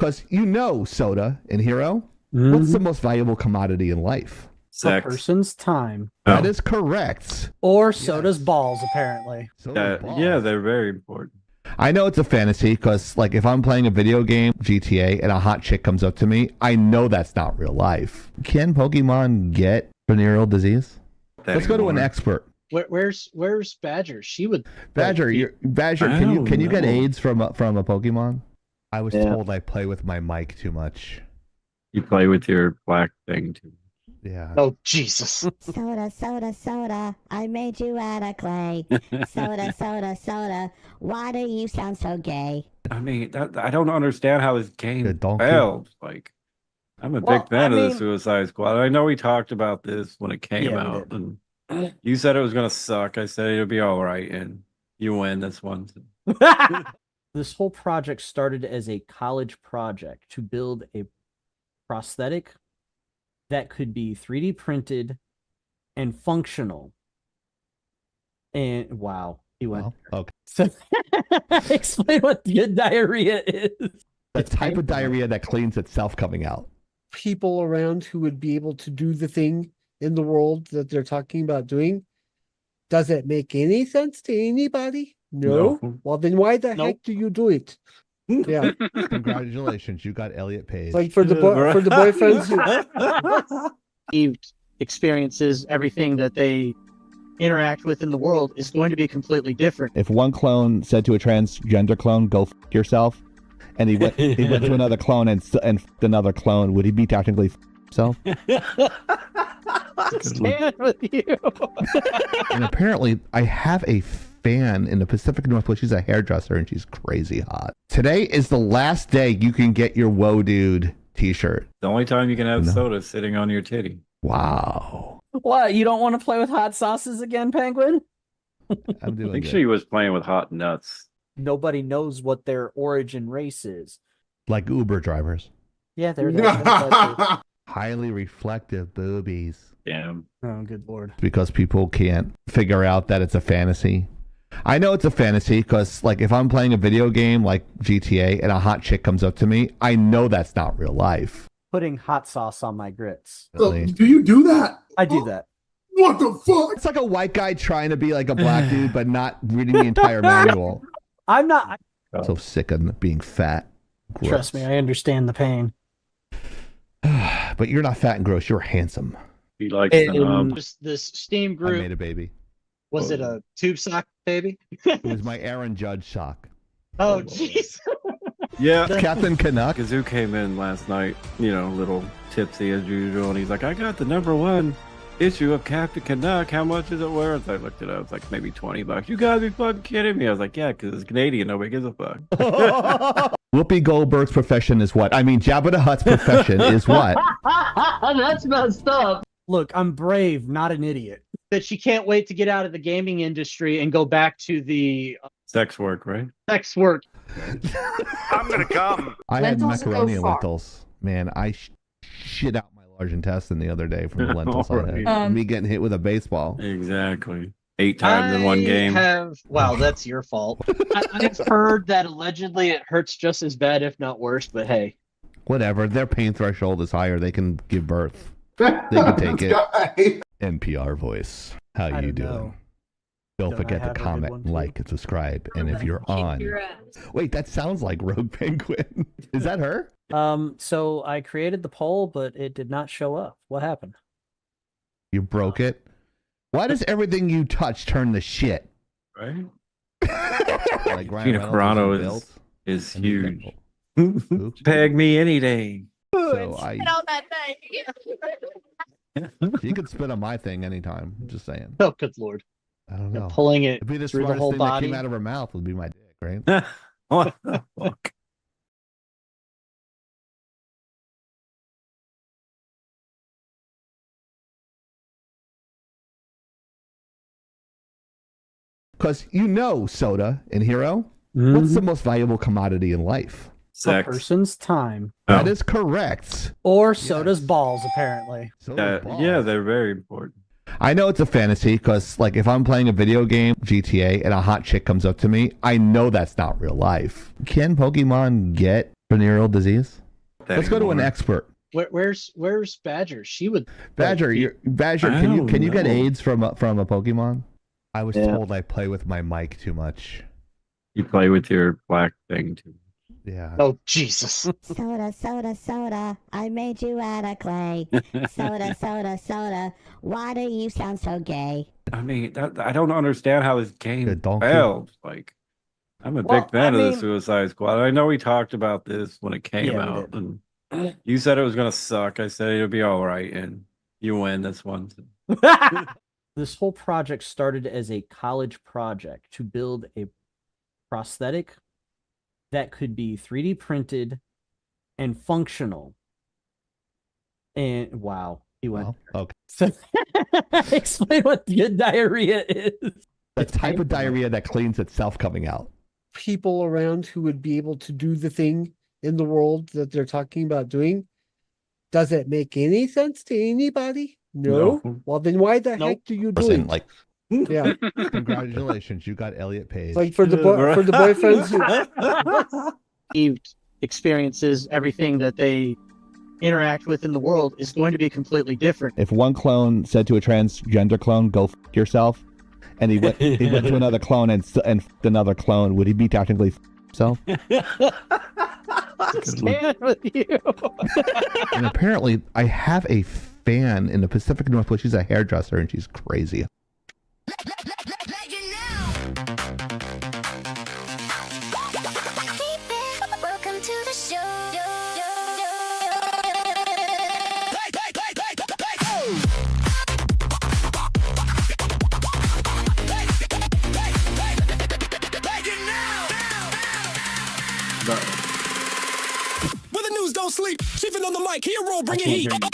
Because you know, Soda and Hiro, what's the most valuable commodity in life? Sex. A person's time. That is correct. Or Soda's balls, apparently. Soda's balls. Yeah, they're very important. I know it's a fantasy because, like, if I'm playing a video game, GTA, and a hot chick comes up to me, I know that's not real life. Can Pokemon get venereal disease? Let's go to an expert. Where's Badger? She would. Badger, Badger, can you get know. AIDS from a Pokemon? I was told I play with my mic too much. You play with your black thing too. Yeah. Oh Jesus! Soda, soda, soda, I made you out of clay. Soda, soda, soda, why do you sound so gay? I mean, I don't understand how this game Good donkey. failed. Like, I'm a big fan of the Suicide Squad. I know we talked about this when it came out, and you said it was gonna suck. I said it'll be all right, and you win this one. This whole project started as a college project to build a prosthetic that could be 3D printed and functional. And wow, he went. Well, okay. So, explain what good diarrhea is. The type of diarrhea that cleans itself coming out. People around who would be able to do the thing in the world that they're talking about doing. Does it make any sense to anybody? No. Well, then why the heck do you do it? Yeah. Congratulations, you got Elliot Page. Like for the boyfriends. He experiences everything that they interact with in the world is going to be completely different. If one clone said to a transgender clone, "Go f yourself," and he went to another clone and another clone, would he be technically himself? Stand with you. And apparently, I have a fan in the Pacific Northwest. She's a hairdresser and she's crazy hot. Today is the last day you can get your Whoa Dude t-shirt. The only time you can have soda sitting on your titty. Wow. What? You don't want to play with hot sauces again, Penguin? I'm doing I think good. she was playing with hot nuts. Nobody knows what their origin race is. Like Uber drivers. Yeah, they're that. Highly reflective boobies. Damn. Oh, good lord. Because people can't figure out that it's a fantasy. I know it's a fantasy because, like, if I'm playing a video game like GTA and a hot chick comes up to me, I know that's not real life. Putting hot sauce on my grits. Really. Do you do that? I do that. What the fuck? It's like a white guy trying to be like a black dude, but not reading the entire manual. I'm not. I'm so sick of being fat. Gross. Trust me, I understand the pain. But you're not fat and gross. You're handsome. He likes the knob. This Steam I group, made a baby. was it a tube sock baby? It was my Aaron Judge sock. Oh jeez. Yeah. Captain Canuck. Kazoo came in last night, you know, a little tipsy as usual, and he's like, I got the #1 issue of Captain Canuck. How much is it worth? I looked it up. It's like maybe $20. You gotta be fucking kidding me. I was like, yeah, because it's Canadian. Nobody gives a fuck. Whoopi Goldberg's profession is what? I mean, Jabba the Hutt's profession is what? That's messed up. Look, I'm brave, not an idiot. That she can't wait to get out of the gaming industry and go back to the Sex work, right? sex work. I'm gonna come. I had Lentils macaroni go and far. lentils. Man, I shit out my large intestine the other day from the lentils I had. Right. Me getting hit with a baseball. Exactly. 8 times in one game. Wow, that's your fault. I've heard that allegedly it hurts just as bad, if not worse. But hey, Whatever. Their pain threshold is higher. They can give birth. They can take it. NPR voice. How I you don't doing? know. Don't Don't I forget to have a good comment, one, too? like, and subscribe. And if you're on, wait, that sounds like Rogue Penguin. Is that her? So I created the poll, but it did not show up. What happened? You broke it. Why does everything you touch turn to shit? Right? Like Ryan Gina Reynolds Carano and Built? is And he's huge. Oops. Peg me any day. So I, on that thing. you can spit on my thing anytime. I'm just saying. oh good lord, I don't know. pulling it It'd be the through the smartest whole thing that body. came out of her mouth would be my dick, right? What the fuck? Because you know, Soda and Hiro, what's the most valuable commodity in life? A Sex. person's time. That is correct. Or Soda's balls, apparently. Soda's balls. Yeah, they're very important. I know it's a fantasy because, like, if I'm playing a video game, GTA, and a hot chick comes up to me, I know that's not real life. Can Pokemon get Venereal disease. Let's go to an anymore. expert. Where's Badger? She would Badger, Badger, can you get know. AIDS from a Pokemon? I was Yeah. told I play with my mic too much. You play with your black thing too. Yeah. Oh Jesus! Soda, soda, soda, I made you out of clay. Soda, soda, soda, why do you sound so gay? I mean, I don't understand how this game Good donkey. failed. Like, I'm a Well, big fan I of mean- the Suicide Squad. I know we talked about this when it came Yeah, we out, did. and you said it was gonna suck. I said it'll be all right, and you win this one. This whole project started as a college project to build a prosthetic that could be 3D printed and functional. And wow, he went. Well, okay. So, explain what good diarrhea is. The type of diarrhea that cleans itself coming out. People around who would be able to do the thing in the world that they're talking about doing. Does it make any sense to anybody? No. No. Well, then why the Nope. heck do you do Listen, it? like, Yeah, congratulations, you got Elliot Page. like for the boyfriends. Who, Experiences, everything that they interact with in the world is going to be completely different. If one clone said to a transgender clone, "Go f yourself," and he went to another clone and f***ed another clone, would he be technically f himself? Stand with you. And apparently, I have a fan in the Pacific Northwest. She's a hairdresser, and she's crazy. Welcome to the show. Where the news don't sleep, chiefing on the mic, Hiro bringing heat. Laggin Out,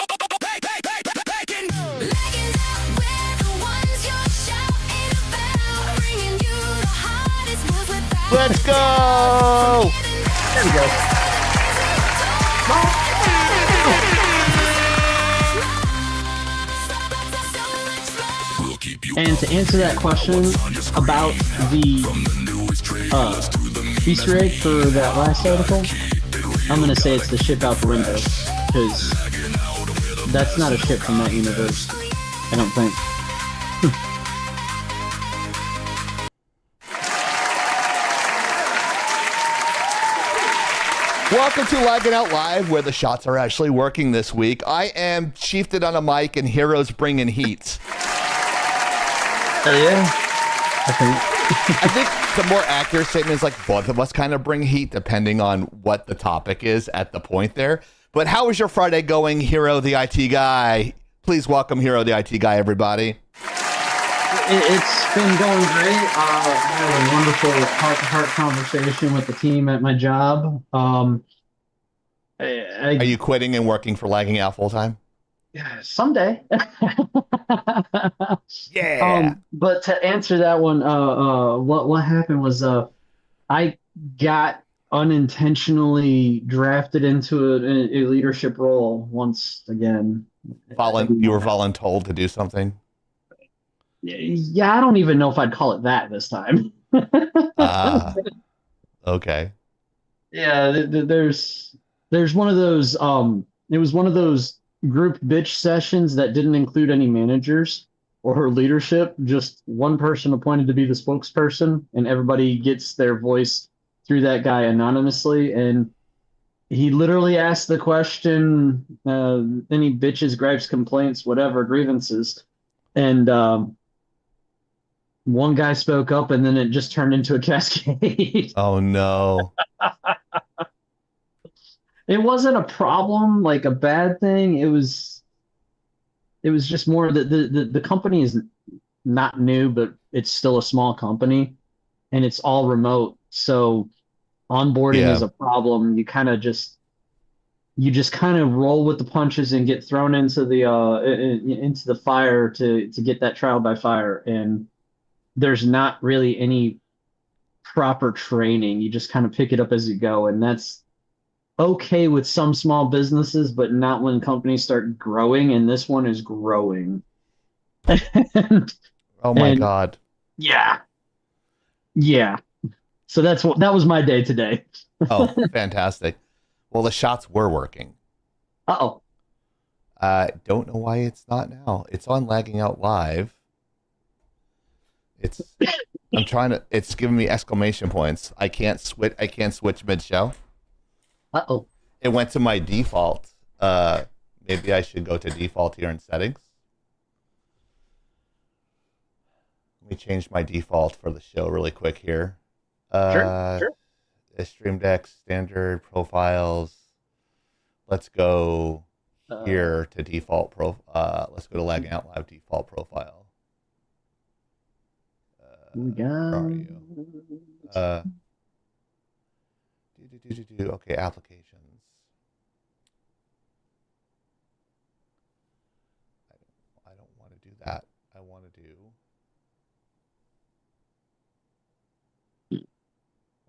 we're the ones you're shouting about, bringing you the hottest moves without. Let's go! There we go. And to answer that question about the Easter egg for that last article, I'm gonna say it's the ship out the window, because that's not a ship from that universe. I don't think. Welcome to Laggin Out Live, where the shots are actually working this week. I am chiefed on a mic, and Hero's bringing heat. Yeah. I think the more accurate statement is like both of us kind of bring heat depending on what the topic is at the point there. But how is your Friday going, Hiro the IT guy? Please welcome Hiro the IT guy, everybody. It's been going great. I had a wonderful heart-to-heart conversation with the team at my job. Are you quitting and working for Lagging Out full time? Someday. Yeah. But to answer that one, what happened was I got unintentionally drafted into a leadership role once again. You were voluntold to do something? Yeah, I don't even know if I'd call it that this time. Okay. Yeah, there's one of those. It was one of those group bitch sessions that didn't include any managers or leadership. Just one person appointed to be the spokesperson, and everybody gets their voice through that guy anonymously. And he literally asked the question, any bitches, gripes, complaints, whatever, grievances. And one guy spoke up, and then it just turned into a cascade. Oh, no. It wasn't a problem, like a bad thing. It was just more that the company is not new, but it's still a small company, and it's all remote. So onboarding is a problem. You just kind of roll with the punches and get thrown into the fire to get that trial by fire. And there's not really any proper training. You just kind of pick it up as you go, and that's okay with some small businesses, but not when companies start growing, and this one is growing. Oh my God. Yeah. So that was my day today. Oh, fantastic. Well, the shots were working. Uh-oh. Don't know why it's not now. It's on Lagging Out Live. It's giving me exclamation points. I can't switch mid-show. Uh-oh. It went to my default. Maybe I should go to default here in settings. Let me change my default for the show really quick here. Sure. Stream Deck, standard profiles. Let's go here to default let's go to Lagging Out Live default profile. Where are you? Okay, applications. I don't want to do that. I want to do.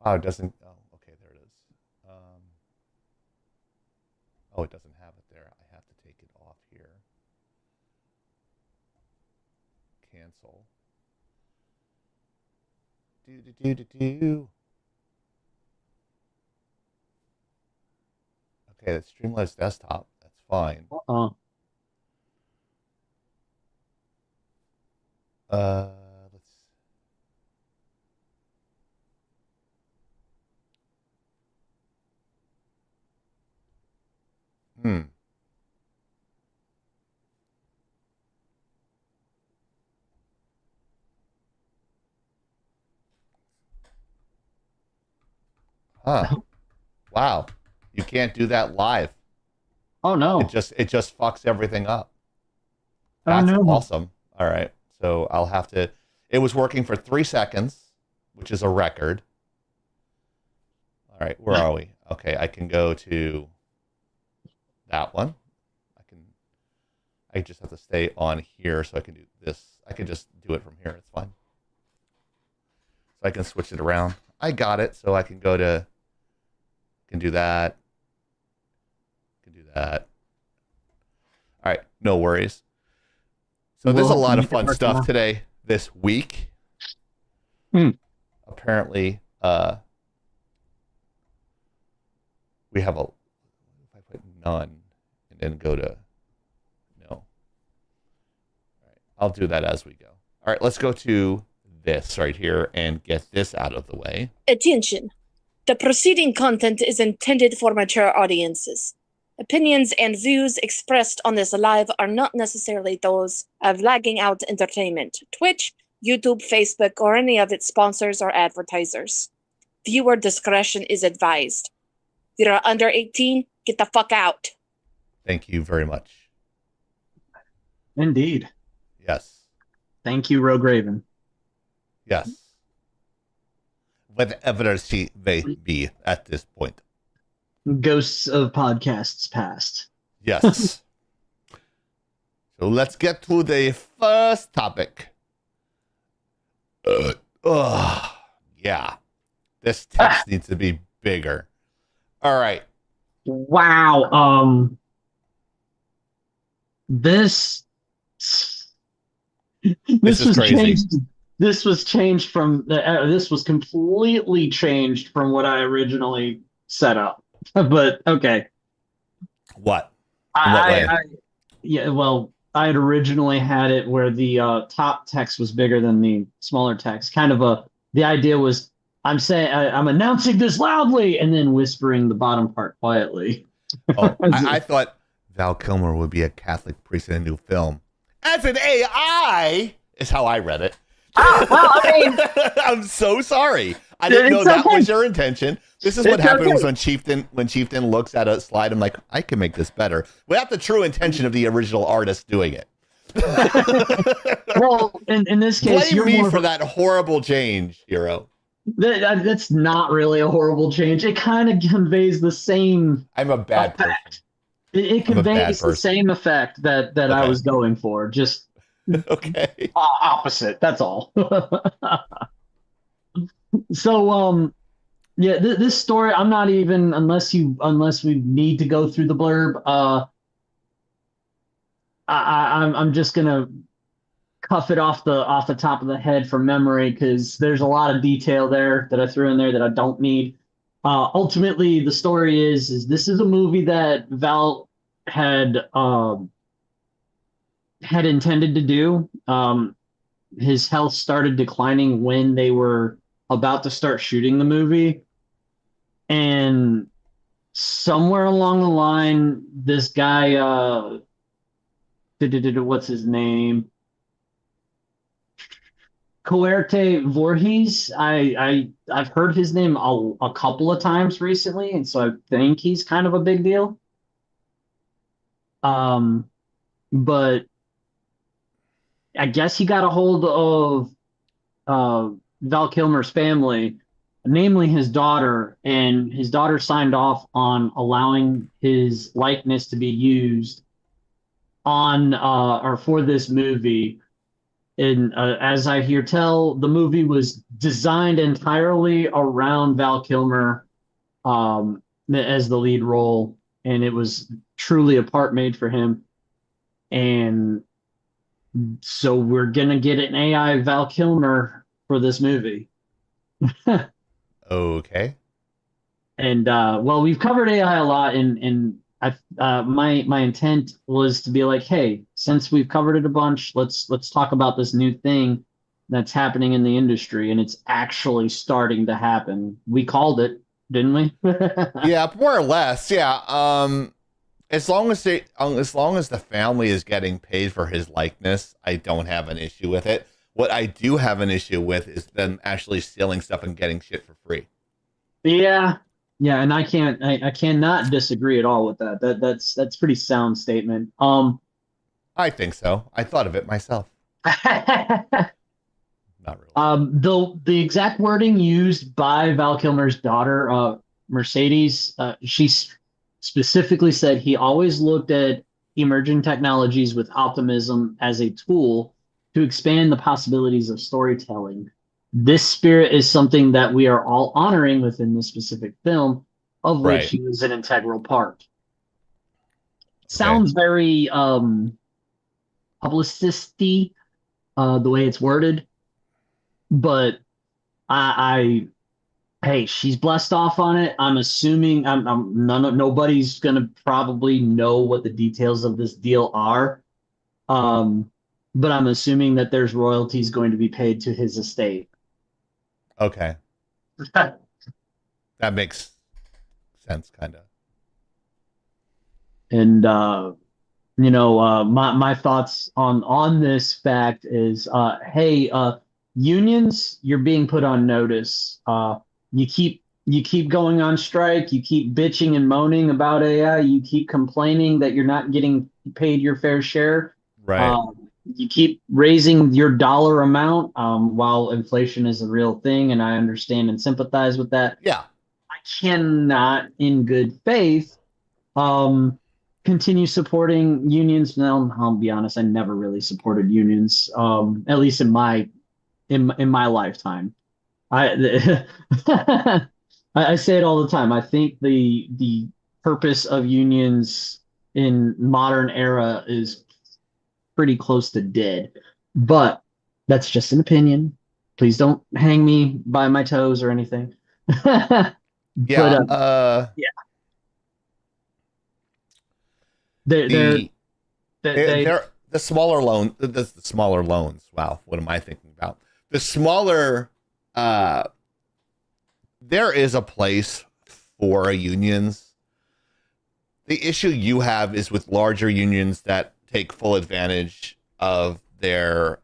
Wow, it doesn't. Oh, okay, there it is. Oh, it doesn't have it there. I have to take it off here. Cancel. Do. Okay, that's Streamlabs desktop. That's fine. Let's. Huh. Wow. You can't do that live. Oh no. It just fucks everything up. Oh, That's no. awesome. All right. So I'll have to. It was working for 3 seconds, which is a record. All right. Where are we? Okay. I can go to that one. I just have to stay on here so I can do this. I can just do it from here. It's fine. So I can switch it around. I got it. So I can go to. Can do that. Can do that. All right. No worries. So there's a lot of fun stuff today, this week. Apparently, we have if I put none and then go to no. All right, I'll do that as we go. All right, let's go to this right here and get this out of the way. Attention. The preceding content is intended for mature audiences. Opinions and views expressed on this live are not necessarily those of Lagging Out Entertainment, Twitch, YouTube, Facebook, or any of its sponsors or advertisers. Viewer discretion is advised. If you're under 18, get the fuck out. Thank you very much. Indeed. Yes. Thank you, Rogue Raven. Yes. Whatever she may be at this point. Ghosts of podcasts past. Yes. So let's get to the first topic. Yeah. This text needs to be bigger. All right. Wow. This is crazy. changed. This was changed from this was completely changed from what I originally set up. But okay. What? I had originally had it where the top text was bigger than the smaller text. The idea was I'm announcing this loudly and then whispering the bottom part quietly. Oh, I thought Val Kilmer would be a Catholic priest in a new film. As an AI is how I read it. Oh, well, I mean, I'm so sorry. I didn't know that was your intention. This is what happens when Chieftain looks at a slide. I'm like, I can make this better without the true intention of the original artist doing it. Well, in this case, blame me for that horrible change, Hiro. That's not really a horrible change. It kind of conveys the same. I'm a bad person. It conveys the same effect that okay. I was going for. Just okay. Opposite. That's all. So, yeah, this story, I'm not even unless we need to go through the blurb. I'm just gonna cuff it off the top of the head from memory because there's a lot of detail there that I threw in there that I don't need. Ultimately, the story is this is a movie that Val had intended to do. His health started declining when they were about to start shooting the movie, and somewhere along the line, this guy, what's his name? Coerte Voorhees. I've heard his name a couple of times recently, and so I think he's kind of a big deal. But I guess he got a hold of Val Kilmer's family, namely his daughter, and his daughter signed off on allowing his likeness to be used on or for this movie. And as I hear tell, the movie was designed entirely around Val Kilmer as the lead role, and it was truly a part made for him. And so we're gonna get an AI Val Kilmer for this movie. Okay. And well, we've covered AI a lot, and my intent was to be like, hey, since we've covered it a bunch, let's talk about this new thing that's happening in the industry, and it's actually starting to happen. We called it, didn't we? Yeah, more or less. Yeah. As long as the family is getting paid for his likeness, I don't have an issue with it. What I do have an issue with is them actually stealing stuff and getting shit for free. Yeah, and I cannot disagree at all with that. That's pretty sound statement. I think so. I thought of it myself. Not really. The exact wording used by Val Kilmer's daughter, Mercedes, she specifically said he always looked at emerging technologies with optimism as a tool to expand the possibilities of storytelling. This spirit is something that we are all honoring within this specific film, of which he was an integral part. Sounds very publicist-y, the way it's worded, but hey, she's blessed off on it. I'm assuming nobody's gonna probably know what the details of this deal are, but I'm assuming that there's royalties going to be paid to his estate. Okay. That makes sense, kind of. And my thoughts on this fact is, hey, unions, you're being put on notice. You keep going on strike. You keep bitching and moaning about AI. You keep complaining that you're not getting paid your fair share. Right. You keep raising your dollar amount while inflation is a real thing, and I understand and sympathize with that. Yeah. I cannot, in good faith, continue supporting unions. Now, I'll be honest, I never really supported unions, at least in my lifetime. I say it all the time. I think the purpose of unions in modern era is pretty close to dead, but that's just an opinion. Please don't hang me by my toes or anything. Yeah. But, yeah. The smaller loan, the smaller loans. Wow, what am I thinking about? The smaller, there is a place for unions. The issue you have is with larger unions that take full advantage of their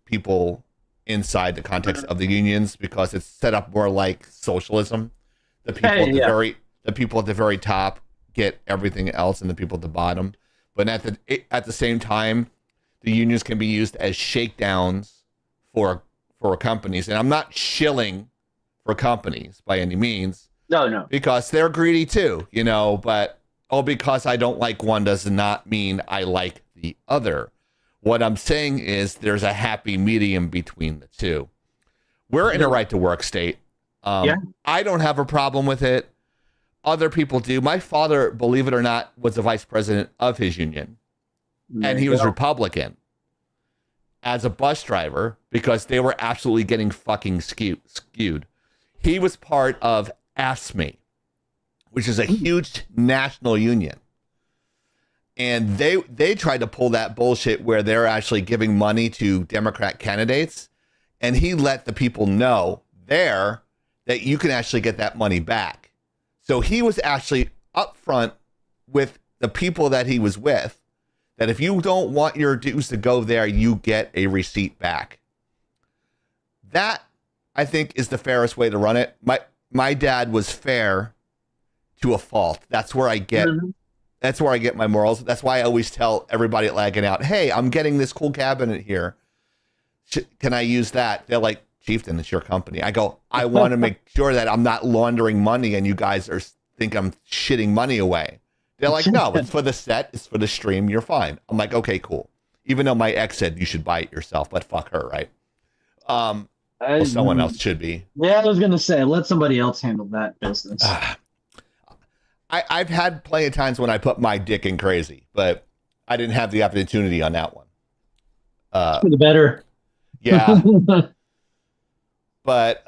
people inside the context of the unions, because it's set up more like socialism. The people at the very top get everything else, and the people at the bottom. But at the same time, the unions can be used as shakedowns for companies. And I'm not shilling for companies by any means. No. Because they're greedy too, but because I don't like one does not mean I like the other. What I'm saying is there's a happy medium between the two. We're in a right to work state. I don't have a problem with it. Other people do. My father, believe it or not, was the vice president of his union. And he was Republican as a bus driver because they were absolutely getting fucking skewed. He was part of AFSCME, which is a huge national union. And they tried to pull that bullshit where they're actually giving money to Democrat candidates. And he let the people know there that you can actually get that money back. So he was actually upfront with the people that he was with, that if you don't want your dues to go there, you get a receipt back. That, I think, is the fairest way to run it. My dad was fair to a fault. That's where I get that's where I get my morals. That's why I always tell everybody at Laggin Out, hey, I'm getting this cool cabinet here. Can I use that? They're like, Chieftain, it's your company. I go, I want to make sure that I'm not laundering money and you guys think I'm shitting money away. They're like, no, it's for the set, it's for the stream, you're fine. I'm like, okay, cool. Even though my ex said you should buy it yourself, but fuck her, right? Well, someone else should be. Yeah, I was gonna say, let somebody else handle that business. I've had plenty of times when I put my dick in crazy, but I didn't have the opportunity on that one. For the better. Yeah. But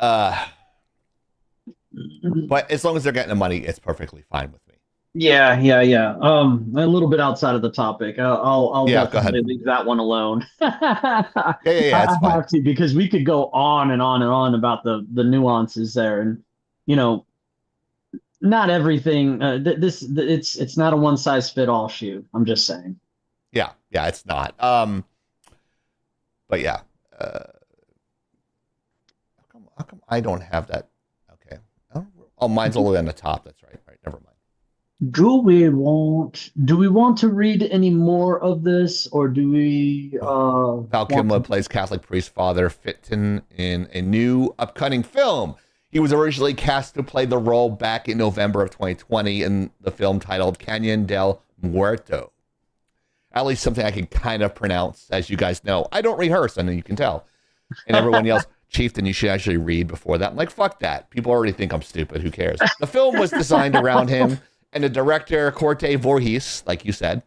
as long as they're getting the money, it's perfectly fine with me. Yeah. A little bit outside of the topic. I'll definitely leave that one alone. Yeah, I that's fine. have to, because we could go on and on and on about the nuances there, and not everything. It's not a one size fit all shoe. I'm just saying. Yeah, it's not. But yeah. How come I don't have that? Okay. Oh, mine's all the way on the top. That's right. Never mind. Do we want to read any more of this, or do we? Val Kilmer plays Catholic priest Father Fitton in a new upcoming film. He was originally cast to play the role back in November of 2020 in the film titled Canyon del Muerto. At least something I can kind of pronounce, as you guys know. I don't rehearse, and you can tell. And everyone yells, Chieftain, you should actually read before that. I'm like, fuck that. People already think I'm stupid. Who cares? The film was designed around him, and the director, Corte Voorhees, like you said,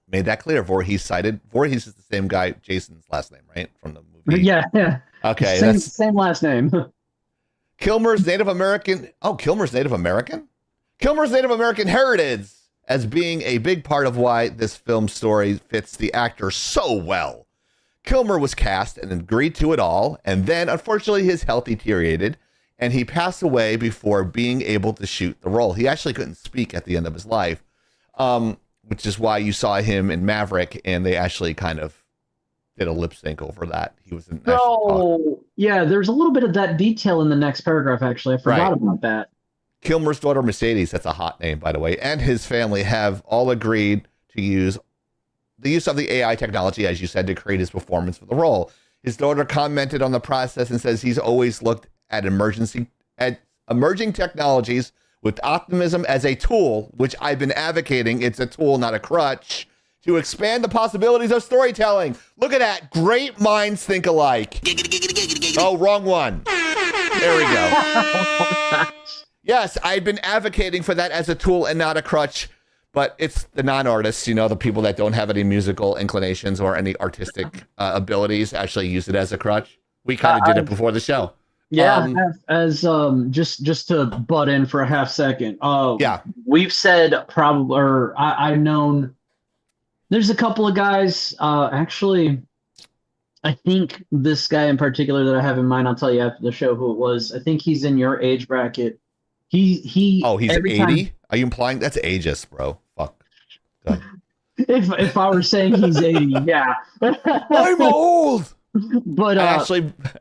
made that clear. Voorhees is the same guy, Jason's last name, right? From the movie. Yeah. Okay. Same last name. Kilmer's Native American. Oh, Kilmer's Native American? Kilmer's Native American heritage as being a big part of why this film story fits the actor so well. Kilmer was cast and agreed to it all, and then, unfortunately, his health deteriorated, and he passed away before being able to shoot the role. He actually couldn't speak at the end of his life, which is why you saw him in Maverick, and they actually kind of did a lip sync over that. He was in. Yeah, there's a little bit of that detail in the next paragraph, actually. I forgot about that. Kilmer's daughter, Mercedes, that's a hot name, by the way, and his family have all agreed to use the use of the AI technology, as you said, to create his performance for the role. His daughter commented on the process and says he's always looked at emerging technologies with optimism as a tool, which I've been advocating. It's a tool, not a crutch, to expand the possibilities of storytelling. Look at that. Great minds think alike. Oh, wrong one. There we go. Yes, I've been advocating for that as a tool and not a crutch. But it's the non-artists, the people that don't have any musical inclinations or any artistic abilities actually use it as a crutch. We kind of did it before the show. Yeah, just to butt in for a half second. We've said probably, or I've known. There's a couple of guys. Actually, I think this guy in particular that I have in mind. I'll tell you after the show who it was. I think he's in your age bracket. He's 80? Are you implying that's ageist, bro? Fuck. If I were saying he's 80, yeah. I'm old. But I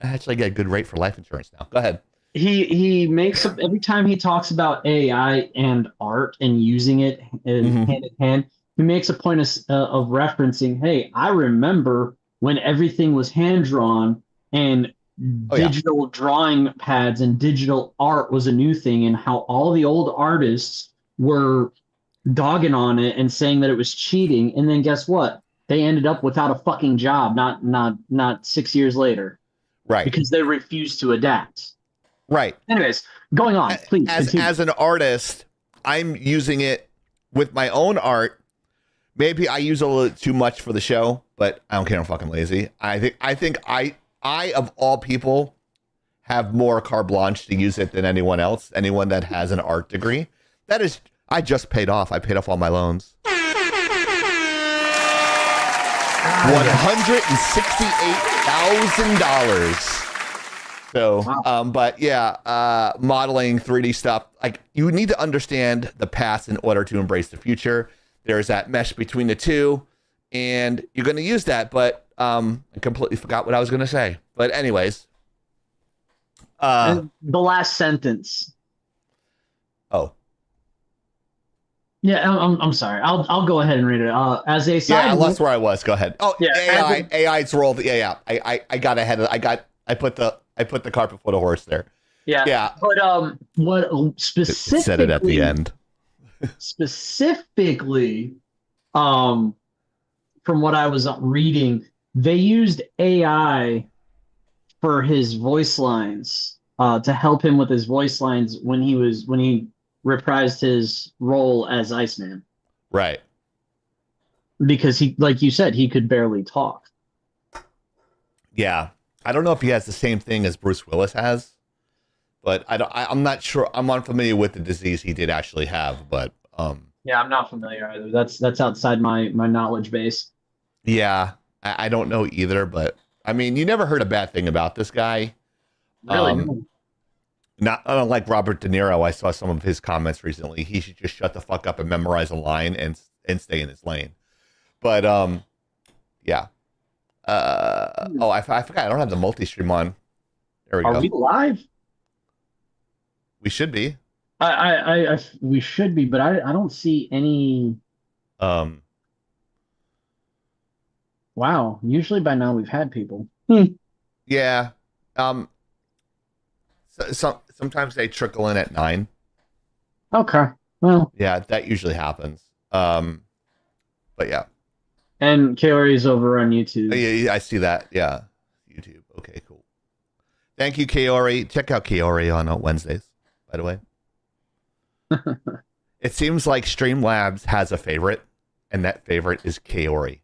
actually get a good rate for life insurance now. Go ahead. He makes every time he talks about AI and art and using it hand in hand, he makes a point of referencing, hey, I remember when everything was hand drawn and digital drawing pads and digital art was a new thing, and how all the old artists were dogging on it and saying that it was cheating, and then guess what? They ended up without a fucking job not 6 years later. Right. Because they refused to adapt. Right. Anyways, going on, please. As an artist, I'm using it with my own art. Maybe I use a little too much for the show, but I don't care. I'm fucking lazy. I think I of all people have more carte blanche to use it than anyone else, anyone that has an art degree. That is, I just paid off. I paid off all my loans. $168,000. So, but yeah, modeling 3D stuff, like you need to understand the past in order to embrace the future. There's that mesh between the two, and you're going to use that. But I completely forgot what I was going to say. But anyways, the last sentence. Oh, yeah, I'm sorry. I'll go ahead and read it. As a side, yeah, that's where I was. Go ahead. Oh, yeah, AI's rolled. Yeah. I got ahead of. I put the cart before the horse there. Yeah. But what specifically? Said it at the end. Specifically, from what I was reading, they used AI for his voice lines to help him with his voice lines when he reprised his role as Iceman. Right. Because he, like you said, he could barely talk. Yeah. I don't know if he has the same thing as Bruce Willis has, but I'm not sure. I'm unfamiliar with the disease he did actually have, but yeah, I'm not familiar either. That's outside my knowledge base. Yeah, I don't know either, but I mean, you never heard a bad thing about this guy. Really? Not unlike Robert De Niro. I saw some of his comments recently. He should just shut the fuck up and memorize a line and stay in his lane. But yeah. I forgot. I don't have the multi-stream on. There we go. Are we live? We should be. We should be, but I don't see any. Wow. Usually by now we've had people. Yeah. Sometimes they trickle in at 9. Okay. Well. Yeah, that usually happens. But yeah. And Kaori's over on YouTube. Yeah, I see that. Yeah. YouTube. Okay, cool. Thank you, Kaori. Check out Kaori on Wednesdays, by the way. It seems like Streamlabs has a favorite, and that favorite is Kaori.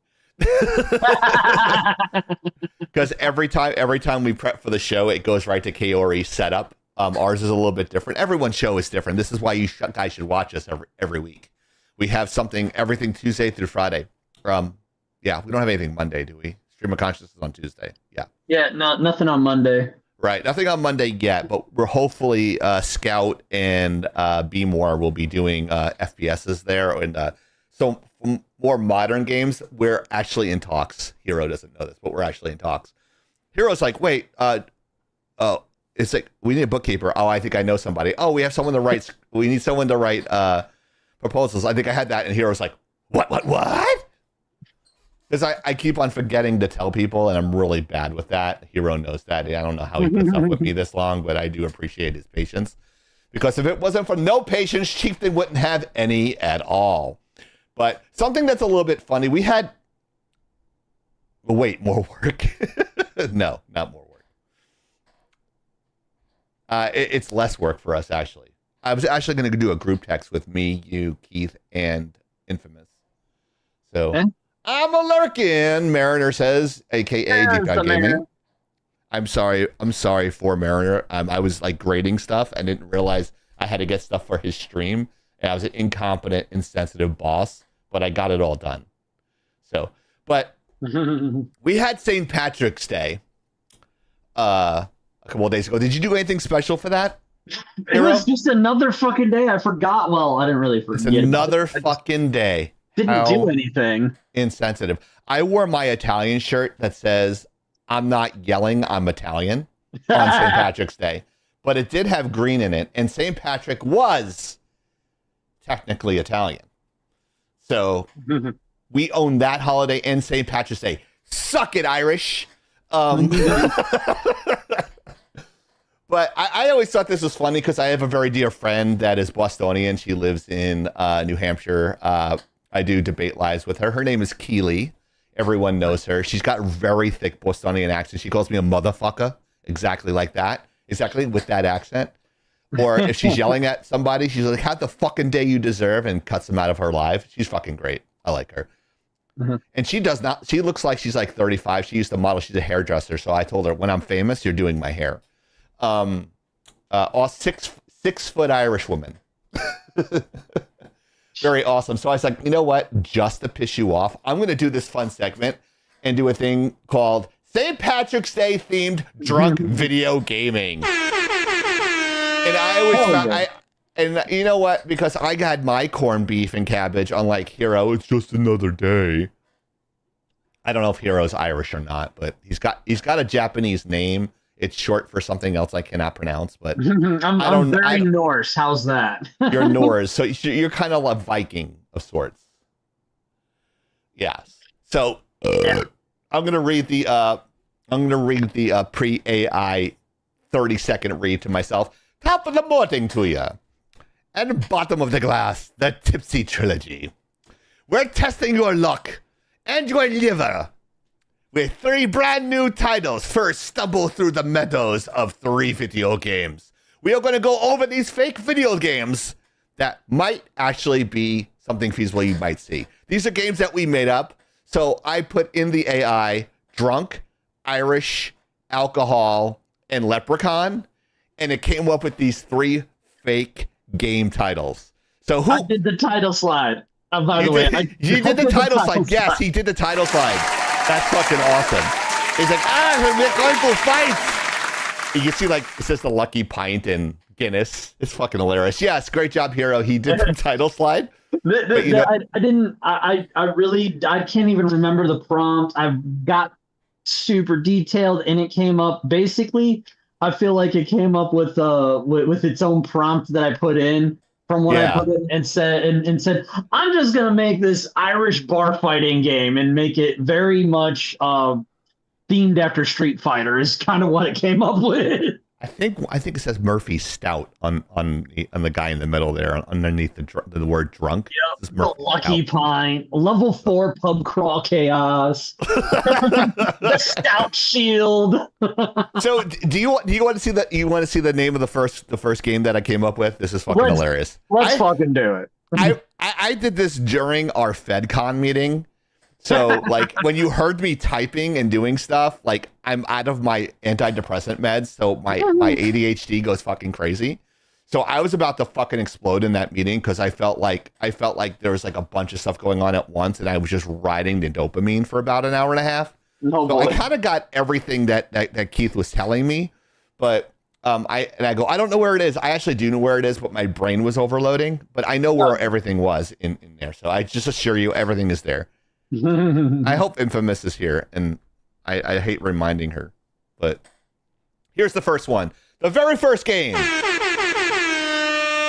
Because every time we prep for the show, it goes right to Kaori's setup. Ours is a little bit different. Everyone's show is different. This is why you guys should watch us every week. We have everything Tuesday through Friday. Yeah, we don't have anything Monday, do we? Stream of Consciousness is on Tuesday. Yeah. Yeah, nothing on Monday. Right, nothing on Monday yet, but we're hopefully Scout and Be More will be doing FPSs there, and so more modern games. We're actually in talks. Hiro doesn't know this, but we're actually in talks. Hiro's like, wait, it's like we need a bookkeeper. Oh, I think I know somebody. Oh, we have someone to write. We need someone to write proposals. I think I had that, and Hiro's like, what? Because I keep on forgetting to tell people, and I'm really bad with that. Hiro knows that. I don't know how he puts up with me this long, but I do appreciate his patience. Because if it wasn't for no patience, Chieftain wouldn't have any at all. But something that's a little bit funny, we had... Wait, more work? No, not more work. It's less work for us, actually. I was actually going to do a group text with me, you, Keith, and Infamous. So... I'm a lurkin, Mariner says, aka Deep Down Gaming. I'm sorry for Mariner. I was like grading stuff and didn't realize I had to get stuff for his stream. And I was an incompetent, insensitive boss, but I got it all done. So, but we had St. Patrick's Day a couple of days ago. Did you do anything special for that? It was just another fucking day. I forgot. Well, I didn't really forget. It's another fucking day. Didn't do anything. Insensitive. I wore my Italian shirt that says, I'm not yelling, I'm Italian on St. Patrick's Day. But it did have green in it, and St. Patrick was technically Italian. So we own that holiday and St. Patrick's Day. Suck it, Irish. But I always thought this was funny because I have a very dear friend that is Bostonian. She lives in New Hampshire. I do debate lives with her. Her name is Keely. Everyone knows her. She's got a very thick Bostonian accent. She calls me a motherfucker, exactly like that. Exactly with that accent. Or if she's yelling at somebody, she's like, have the fucking day you deserve, and cuts them out of her life. She's fucking great. I like her. And she looks like she's like 35. She used to model. She's a hairdresser. So I told her, when I'm famous, you're doing my hair. all 6 foot Irish woman. Very awesome. So I was like, you know what? Just to piss you off, I'm going to do this fun segment and do a thing called St. Patrick's Day themed drunk video gaming. And I always found, and you know what? Because I had my corned beef and cabbage, unlike Hiro, it's just another day. I don't know if Hiro's Irish or not, but he's got a Japanese name. It's short for something else I cannot pronounce, but I'm very Norse. How's that? You're Norse, so you're kind of a Viking of sorts. Yes. So I'm gonna read the pre-AI 30-second read to myself. Top of the morning to you, and bottom of the glass, the Tipsy Trilogy. We're testing your luck and your liver with 3 brand new titles. First, stumble through the meadows of 3 video games. We are going to go over these fake video games that might actually be something feasible you might see. These are games that we made up. So I put in the AI drunk, Irish, alcohol, and leprechaun, and it came up with these 3 fake game titles. So who I did the title slide? By the way, you did the title slide. Yes, he did the title slide. That's fucking awesome. He's like, we're going for fights. You can see, like, it says the Lucky Pint and Guinness. It's fucking hilarious. Yes, great job, Hiro. He did the title slide. I can't even remember the prompt. I've got super detailed, and it came up basically. I feel like it came up with its own prompt that I put in from what I put in and said, I'm just gonna make this Irish bar fighting game and make it very much themed after Street Fighter is kind of what it came up with. I think it says Murphy Stout on the guy in the middle there, underneath the word drunk. Yep, the Lucky Pint, level 4 pub crawl chaos, the Stout Shield. So, do you want to see the name of the first game that I came up with? This is fucking hilarious. Let's fucking do it. I did this during our FedCon meeting. So, like, when you heard me typing and doing stuff, like, I'm out of my antidepressant meds, so my ADHD goes fucking crazy. So I was about to fucking explode in that meeting because I felt like there was like a bunch of stuff going on at once, and I was just riding the dopamine for about an hour and a half. So I kind of got everything that Keith was telling me, but I go, I don't know where it is. I actually do know where it is, but my brain was overloading. But I know where everything was in there. So I just assure you, everything is there. I hope Infamous is here, and I hate reminding her, but here's the first one. The very first game.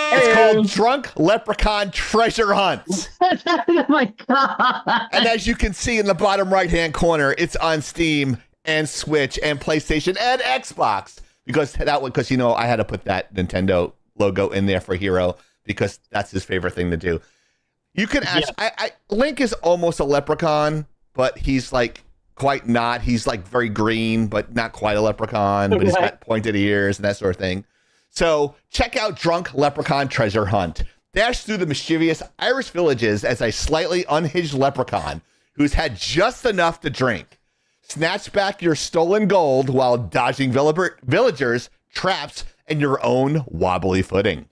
It's called Drunk Leprechaun Treasure Hunt. Oh my god! And as you can see in the bottom right-hand corner, it's on Steam and Switch and PlayStation and Xbox because you know I had to put that Nintendo logo in there for Hiro because that's his favorite thing to do. You can ask. Link is almost a leprechaun, but he's like quite not. He's like very green, but not quite a leprechaun. But he's got pointed ears and that sort of thing. So check out Drunk Leprechaun Treasure Hunt. Dash through the mischievous Irish villages as a slightly unhinged leprechaun who's had just enough to drink. Snatch back your stolen gold while dodging villagers, traps, and your own wobbly footing.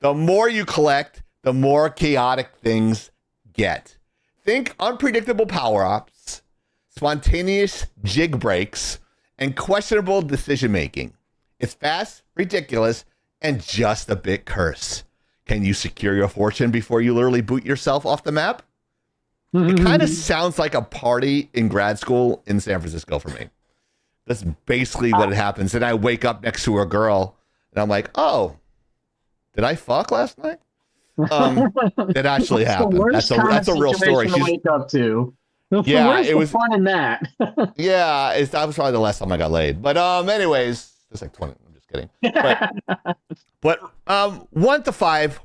The more you collect, the more chaotic things get. Think unpredictable power-ups, spontaneous jig breaks, and questionable decision-making. It's fast, ridiculous, and just a bit cursed. Can you secure your fortune before you literally boot yourself off the map? It kind of sounds like a party in grad school in San Francisco for me. That's basically what happens. And I wake up next to a girl, and I'm like, oh, did I fuck last night? That actually happened. That's a real story. To wake up to. It was fun in that. Yeah, that was probably the last time I got laid. But anyways, it's like 20. I'm just kidding. But 1 to 5.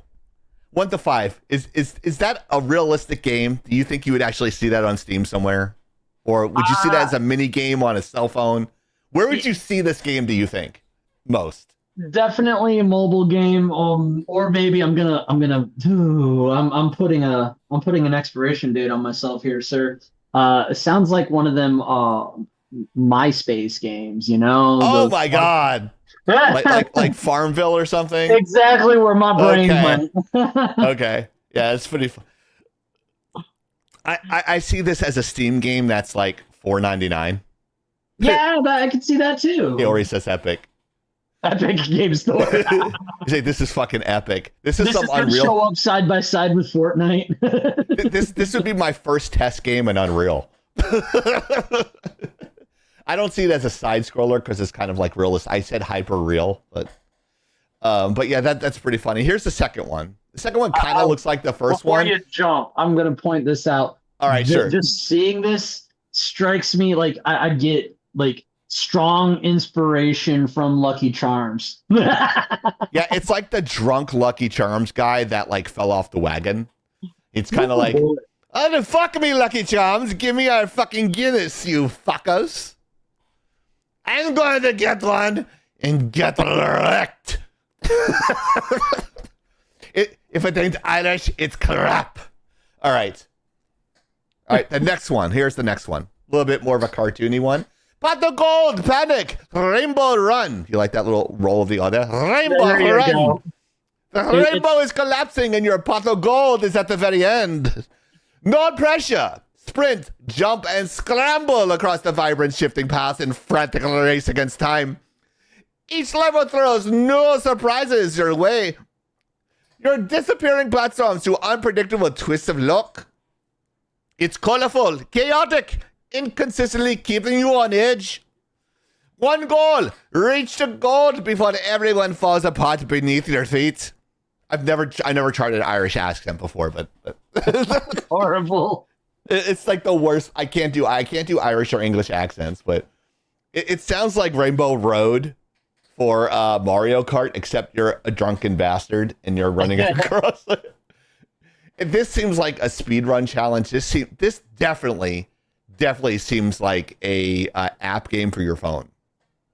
1 to 5 is that a realistic game? Do you think you would actually see that on Steam somewhere, or would you see that as a mini game on a cell phone? Where would you see this game? Do you think most? Definitely a mobile game, or maybe I'm putting an expiration date on myself here, sir. It sounds like one of them MySpace games, you know? Oh my god! like Farmville or something. Exactly where my brain Okay. went. Okay, yeah, it's pretty fun. I see this as a Steam game that's like $4.99. Yeah, I can see that too. He already says Epic. Epic Game Store. You say this is fucking epic. This is some gonna Unreal. show up side by side with Fortnite. This would be my first test game in Unreal. I don't see it as a side scroller because it's kind of like realist. I said hyper real, but yeah, that's pretty funny. Here's the second one. The second one kind of looks like the first Before one. you jump, I'm gonna point this out. All right, sure. Just seeing this strikes me like I get like strong inspiration from Lucky Charms. Yeah, it's like the drunk Lucky Charms guy that like fell off the wagon. It's kind of like, oh, then fuck me, Lucky Charms. Give me our fucking Guinness, you fuckers. I'm going to get one and get wrecked. If it ain't Irish, it's crap. All right. The next one. Here's the next one. A little bit more of a cartoony one. Pot of gold, panic, rainbow run. You like that little roll of the other? Rainbow run. Go. The rainbow is collapsing and your pot of gold is at the very end. No pressure. Sprint, jump, and scramble across the vibrant shifting paths in frantic race against time. Each level throws no surprises your way. Your disappearing platforms through unpredictable twists of luck. It's colorful, chaotic, inconsistently keeping you on edge. One goal, reach the gold before everyone falls apart beneath your feet. I never tried an Irish accent before, but Horrible. It's like the worst. I can't do Irish or English accents, but it sounds like Rainbow Road for Mario Kart, except you're a drunken bastard and you're running across it. This seems like a speedrun challenge. This definitely seems like a app game for your phone.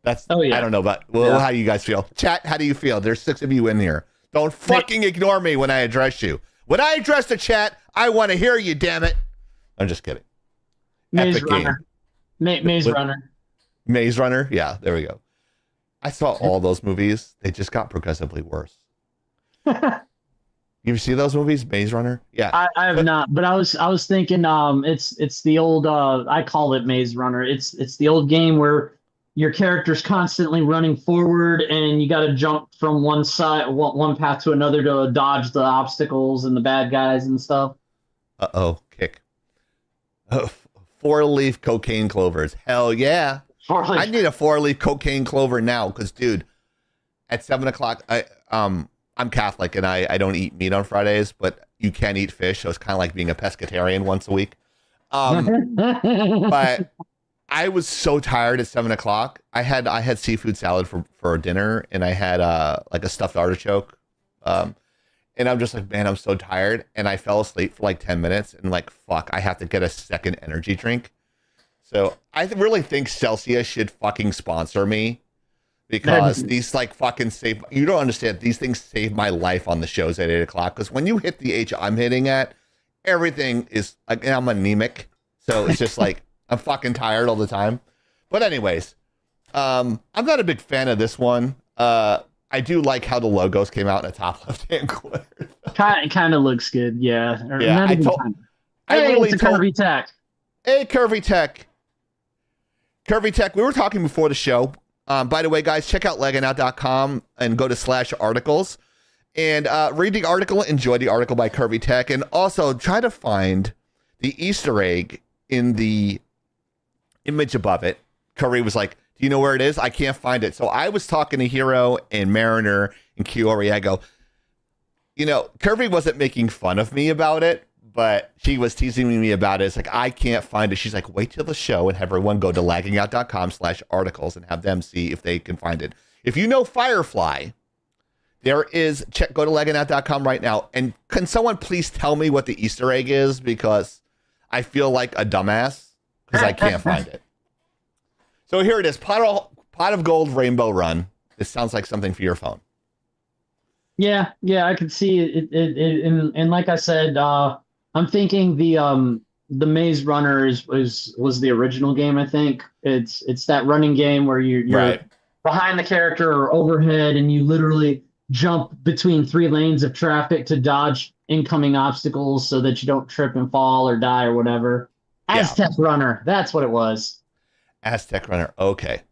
That's I don't know about how you guys feel. Chat, how do you feel? There's 6 of you in here. Don't fucking ignore me when I address you. When I address the chat, I want to hear you, damn it. I'm just kidding. Maze Runner. Maze Runner. Maze Runner? Yeah, there we go. I saw all those movies. They just got progressively worse. You see those movies? Maze Runner? Yeah. I have not, but I was thinking it's the old I call it Maze Runner. It's the old game where your character's constantly running forward and you got to jump from one one path to another to dodge the obstacles and the bad guys and stuff. Kick. 4-leaf cocaine clovers. Hell yeah. I need a 4-leaf cocaine clover now because, dude, at 7 o'clock, I'm Catholic and I don't eat meat on Fridays, but you can eat fish, so it's kind of like being a pescatarian once a week. But I was so tired at 7 o'clock. I had seafood salad for dinner, and I had like a stuffed artichoke. And I'm just like, man, I'm so tired. And I fell asleep for like 10 minutes and like, fuck, I have to get a second energy drink. So I really think Celsius should fucking sponsor me because these like fucking save, you don't understand. These things save my life on the shows at 8 o'clock. Because when you hit the age I'm hitting at, everything is like, I'm anemic. So it's just like, I'm fucking tired all the time. But anyways, I'm not a big fan of this one. I do like how the logos came out in the top left-hand corner. Kind of looks good, yeah. Yeah, I really it's a Curvy Tech. Hey, Curvy Tech. Curvy Tech, we were talking before the show. By the way, guys, check out lagginout.com and go to /articles. And read the article, enjoy the article by Curvy Tech, and also try to find the Easter egg in the image above it. Curry was like, do you know where it is? I can't find it. So I was talking to Hiro and Mariner and Kiori. I go, you know, Curvy wasn't making fun of me about it, but she was teasing me about it. It's like, I can't find it. She's like, wait till the show and have everyone go to lagginout.com/articles and have them see if they can find it. If you know Firefly, there is, go to lagginout.com right now. And can someone please tell me what the Easter egg is? Because I feel like a dumbass because I can't find it. So here it is, pot of gold rainbow run. This sounds like something for your phone. Yeah, I can see it. And like I said, I'm thinking the Maze Runner was the original game. I think it's that running game where you're right. behind the character or overhead, and you literally jump between 3 lanes of traffic to dodge incoming obstacles so that you don't trip and fall or die or whatever. Aztec Runner, that's what it was. Aztec Runner. Okay.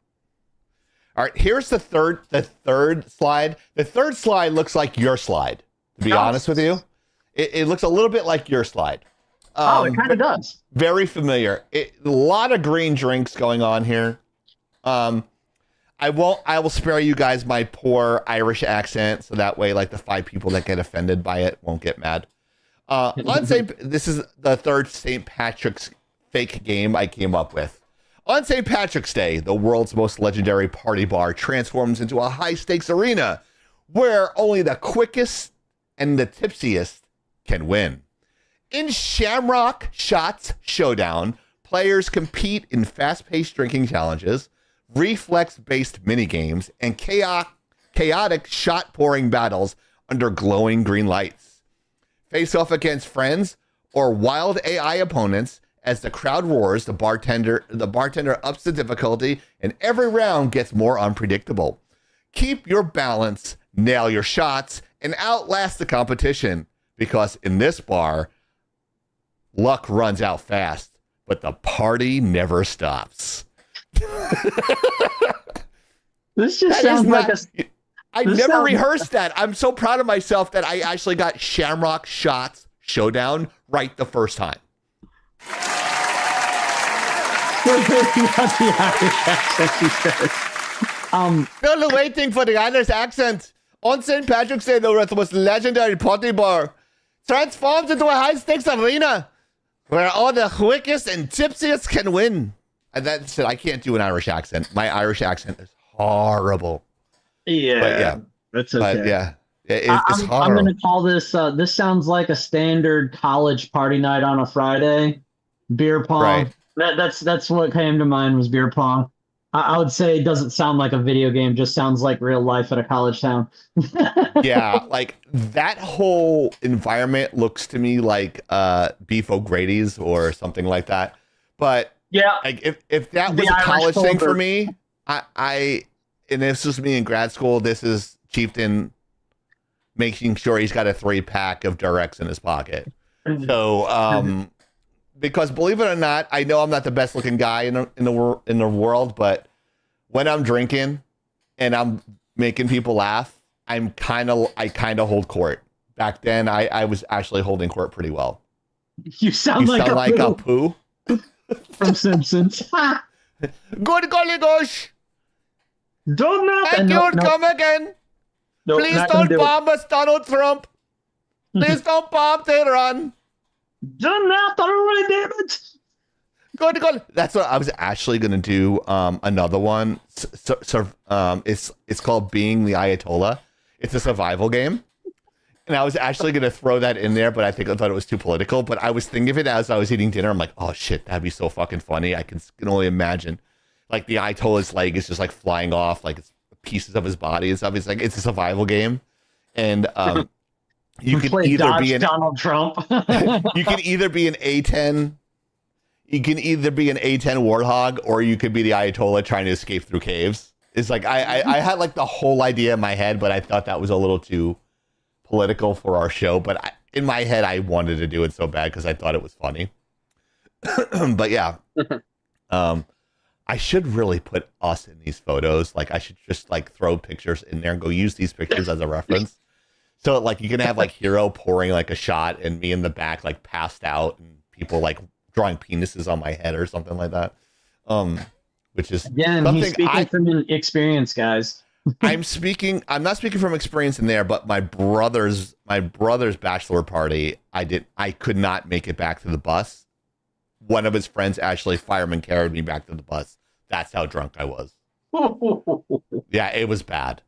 All right. Here's the third slide. The third slide looks like your slide. To be honest with you, it looks a little bit like your slide. It kind of does. Very familiar. A lot of green drinks going on here. I will spare you guys my poor Irish accent, so that way, like, the 5 people that get offended by it won't get mad. This is the third St. Patrick's fake game I came up with. On St. Patrick's Day, the world's most legendary party bar transforms into a high-stakes arena where only the quickest and the tipsiest can win. In Shamrock Shots Showdown, players compete in fast-paced drinking challenges, reflex-based minigames, and chaotic shot-pouring battles under glowing green lights. Face off against friends or wild AI opponents as the crowd roars. The bartender ups the difficulty, and every round gets more unpredictable. Keep your balance, nail your shots, and outlast the competition, because in this bar, luck runs out fast, but the party never stops. This just sounds like I never rehearsed that. I'm so proud of myself that I actually got Shamrock Shots Showdown right the first time. Still waiting for the Irish accent. On St. Patrick's Day, the most legendary party bar transforms into a high-stakes arena where all the quickest and tipsiest can win. And that's it. I can't do an Irish accent. My Irish accent is horrible. Yeah, that's okay. But yeah, it's horrible. I'm going to call this. This sounds like a standard college party night on a Friday. Beer pong. Right. That's what came to mind was beer pong. I would say it doesn't sound like a video game. Just sounds like real life at a college town. Yeah, like that whole environment looks to me like Beef O'Grady's or something like that. But yeah, like if that was a college thing for me, I and this was me in grad school. This is Chieftain making sure he's got a 3-pack of Durex in his pocket. So, because believe it or not, I know I'm not the best looking guy in the world, but when I'm drinking and I'm making people laugh, I kind of hold court. Back then, I was actually holding court pretty well. You sound like a poo from Simpsons. Good golly gosh! Thank you. Come again. Please don't bomb us, Donald Trump. Please don't bomb Tehran. Do not already did it. Good. That's what I was actually going to do. Another one. It's called Being the Ayatollah. It's a survival game. And I was actually going to throw that in there, but I thought it was too political. But I was thinking of it as I was eating dinner. I'm like, oh shit, that'd be so fucking funny. I can only imagine. Like the Ayatollah's leg is just like flying off, like it's pieces of his body and stuff. It's like it's a survival game, and you can either be an Donald Trump. You can either be an A10. You can either be an A10 warthog, or you could be the Ayatollah trying to escape through caves. It's like I had like the whole idea in my head, but I thought that was a little too political for our show. But in my head, I wanted to do it so bad because I thought it was funny. But yeah. I should really put us in these photos. Like I should just like throw pictures in there and go use these pictures as a reference. So like you can have like Hiro pouring like a shot and me in the back like passed out and people like drawing penises on my head or something like that. Which is he's speaking from experience, guys. I'm not speaking from experience in there, but my brother's bachelor party, I could not make it back to the bus. One of his friends actually fireman carried me back to the bus. That's how drunk I was. Yeah, it was bad.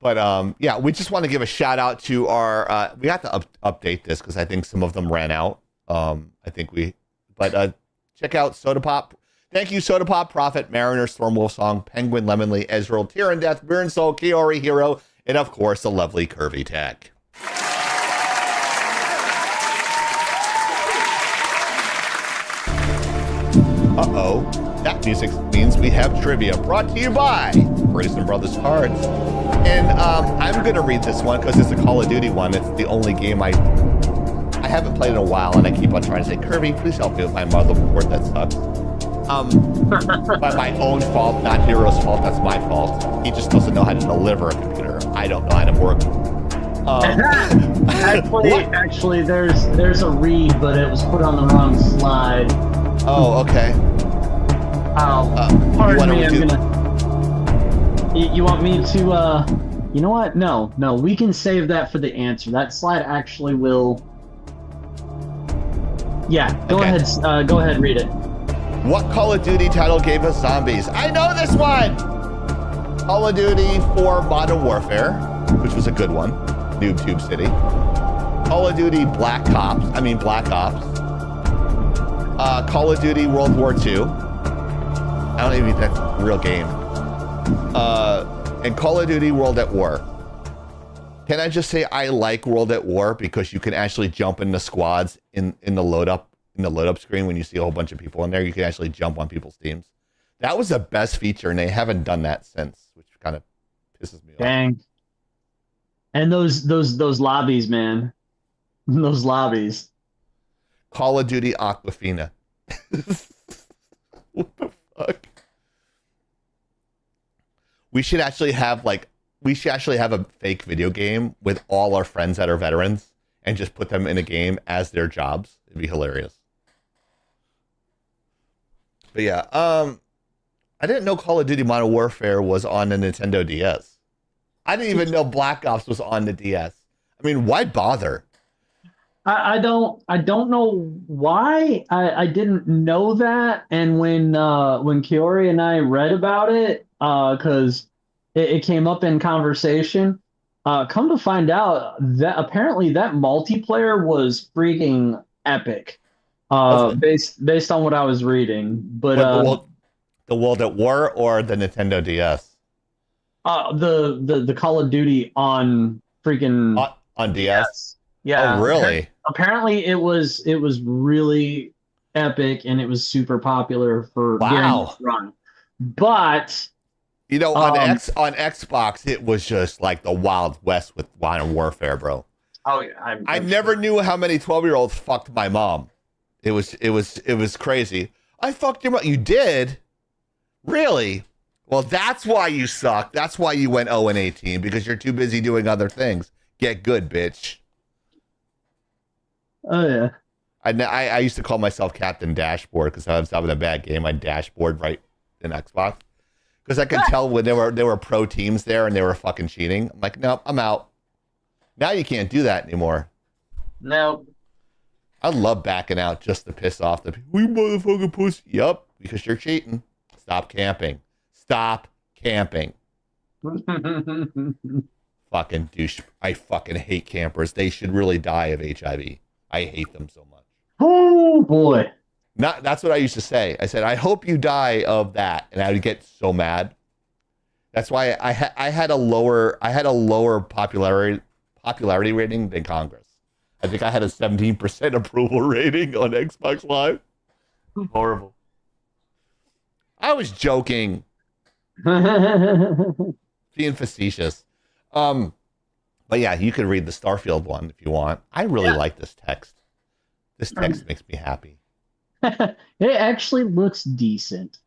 But yeah, we just want to give a shout out to our. We have to update this because I think some of them ran out. Check out Soda Pop. Thank you, Soda Pop, Prophet, Mariner, Stormwolf Song, Penguin, Lemonly, Ezreal, Tyrann Death, Burn Soul, Kiori, Hero, and of course the lovely Curvy Tech. Uh-oh. that music means we have trivia brought to you by Grayson Brothers Cards. And I'm going to read this one because it's a Call of Duty one. It's the only game I haven't played in a while, and I keep on trying to say, Kirby, please help me with my motherboard that sucks. By my own fault, not Hiro's fault. That's my fault. He just doesn't know how to deliver a computer. I don't know how to work. Actually, there's a read, but it was put on the wrong slide. Oh, okay. Pardon me. You want me to? You know what? No. We can save that for the answer. That slide actually will. Yeah. Go ahead. Go ahead. Read it. What Call of Duty title gave us zombies? I know this one! Call of Duty 4 Modern Warfare, which was a good one. Noob Tube City. Call of Duty Black Ops. Call of Duty World War II. I don't even think that's a real game. And Call of Duty World at War. Can I just say I like World at War because you can actually jump in the squads in the load up screen when you see a whole bunch of people in there. You can actually jump on people's teams. That was the best feature, and they haven't done that since, which kind of pisses me off. Dang. And those lobbies, man. Those lobbies. Call of Duty Aquafina. What the fuck? We should actually have a fake video game with all our friends that are veterans and just put them in a game as their jobs. It'd be hilarious. But yeah, I didn't know Call of Duty Modern Warfare was on the Nintendo DS. I didn't even know Black Ops was on the DS. I mean, why bother? I don't know why. I didn't know that, and when Kiori and I read about it, because it came up in conversation, come to find out that apparently that multiplayer was freaking epic. Based on what I was reading, but the World at War or the Nintendo DS? The Call of Duty on freaking on DS. Yeah. Oh, really? Apparently, it was really epic, and it was super popular for getting this run. But on Xbox, it was just like the Wild West with Modern Warfare, bro. Oh yeah, I never knew how many 12-year-olds fucked my mom. It was crazy. I fucked your mom. You did? Really? Well, that's why you suck. That's why you went 0-18, because you're too busy doing other things. Get good, bitch. Oh yeah. I used to call myself Captain Dashboard because I was having a bad game. I dashboard right in Xbox because I could tell when there were pro teams there and they were fucking cheating. I'm like, nope, I'm out. Now you can't do that anymore. No. I love backing out just to piss off the people. You motherfucking pussy. Yup, because you're cheating. Stop camping. Stop camping. Fucking douche. I fucking hate campers. They should really die of HIV. I hate them so much. Oh boy. That's what I used to say. I said, I hope you die of that. And I would get so mad. That's why I had a lower popularity rating than Congress. I think I had a 17% approval rating on Xbox Live. Horrible. I was joking. Being facetious. But yeah, you could read the Starfield one if you want. I really like this text. This text makes me happy. It actually looks decent.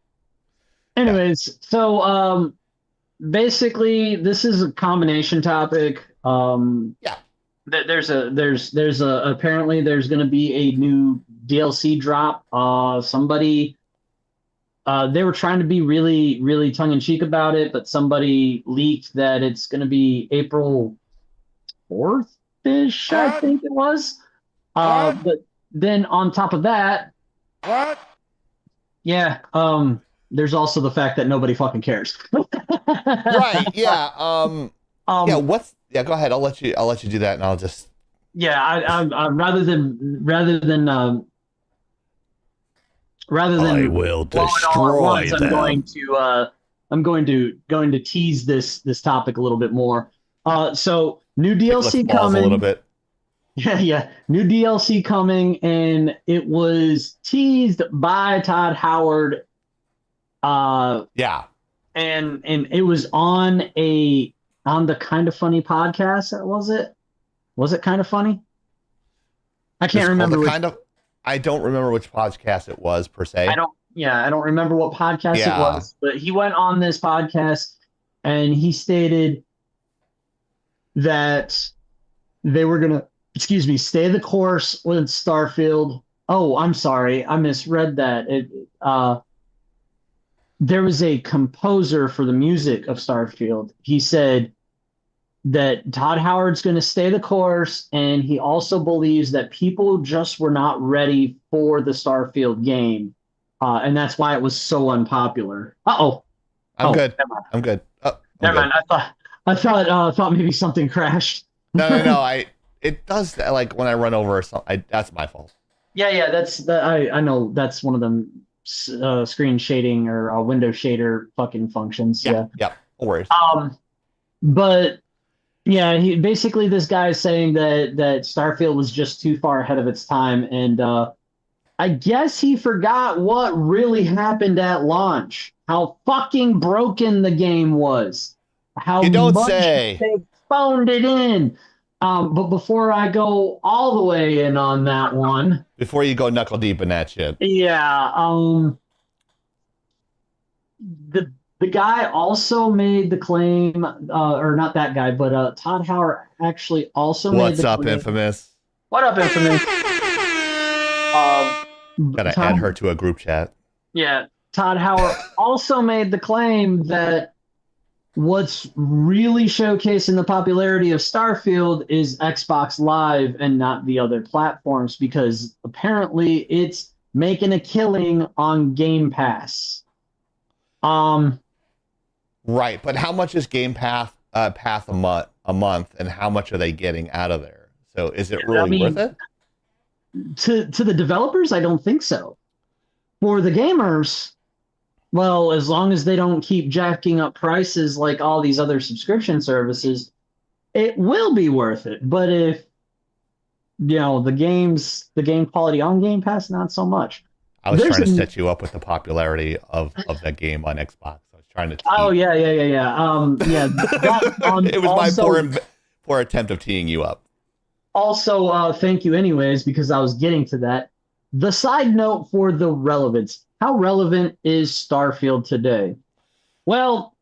Anyways, so basically this is a combination topic. There's apparently there's going to be a new DLC drop. Somebody they were trying to be really tongue in cheek about it, but somebody leaked that it's going to be April 4th-ish, I think it was. But then on top of that, yeah, there's also the fact that nobody fucking cares. Right? Yeah. Yeah. Go ahead. I'll let you do that, and I'll just. Yeah, I'm rather than I will destroy them. I'm going to tease this topic a little bit more. So new DLC coming. A little bit. Yeah. New DLC coming, and it was teased by Todd Howard Yeah. And it was on the Kind of Funny podcast. Was it? Was it Kind of Funny? I can't remember. I don't remember which podcast it was per se. I don't remember what podcast it was, but he went on this podcast and he stated that they were gonna, stay the course with Starfield. Oh, I'm sorry, I misread that. There was a composer for the music of Starfield. He said that Todd Howard's going to stay the course, and he also believes that people just were not ready for the Starfield game, and that's why it was so unpopular. I'm good. I'm good. Never mind. I thought maybe something crashed. No. It does, like when I run over or something. That's my fault. Yeah. I know that's one of them screen shading or window shader fucking functions. Yeah. No worries. But yeah, this guy is saying that Starfield was just too far ahead of its time, and I guess he forgot what really happened at launch. How fucking broken the game was. How you don't much say. They phoned it in. But before I go all the way in on that one, before you go knuckle deep in that shit, the guy also made the claim, or not that guy, but Todd Howard actually also made the claim. What's up, Infamous? What up, Infamous? Gotta add her to a group chat. Yeah, Todd Howard also made the claim that what's really showcasing the popularity of Starfield is Xbox Live and not the other platforms, because apparently it's making a killing on Game Pass. Right, but how much is Game Pass a month, and how much are they getting out of there? So is it really worth it? To the developers, I don't think so. For the gamers, well, as long as they don't keep jacking up prices like all these other subscription services, it will be worth it. But if the game quality on Game Pass, not so much. I was trying to set you up with the popularity of that game on Xbox. I was trying to. Oh yeah. It was my poor attempt of teeing you up. Also, thank you anyways, because I was getting to that. The side note for the relevance. How relevant is Starfield today? Well,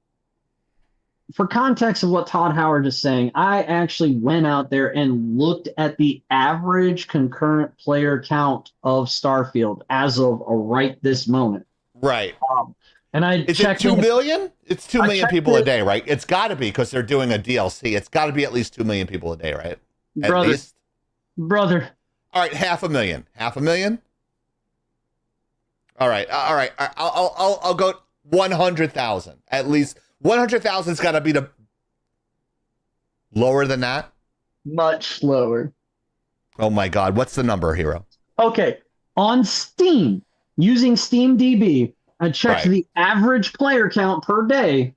for context of what Todd Howard is saying, I actually went out there and looked at the average concurrent player count of Starfield as of right this moment. Right. And Is it 2 million? It's 2 million people a day, right? It's got to be, because they're doing a DLC. It's got to be at least 2 million people a day, right? At least. Brother. All right, 500,000. 500,000? All right. I'll go 100,000. At least 100,000's got to be lower than that. Much lower. Oh my God, what's the number, Hiro? Okay, on Steam, using SteamDB, I checked the average player count per day.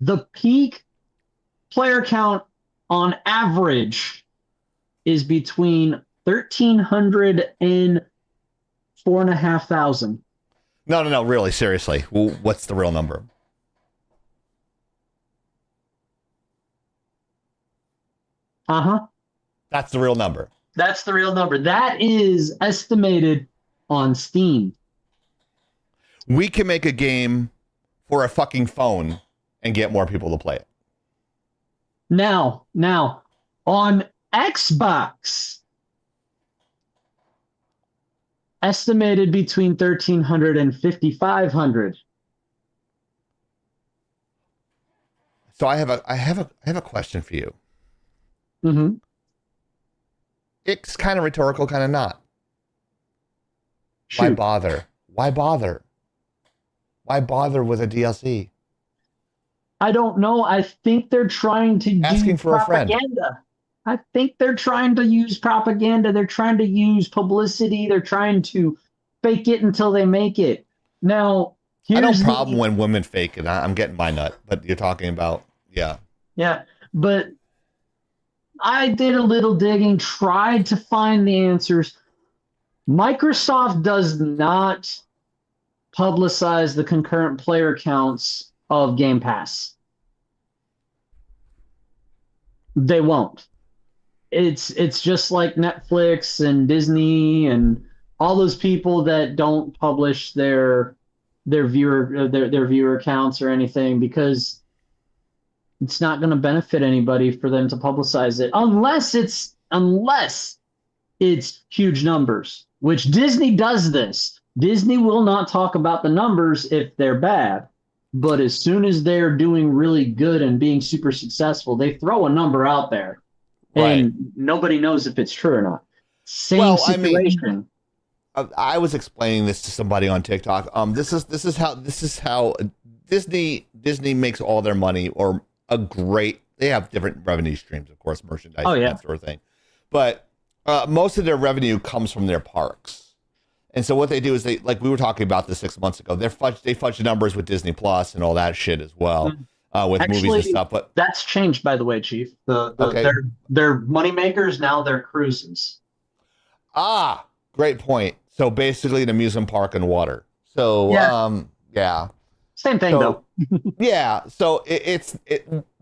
The peak player count on average is between 1,300 and 4,500. No, really, seriously. What's the real number? That's the real number. That's the real number. That is estimated on Steam. We can make a game for a fucking phone and get more people to play it. Now, on Xbox, estimated between 1,300 and 5,500. So I have a question for you. Mm-hmm. It's kind of rhetorical, kind of not. Shoot. Why bother? Why bother with a DLC? I don't know. I think they're trying to use propaganda. I think they're trying to use propaganda. They're trying to use publicity. They're trying to fake it until they make it. Now, I don't problem when women fake it. I'm getting my nut, but you're talking about, yeah. Yeah, but I did a little digging, tried to find the answers. Microsoft does not publicize the concurrent player counts of Game Pass. They won't. It's just like Netflix and Disney and all those people that don't publish their viewer counts or anything, because it's not going to benefit anybody for them to publicize it unless it's huge numbers, which Disney does this. Disney will not talk about the numbers if they're bad, but as soon as they're doing really good and being super successful, they throw a number out there. Right. And nobody knows if it's true or not. Same situation. I was explaining this to somebody on TikTok. This is how Disney makes all their money, or they have different revenue streams, of course, merchandise, that sort of thing. But most of their revenue comes from their parks. And so what they do is like we were talking about this 6 months ago, they fudge numbers with Disney Plus and all that shit as well. With movies and stuff, but that's changed, by the way, Chief. Their money makers now, they're cruises. Great point. So basically, an amusement park and water. So same thing though. Yeah. So it's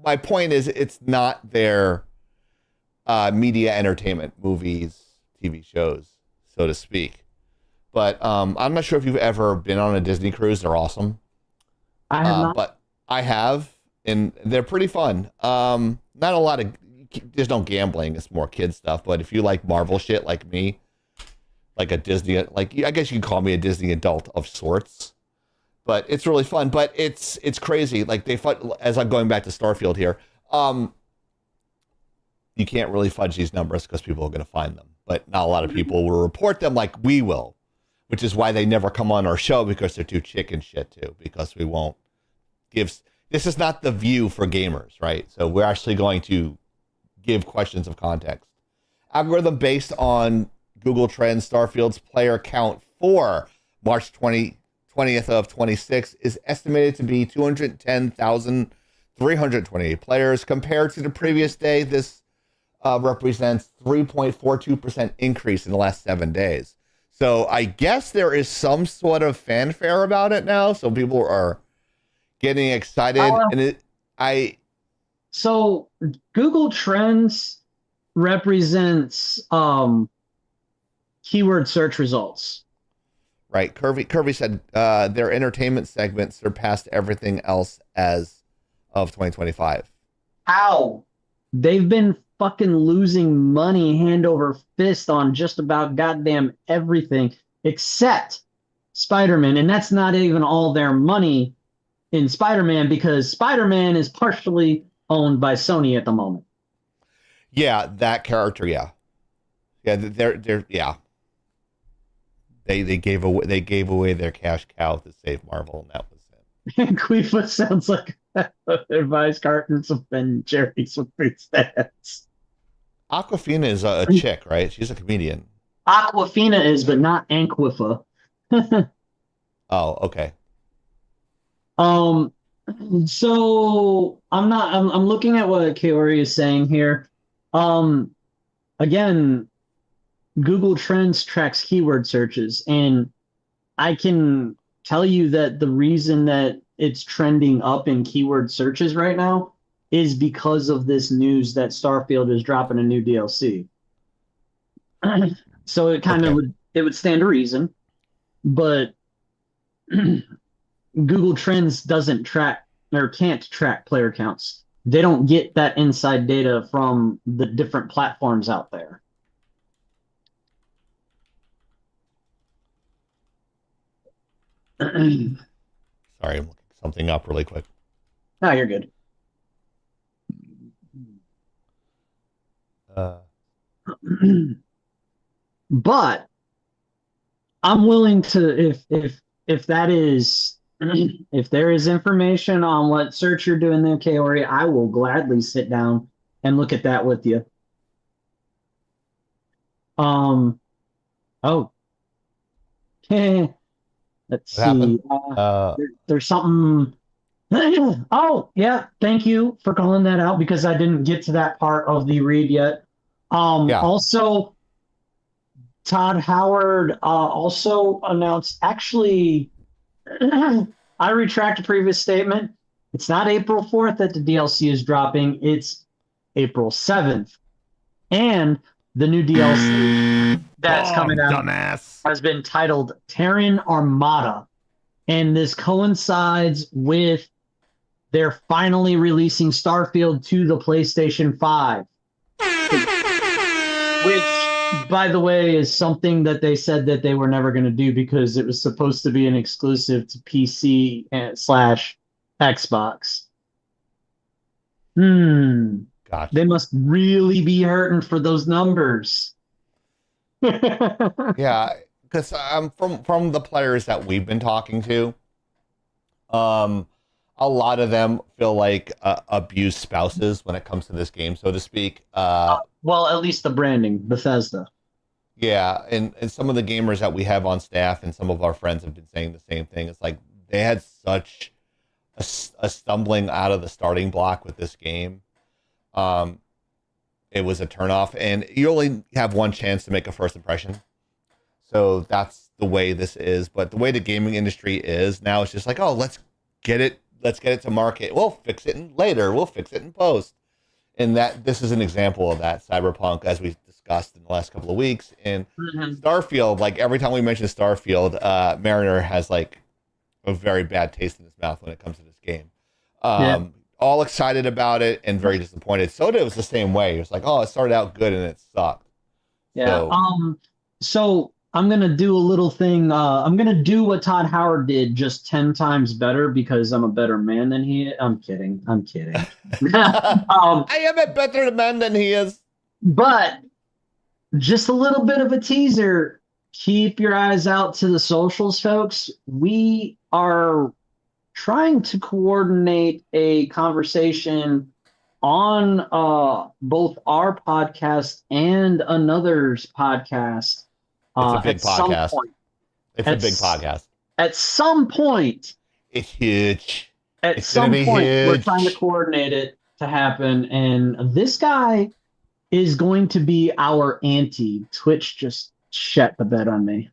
my point is, it's not their media entertainment, movies, TV shows, so to speak. But I'm not sure if you've ever been on a Disney cruise. They're awesome. I have not. But I have. And they're pretty fun. Not a lot of, there's no gambling. It's more kid stuff. But if you like Marvel shit like me, like a Disney, like I guess you can call me a Disney adult of sorts. But it's really fun. But it's crazy. Like as I'm going back to Starfield here, you can't really fudge these numbers because people are going to find them. But not a lot of people will report them like we will, which is why they never come on our show, because they're too chicken shit too, because we won't give. This is not the View for gamers, right? So we're actually going to give questions of context. Algorithm based on Google Trends, Starfield's player count for March 20th of 26 is estimated to be 210,328 players. Compared to the previous day, this represents 3.42% increase in the last 7 days. So I guess there is some sort of fanfare about it now. So people are getting excited, So Google Trends represents keyword search results. Right. Kirby said their entertainment segment surpassed everything else as of 2025. How? They've been fucking losing money hand over fist on just about goddamn everything except Spider-Man, and that's not even all their money in Spider-Man, because Spider-Man is partially owned by Sony at the moment. Yeah, that character, yeah. They're They gave away their cash cow to save Marvel, and that was it. Queefa sounds like advice cartons of Ben Jerry's with food stats. Aquafina is a chick, right? She's a comedian. Aquafina is, but not Anquifa. Oh, okay. So I'm looking at what Kaori is saying here. Again, Google Trends tracks keyword searches, and I can tell you that the reason that it's trending up in keyword searches right now is because of this news that Starfield is dropping a new DLC. So it kind of would stand to reason, but Google Trends doesn't track or can't track player counts. They don't get that inside data from the different platforms out there. Sorry, I'm looking something up really quick. No, you're good. But I'm willing to, if that is, if there is information on what search you're doing there, Kaori, I will gladly sit down and look at that with you. Oh. Let's see. There's something. Oh, yeah. Thank you for calling that out, because I didn't get to that part of the read yet. Also, Todd Howard also announced, actually, I retract a previous statement. It's not April 4th that the DLC is dropping. It's April 7th. And the new DLC that's coming out dumbass. has been titled Terran Armada. And this coincides with they're finally releasing Starfield to the PlayStation 5. Which, by the way, is something that they said that they were never going to do because it was supposed to be an exclusive to PC / Xbox. Gotcha. They must really be hurting for those numbers. Yeah, because from the players that we've been talking to, a lot of them feel like abused spouses when it comes to this game, so to speak. Well, at least the branding, Bethesda. Yeah, and some of the gamers that we have on staff and some of our friends have been saying the same thing. It's like they had such a stumbling out of the starting block with this game. It was a turnoff, and you only have one chance to make a first impression. So that's the way this is. But the way the gaming industry is now, it's just like, oh, let's get it to market. We'll fix it later. We'll fix it in post. And this is an example of that. Cyberpunk, as we discussed in the last couple of weeks, and Starfield. Like every time we mention Starfield, Mariner has like a very bad taste in his mouth when it comes to this game. All excited about it and very disappointed. Soda was the same way. It was like, oh, it started out good and it sucked. Yeah. So I'm gonna do a little thing. I'm gonna do what Todd Howard did, just 10 times better because I'm a better man than he is. I'm kidding. I am a better man than he is. But just a little bit of a teaser. Keep your eyes out to the socials, folks. We are trying to coordinate a conversation on both our podcast and another's podcast. It's a big podcast. It's a big podcast. At some point, it's huge. At some point, we're trying to coordinate it to happen. And this guy is going to be our ante. Twitch just shut the bed on me.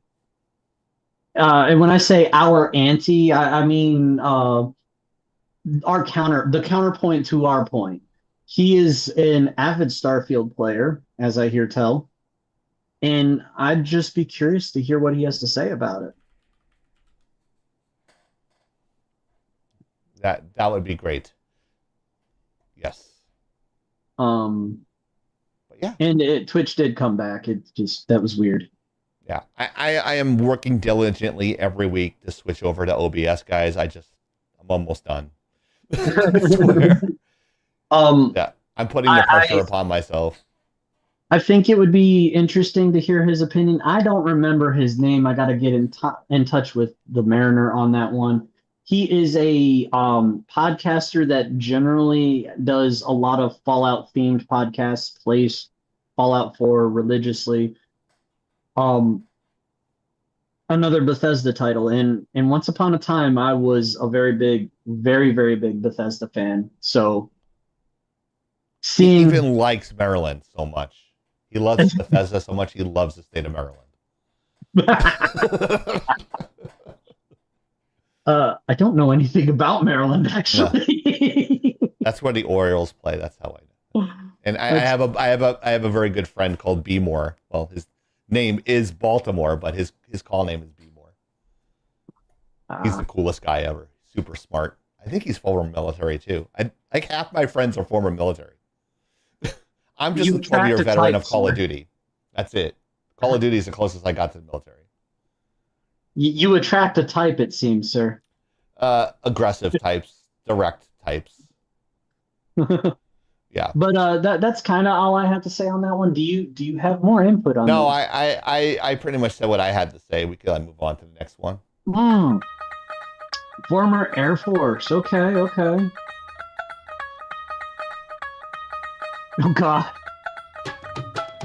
And when I say our ante, I mean the counterpoint to our point. He is an avid Starfield player, as I hear tell. And I'd just be curious to hear what he has to say about it. That would be great. Yes. But yeah. And Twitch did come back. That was weird. Yeah. I am working diligently every week to switch over to OBS, guys. I'm almost done. I swear. Yeah. I'm putting the pressure upon myself. I think it would be interesting to hear his opinion. I don't remember his name. I got to get in touch with the Mariner on that one. He is a podcaster that generally does a lot of Fallout themed podcasts, plays Fallout 4 religiously. Another Bethesda title. And once upon a time, I was a very, very big Bethesda fan. So he even likes Maryland so much. He loves Bethesda so much, he loves the state of Maryland. I don't know anything about Maryland, actually. No. That's where the Orioles play. That's how I know. And I have a very good friend called B Moore. Well, his name is Baltimore, but his call name is B Moore. He's the coolest guy ever. Super smart. I think he's former military too. Like half my friends are former military. I'm just a 12-year veteran of Call of Duty. That's it. Call of Duty is the closest I got to the military. You attract a type, it seems, sir. Aggressive types, direct types. Yeah. But that's kind of all I have to say on that one. Do you have more input on that? No, I pretty much said what I had to say. We could move on to the next one. Former Air Force. Okay. Oh, God.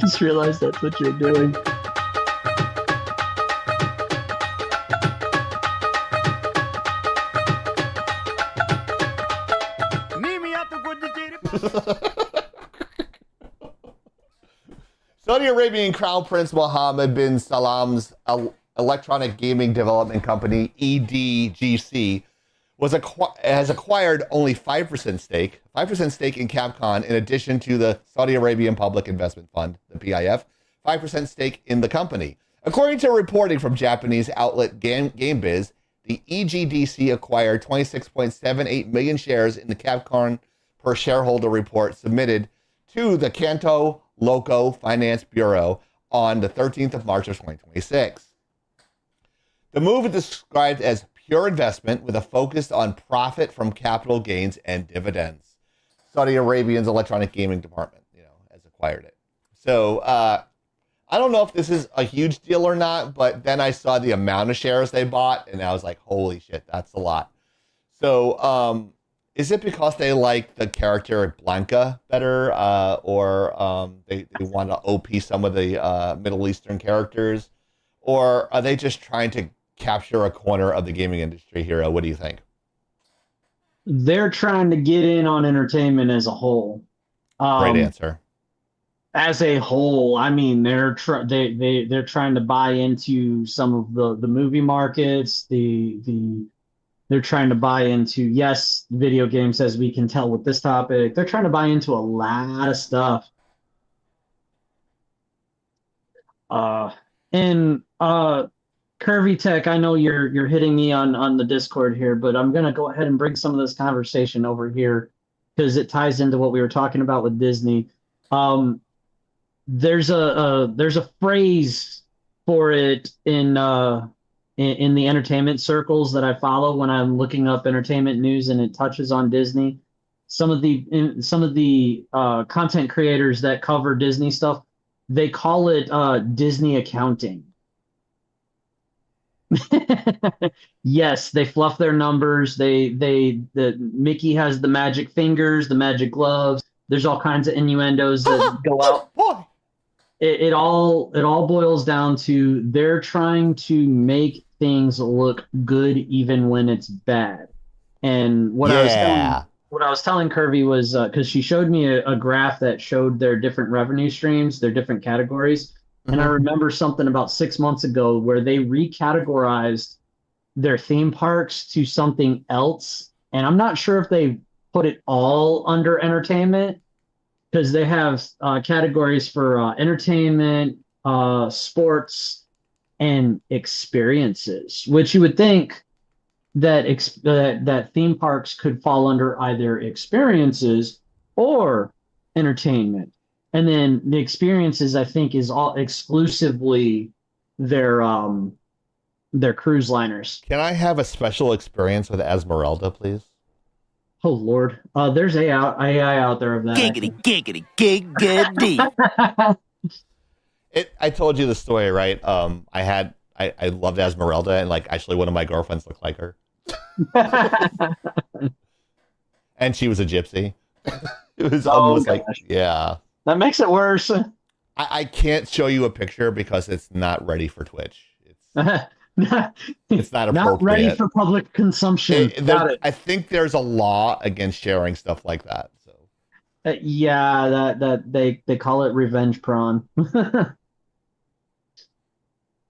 Just realized that's what you're doing. Saudi Arabian Crown Prince Mohammed bin Salam's electronic gaming development company EDGC has acquired only 5% stake in Capcom, in addition to the Saudi Arabian Public Investment Fund, the PIF, 5% stake in the company. According to reporting from Japanese outlet GameBiz, the EGDC acquired 26.78 million shares in the Capcom per shareholder report submitted to the Kanto Loco Finance Bureau on the 13th of March of 2026. The move is described as pure investment with a focus on profit from capital gains and dividends. Saudi Arabian's electronic gaming department, has acquired it. So I don't know if this is a huge deal or not, but then I saw the amount of shares they bought, and I was like, holy shit, that's a lot. So is it because they like the character Blanca better, or they want to OP some of the Middle Eastern characters, or are they just trying to capture a corner of the gaming industry, Hiro? What do you think? They're trying to get in on entertainment as a whole. Great answer. As a whole, I mean, they're trying to buy into some of the movie markets. They're trying to buy into, yes, video games, as we can tell with this topic. They're trying to buy into a lot of stuff. Curvy Tech, I know you're hitting me on the Discord here, but I'm gonna go ahead and bring some of this conversation over here because it ties into what we were talking about with Disney. There's a phrase for it in the entertainment circles that I follow when I'm looking up entertainment news, and it touches on Disney. Some of the content creators that cover Disney stuff, they call it Disney accounting. Yes, they fluff their numbers. The Mickey has the magic fingers, the magic gloves. There's all kinds of innuendos that go out. It all boils down to they're trying to make things look good even when it's bad. And what I was telling Curvy was because she showed me a graph that showed their different revenue streams, their different categories. And I remember something about 6 months ago where they recategorized their theme parks to something else. And I'm not sure if they put it all under entertainment, because they have categories for entertainment, sports, and experiences, which you would think that that theme parks could fall under either experiences or entertainment. And then the experiences, I think, is all exclusively their cruise liners. Can I have a special experience with Esmeralda, please? Oh Lord, there's AI out there of that. Giggity, giggity. I told you the story, right? I loved Esmeralda, and actually one of my girlfriends looked like her. And she was a gypsy. It was almost yeah. That makes it worse. I can't show you a picture because it's not ready for Twitch. It's not appropriate. Not ready for public consumption. I think there's a law against sharing stuff like that. So yeah, that they call it revenge prawn.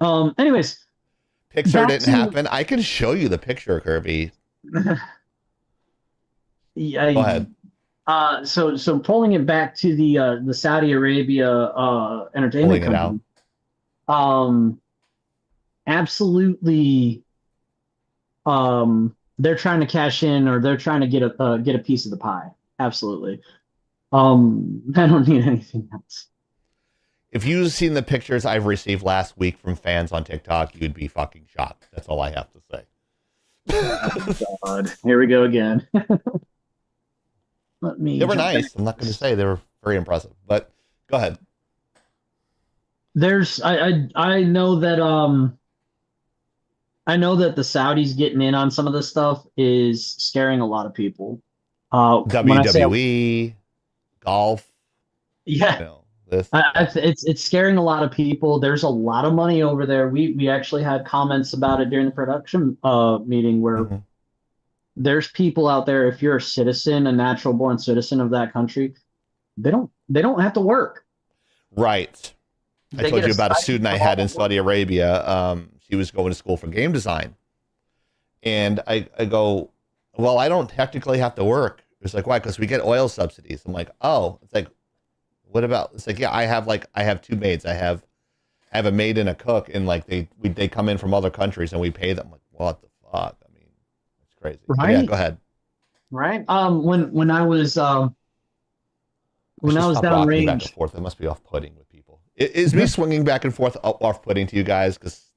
Anyways, Pixar didn't happen. I can show you the picture, Kirby. Yeah. Go ahead. So pulling it back to the Saudi Arabia entertainment company. Absolutely. They're trying to cash in, or they're trying to get a piece of the pie. Absolutely. I don't need anything else. If you've seen the pictures I've received last week from fans on TikTok, you'd be fucking shocked. That's all I have to say. Oh, God. Here we go again. They were nice. I'm not going to say they were very impressive, but go ahead. I know that the Saudis getting in on some of this stuff is scaring a lot of people. WWE, golf. Yeah. It's scaring a lot of people. There's a lot of money over there. We actually had comments about it during the production meeting where there's people out there. If you're a citizen, a natural born citizen of that country, they don't have to work. Right. I told you about a student I had in Saudi Arabia. she was going to school for game design. And I go, well, I don't technically have to work. It's like, why? Because we get oil subsidies. I'm like, oh, it's like, what about? It's like, yeah, I have two maids. I have a maid and a cook, and like they come in from other countries and we pay them. Like, what the fuck? I mean, it's crazy. Right. Yeah, go ahead. Right. When I was rocking back and downrange, forth. It must be off-putting with people. Is me swinging back and forth off-putting to you guys? Because it's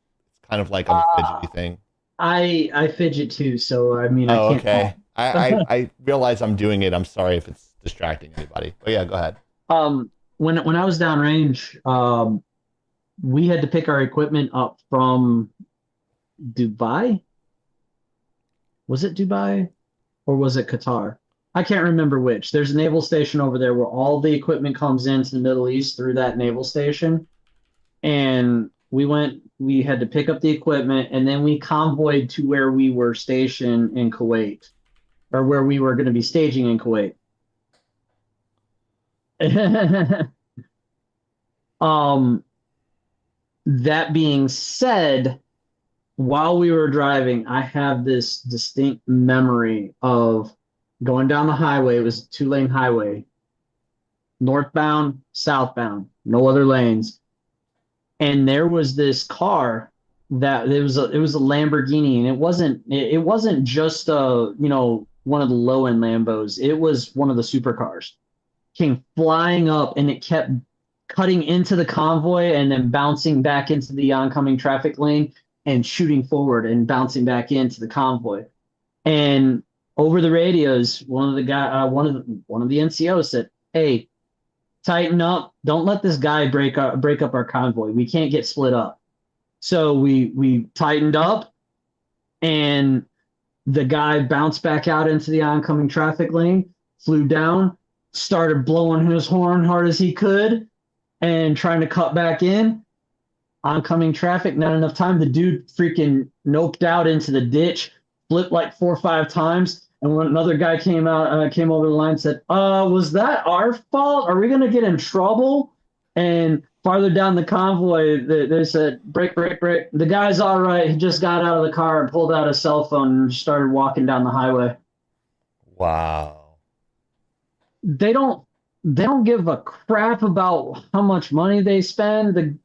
kind of like a fidgety thing. I fidget too, so I mean, I can't. Okay. I realize I'm doing it. I'm sorry if it's distracting anybody. But yeah, go ahead. When I was downrange, we had to pick our equipment up from Dubai. Was it Dubai or was it Qatar? I can't remember which. There's a naval station over there where all the equipment comes into the Middle East through that naval station. And we had to pick up the equipment, and then we convoyed to where we were stationed in Kuwait, or where we were going to be staging in Kuwait. That being said, while we were driving, I have this distinct memory of going down the highway. It was a 2-lane highway, northbound, southbound, no other lanes. And there was this car that it was a Lamborghini, and it wasn't just one of the low end Lambos. It was one of the supercars. Came flying up, and it kept cutting into the convoy and then bouncing back into the oncoming traffic lane and shooting forward and bouncing back into the convoy. And over the radios, one of the NCOs said, "Hey, tighten up. Don't let this guy break up our convoy. We can't get split up." So we tightened up, and the guy bounced back out into the oncoming traffic lane, flew down, started blowing his horn hard as he could and trying to cut back in. Oncoming traffic, not enough time. The dude freaking noped out into the ditch, flipped like 4 or 5 times. And when another guy came over the line and said, was that our fault? Are we going to get in trouble? And farther down the convoy, they said, break. The guy's all right. He just got out of the car and pulled out his cell phone and started walking down the highway. Wow. They don't give a crap about how much money they spend.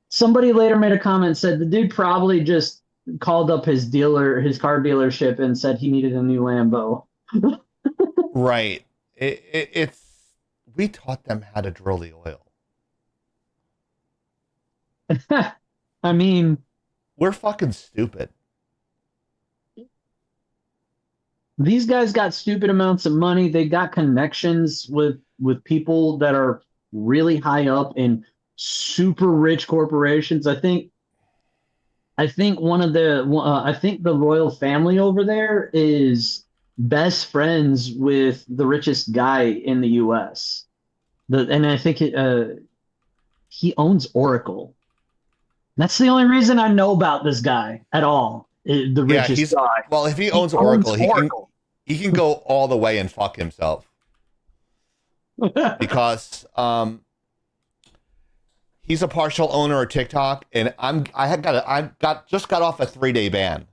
Somebody later made a comment and said the dude probably just called up his car dealership, and said he needed a new Lambo. Right. It's we taught them how to drill the oil. I mean, we're fucking stupid. These guys got stupid amounts of money. They got connections with people that are really high up in super rich corporations. I think the royal family over there is best friends with the richest guy in the U.S. And I think he owns Oracle. That's the only reason I know about this guy at all. The richest guy. Well, if he owns Oracle, he can go all the way and fuck himself. Because he's a partial owner of TikTok, and I just got off a 3-day ban.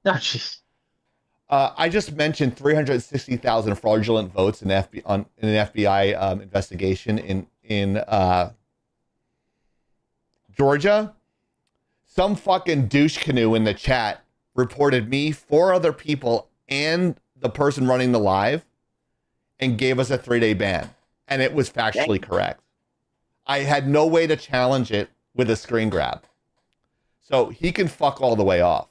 Oh, jeez. I just mentioned 360,000 fraudulent votes in an FBI investigation in Georgia. Some fucking douche canoe in the chat reported me, 4 other people, and the person running the live, and gave us a 3-day ban, and it was factually correct. I had no way to challenge it with a screen grab. So he can fuck all the way off.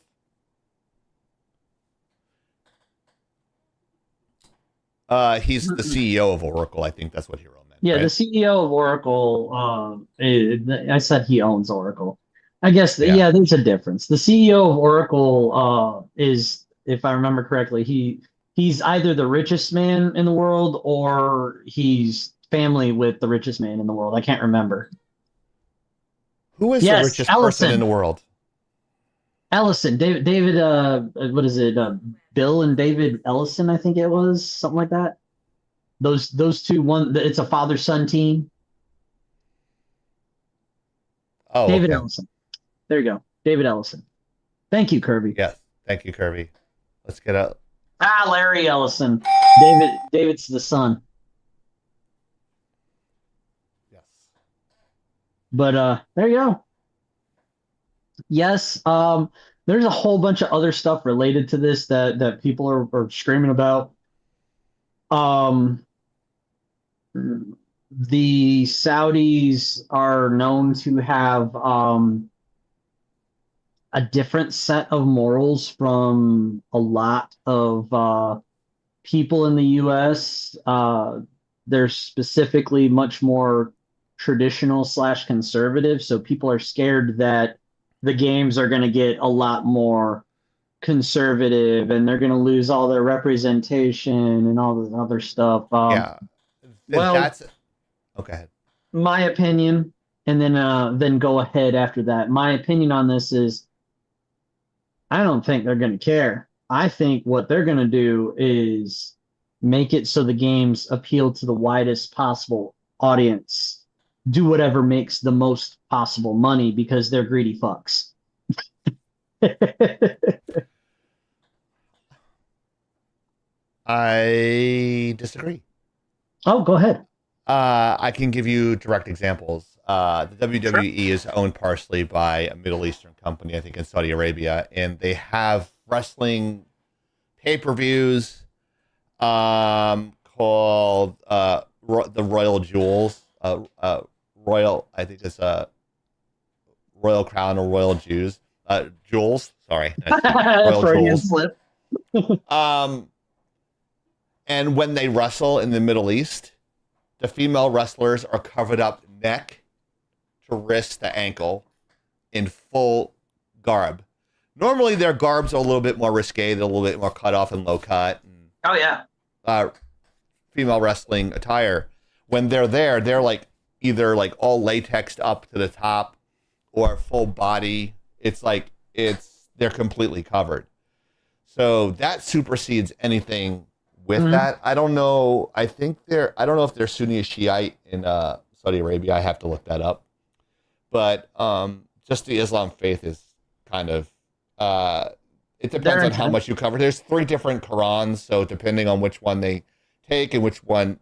He's the CEO of Oracle. I think that's what Hiro meant. Yeah, right? the CEO of Oracle. I said he owns Oracle. I guess, there's a difference. The CEO of Oracle is, if I remember correctly, he's either the richest man in the world or he's family with the richest man in the world. I can't remember. Who is the richest person in the world? Ellison. David, what is it? Bill and David Ellison, I think it was. Something like that. Those two, it's a father-son team. Oh, David okay. Ellison. There you go. David Ellison. Thank you, Kirby. Yes. Thank you, Kirby. Let's get out. Larry Ellison. David's the son. Yes. But there you go. Yes, there's a whole bunch of other stuff related to this that people are screaming about. The Saudis are known to have a different set of morals from a lot of people in the U.S. They're specifically much more traditional / conservative, so people are scared that the games are going to get a lot more conservative and they're going to lose all their representation and all this other stuff. Yeah. Well, That's okay. My opinion, and then go ahead after that. My opinion on this is I don't think they're going to care. I think what they're going to do is make it so the games appeal to the widest possible audience. Do whatever makes the most possible money because they're greedy fucks. I disagree. Oh, go ahead. I can give you direct examples. The WWE is owned partially by a Middle Eastern company, I think in Saudi Arabia, and they have wrestling pay-per-views called the Royal Jewels. Royal, I think it's Royal Crown or Royal Jewels. Sorry, Royal Jewels. Slip. And when they wrestle in the Middle East, the female wrestlers are covered up neck to wrist to ankle in full garb. Normally, their garbs are a little bit more risque, they're a little bit more cut off and low cut. And, oh yeah. Female wrestling attire. When they're there, they're like either like all latexed up to the top or full body. It's like they're completely covered. So that supersedes anything with that. I don't know. I don't know if they're Sunni or Shiite in Saudi Arabia. I have to look that up. But just the Islam faith is kind of it depends on how much you cover. There's 3 different Qurans, so depending on which one they take and which part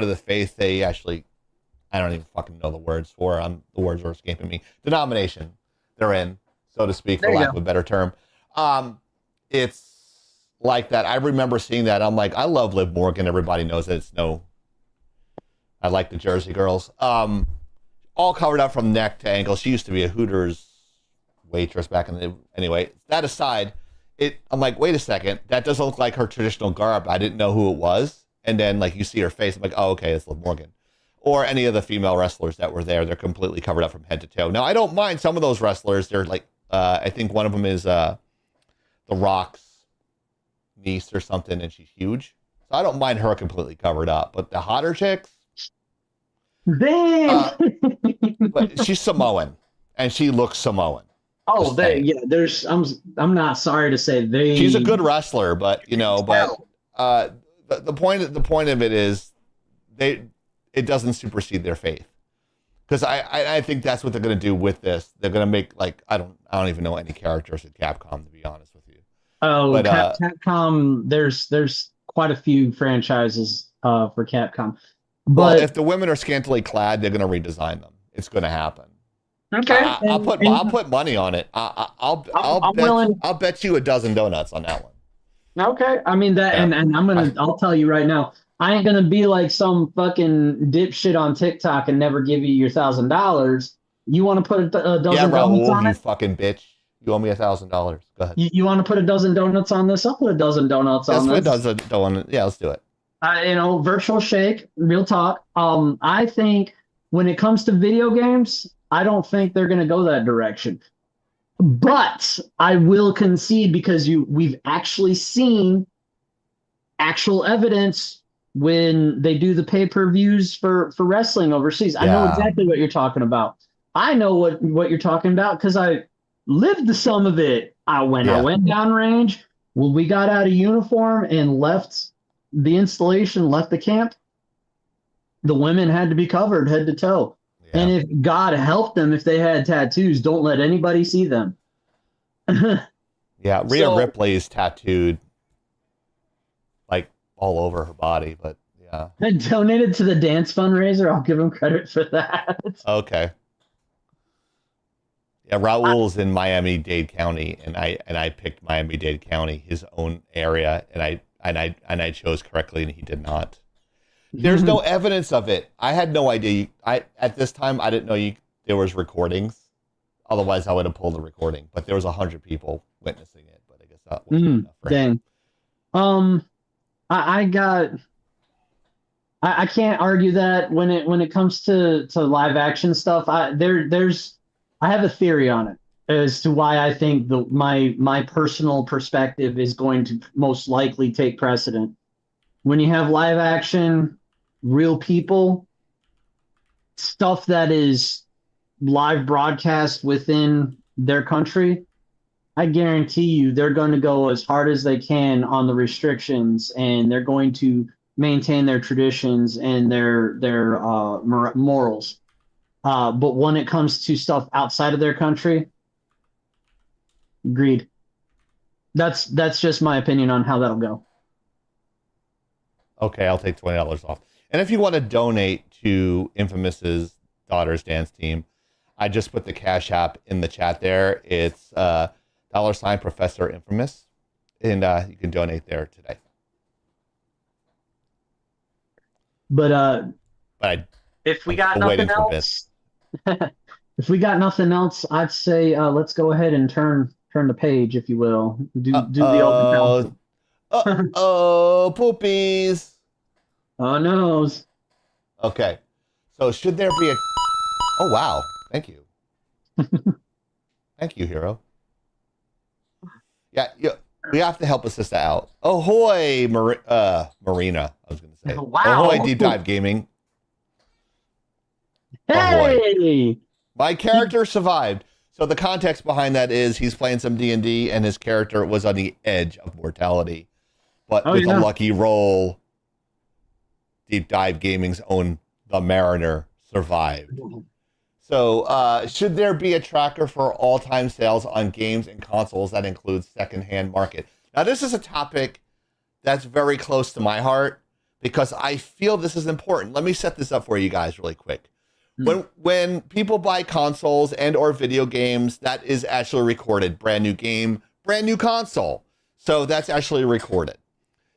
of the faith they actually, I don't even fucking know the words for. The words are escaping me. Denomination they're in, so to speak, for lack of a better term. It's like that. I remember seeing that. I'm like, I love Liv Morgan. Everybody knows that I like the Jersey Girls. All covered up from neck to ankle. She used to be a Hooters waitress back in the... Anyway, that aside, I'm like, wait a second. That doesn't look like her traditional garb. I didn't know who it was. And then, like, you see her face. I'm like, oh, okay, it's Liv Morgan. Or any of the female wrestlers that were there. They're completely covered up from head to toe. Now, I don't mind some of those wrestlers. They're like, I think one of them is The Rock's niece or something, and she's huge. So I don't mind her completely covered up. But the hotter chicks... Damn! But she's Samoan, and she looks Samoan. Oh, there's... I'm not sorry to say they... She's a good wrestler, but, the point of it is it doesn't supersede their faith. Because I think that's what they're going to do with this. They're going to make, like, I don't even know any characters at Capcom, to be honest with you. Oh, but, Capcom, there's quite a few franchises for Capcom. But well, if the women are scantily clad, they're going to redesign them. It's going to happen. Okay. I'll put money on it. I'll bet you a dozen donuts on that one. Okay. I mean that, and I'll tell you right now, I ain't gonna be like some fucking dipshit on TikTok and never give you your $1,000. You want to put a dozen donuts on it? You fucking bitch. You owe me $1,000. Go ahead. You want to put a dozen donuts on this? I'll put a dozen donuts on this. That's a dozen donuts. Yeah, let's do it. Virtual shake, real talk. I think when it comes to video games, I don't think they're gonna go that direction. But I will concede because we've actually seen actual evidence when they do the pay-per-views for wrestling overseas. I know exactly what you're talking about. I know what you're talking about because I lived some of it. I went downrange. When we got out of uniform and left the installation, left the camp, the women had to be covered head to toe. And if God helped them, if they had tattoos, don't let anybody see them. Yeah, Rhea Ripley is tattooed like all over her body, but yeah. I donated to the dance fundraiser. I'll give him credit for that. Okay. Yeah, Raul's in Miami-Dade County, and I picked Miami-Dade County, his own area, and I chose correctly, and he did not. There's no evidence of it. I had no idea. At this time I didn't know there was recordings. Otherwise, I would have pulled the recording. But there was 100 people witnessing it. But I guess that wasn't enough for him. Dang. I can't argue that when it comes to live action stuff. I have a theory on it as to why I think my personal perspective is going to most likely take precedent. When you have live action, real people, stuff that is live broadcast within their country, I guarantee you they're going to go as hard as they can on the restrictions, and they're going to maintain their traditions and their morals. But when it comes to stuff outside of their country, agreed. That's just my opinion on how that'll go. Okay, I'll take $20 off. And if you want to donate to Infamous's Daughters Dance Team, I just put the Cash App in the chat there. It's $ Professor Infamous, and you can donate there today. But if we got nothing else, if we got nothing else, I'd say let's go ahead and turn the page, if you will. Do the open council. Oh, poopies. Oh, no. Okay. So should there be a... Oh, wow. Thank you. Thank you, Hiro. Yeah, we have to help a sister out. Ahoy, Marina, I was going to say. Wow. Ahoy, Deep Dive Gaming. Hey! Ahoy. My character survived. So the context behind that is he's playing some D&D, and his character was on the edge of mortality. But with a lucky roll, Deep Dive Gaming's own The Mariner survived. So should there be a tracker for all-time sales on games and consoles that includes secondhand market? Now, this is a topic that's very close to my heart because I feel this is important. Let me set this up for you guys really quick. When people buy consoles and or video games, that is actually recorded. Brand new game, brand new console. So that's actually recorded.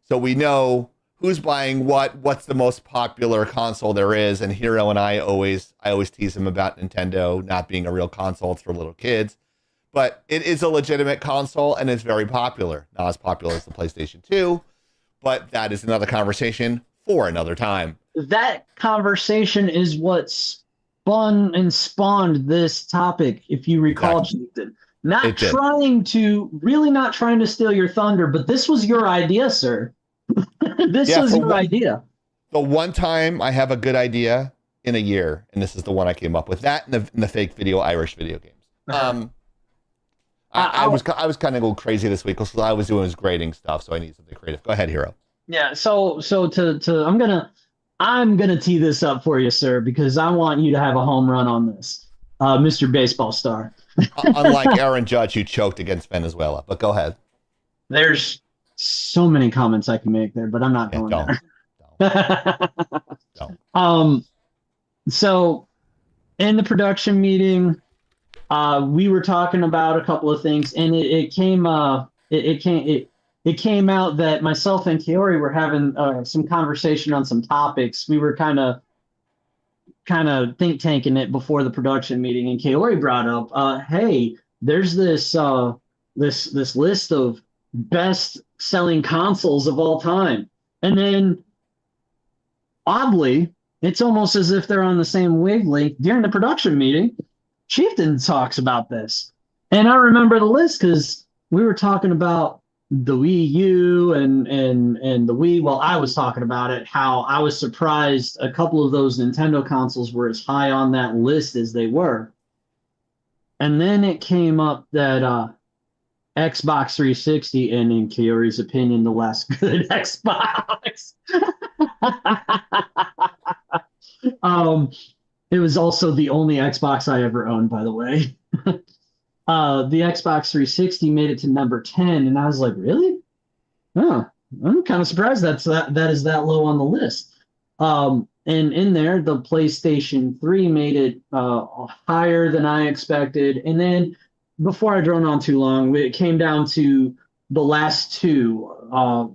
So we know who's buying what's the most popular console there is. And Hiro and I always tease him about Nintendo not being a real console. It's for little kids. But it is a legitimate console and it's very popular. Not as popular as the PlayStation 2, but that is another conversation for another time. That conversation is what spun and spawned this topic, if you recall, Chieftain. Not trying to steal your thunder, but this was your idea, sir. This was your idea. The one time I have a good idea in a year, and this is the one I came up with. That and the fake Irish video games. I was kind of going crazy this week because I was doing grading stuff, so I need something creative. Go ahead, Hiro. Yeah. So I'm gonna tee this up for you, sir, because I want you to have a home run on this, Mr. Baseball Star. Unlike Aaron Judge, who choked against Venezuela. But go ahead. There's so many comments I can make there, but I'm not going there. Don't. So in the production meeting, we were talking about a couple of things, and it came out that myself and Kaori were having some conversation on some topics. We were kind of think tanking it before the production meeting, and Kaori brought up, hey, there's this list of best selling consoles of all time. And then oddly, it's almost as if they're on the same wavelength. During the production meeting, Chieftain talks about this. And I remember the list because we were talking about the Wii U and the Wii. Well, I was talking about it, how I was surprised a couple of those Nintendo consoles were as high on that list as they were. And then it came up that Xbox 360, and in Kaori's opinion, the last good Xbox. It was also the only Xbox I ever owned, by the way. The Xbox 360 made it to number 10, and I was like, really? Oh, I'm kind of surprised that is that low on the list. And in there, the PlayStation 3 made it higher than I expected. And then before I drone on too long, it came down to the last two,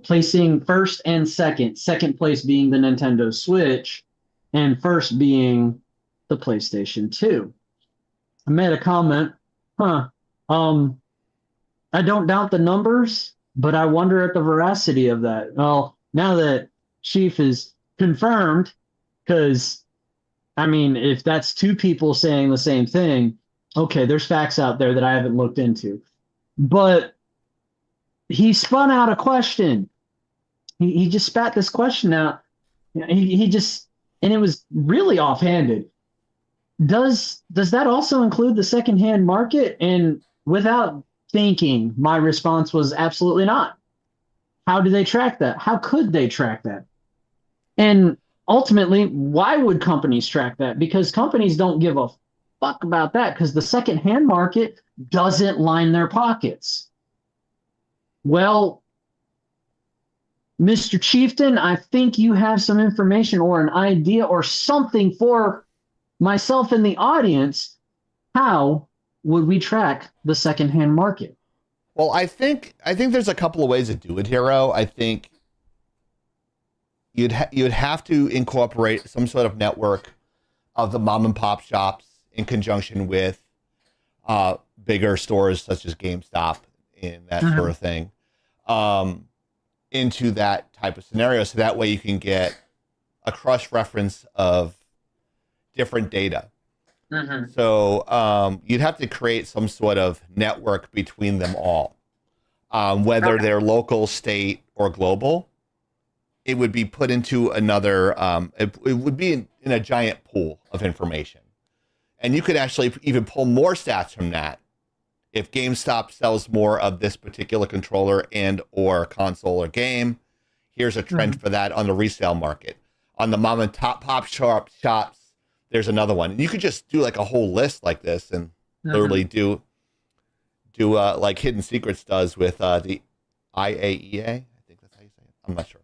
placing first and second. Second place being the Nintendo Switch, and first being the PlayStation 2. I made a comment, I don't doubt the numbers, but I wonder at the veracity of that. Well, now that Chief is confirmed, because, I mean, if that's two people saying the same thing, okay, there's facts out there that I haven't looked into. But he spun out a question. He just spat this question out. He just, and it was really offhanded. Does that also include the secondhand market? And without thinking, my response was absolutely not. How do they track that? How could they track that? And ultimately, why would companies track that? Because companies don't give a fuck about that, because the secondhand market doesn't line their pockets. Well, Mr. Chieftain, I think you have some information or an idea or something for myself and the audience. How would we track the secondhand market? Well, I think there's a couple of ways to do it, Hiro. I think you'd have to incorporate some sort of network of the mom and pop shops in conjunction with bigger stores such as GameStop and that sort of thing into that type of scenario. So that way you can get a cross-reference of different data. So you'd have to create some sort of network between them all, whether they're local, state, or global. It would be put into another, it would be in a giant pool of information. And you could actually even pull more stats from that. If GameStop sells more of this particular controller and or console or game, here's a trend for that on the resale market. On the mom and pop shops, there's another one. And you could just do like a whole list like this and literally do like Hidden Secrets does with the IAEA. I think that's how you say it. I'm not sure.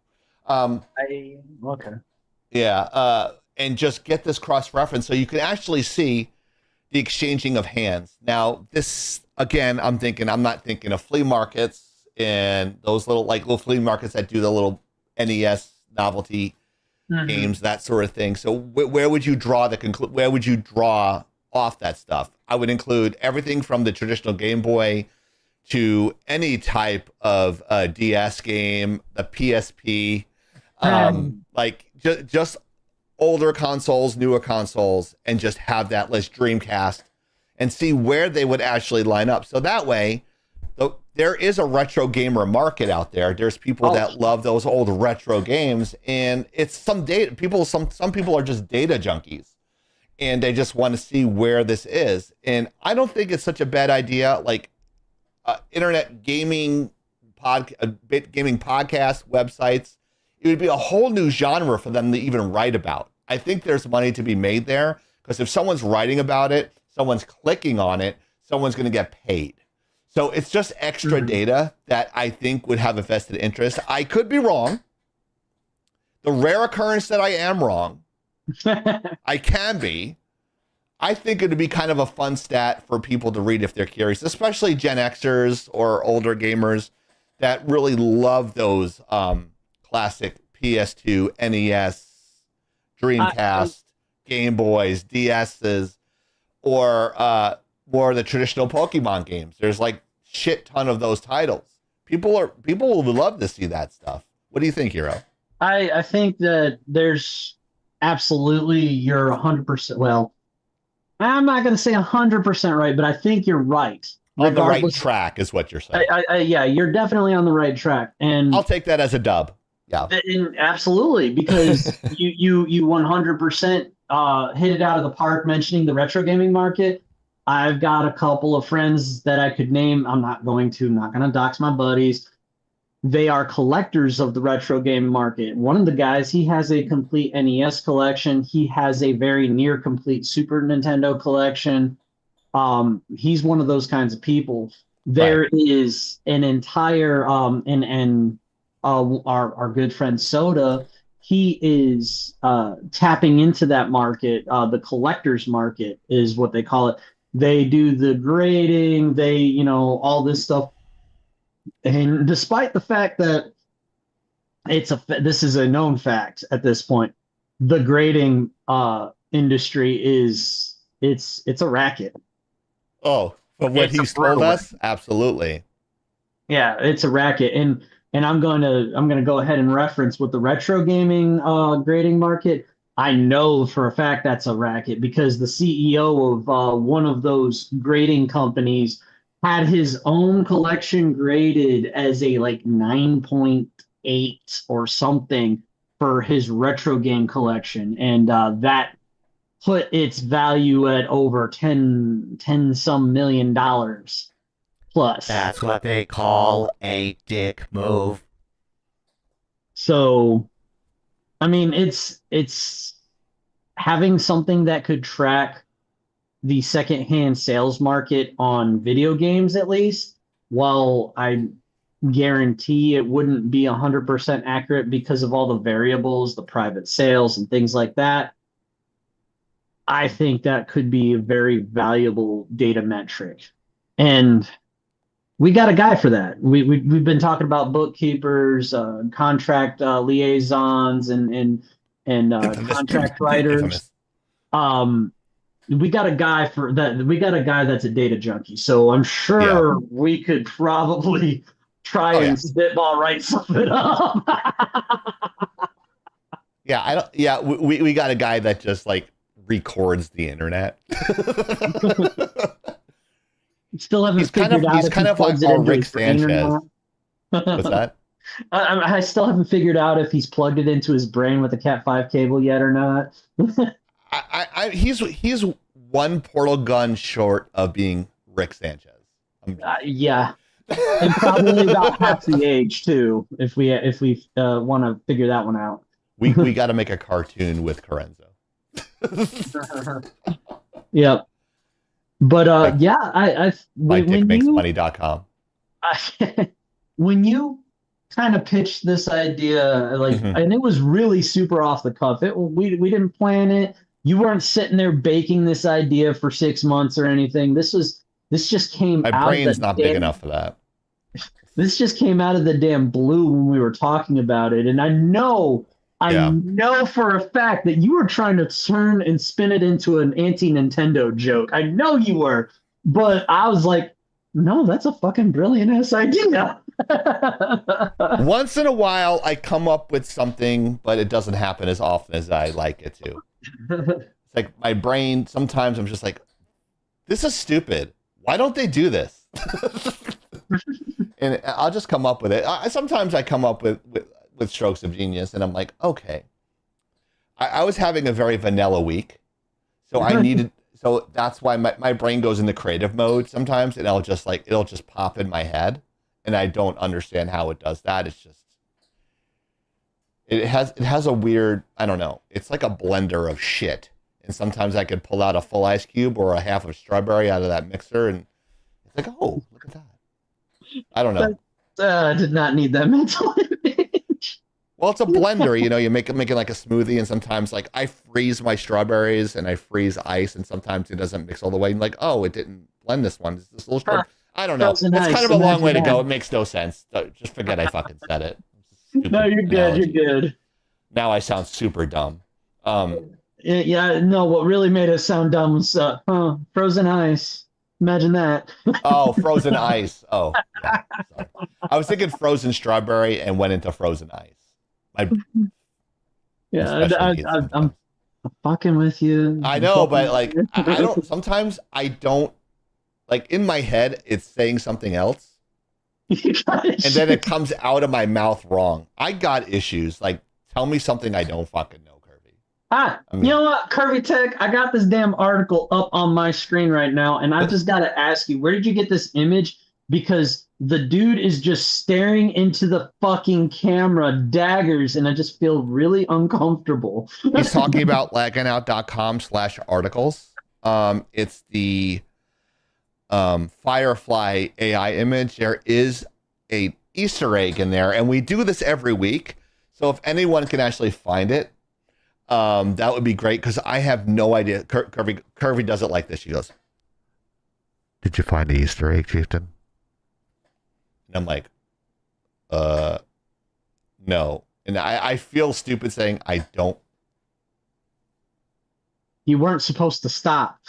Okay. Yeah. And just get this cross-reference so you can actually see the exchanging of hands. Now, this, again, I'm not thinking of flea markets and those little flea markets that do the little NES novelty games, that sort of thing. So where would you draw where would you draw off that stuff? I would include everything from the traditional Game Boy to any type of DS game, the PSP, like just older consoles, newer consoles, and just have that list, Dreamcast, and see where they would actually line up. So that way, there is a retro gamer market out there. There's people that love those old retro games, and it's some data. Some people are just data junkies, and they just want to see where this is. And I don't think it's such a bad idea. Like internet gaming podcast websites, it would be a whole new genre for them to even write about. I think there's money to be made there, because if someone's writing about it, someone's clicking on it, someone's going to get paid. So it's just extra data that I think would have a vested interest. I could be wrong. The rare occurrence that I am wrong, I can be. I think it would be kind of a fun stat for people to read if they're curious, especially Gen Xers or older gamers that really love those classic PS2, NES, Dreamcast, Game Boys, DSs, or more of the traditional Pokemon games. There's like shit ton of those titles. People would love to see that stuff. What do you think, Hiro? I think that there's absolutely, you're 100%. Well, I'm not going to say 100% right, but I think you're right. On the right track is what you're saying. Yeah, you're definitely on the right track, and I'll take that as a dub. Yeah, absolutely, because you 100% hit it out of the park mentioning the retro gaming market. I've got a couple of friends that I could name. I'm not going to dox my buddies. they are collectors of the retro game market. One of the guys, he has a complete NES collection. He has a very near complete Super Nintendo collection. He's one of those kinds of people. There is an entire our good friend Soda, he is tapping into that market. The collector's market is what they call it. They do the grading, all this stuff. And despite the fact that this is a known fact at this point, the grading industry it's a racket. Oh, but what he's told us, absolutely. Yeah, it's a racket, and I'm gonna go ahead and reference with the retro gaming grading market. I know for a fact that's a racket because the CEO of one of those grading companies had his own collection graded as a 9.8 or something for his retro game collection, and that put its value at over 10 some $million plus. That's what they call a dick move. So, I mean, it's having something that could track the secondhand sales market on video games, at least. While I guarantee it wouldn't be 100% accurate because of all the variables, the private sales and things like that, I think that could be a very valuable data metric. And we got a guy for that. We've been talking about bookkeepers, contract liaisons, and contract writers. We got a guy for that. We got a guy that's a data junkie. So I'm sure we could probably try and spitball write something up. We got a guy that just records the internet. Still haven't figured out. He's kind of like our Rick Sanchez. What's that? I still haven't figured out if he's plugged it into his brain with the Cat 5 cable yet or not. He's one portal gun short of being Rick Sanchez. Yeah, and probably about half the age too. If we want to figure that one out, we got to make a cartoon with Corenzo. Yep. But I MyDickMakesMoney.com. When you kind of pitched this idea, and it was really super off the cuff. We didn't plan it. You weren't sitting there baking this idea for 6 months or anything. This just came out. My brain's not big enough for that. This just came out of the damn blue when we were talking about it, and I know for a fact that you were trying to turn and spin it into an anti-Nintendo joke. I know you were, but I was like, no, that's a fucking brilliant ass idea. Once in a while, I come up with something, but it doesn't happen as often as I like it to. It's like my brain, sometimes I'm just like, this is stupid. Why don't they do this? And I'll just come up with it. Sometimes I come up with strokes of genius, and I'm like, okay. I was having a very vanilla week, so so that's why my brain goes into creative mode sometimes, and it'll just pop in my head, and I don't understand how it does that. It's just it has a weird, I don't know. It's like a blender of shit, and sometimes I could pull out a full ice cube or a half of strawberry out of that mixer, and it's like, oh, look at that. I don't know. I did not need that mental image. Well, it's a blender, you make it like a smoothie, and sometimes I freeze my strawberries and I freeze ice, and sometimes it doesn't mix all the way. And oh, it didn't blend this one. It's this little strawberry. I don't know. It's kind of a long way to go. It makes no sense. Just forget I fucking said it. No, you're good. You're good. Now I sound super dumb. Yeah, no, what really made us sound dumb was frozen ice. Imagine that. Oh, frozen ice. Oh, yeah. Sorry. I was thinking frozen strawberry and went into frozen ice. I'm fucking with you. I know, but I don't. Sometimes I don't. In my head, it's saying something else, and then it comes out of my mouth wrong. I got issues. Tell me something I don't fucking know, Kirby. You know what, Kirby Tech? I got this damn article up on my screen right now, and I just got to ask you, where did you get this image? Because the dude is just staring into the fucking camera, daggers, and I just feel really uncomfortable. He's talking about lagginout.com/articles. It's the Firefly AI image. There is a Easter egg in there, and we do this every week. So if anyone can actually find it, that would be great, because I have no idea. Curvy does it like this. She goes, "Did you find the Easter egg, Chieftain?" And I'm like, no. And I feel stupid saying I don't. You weren't supposed to stop.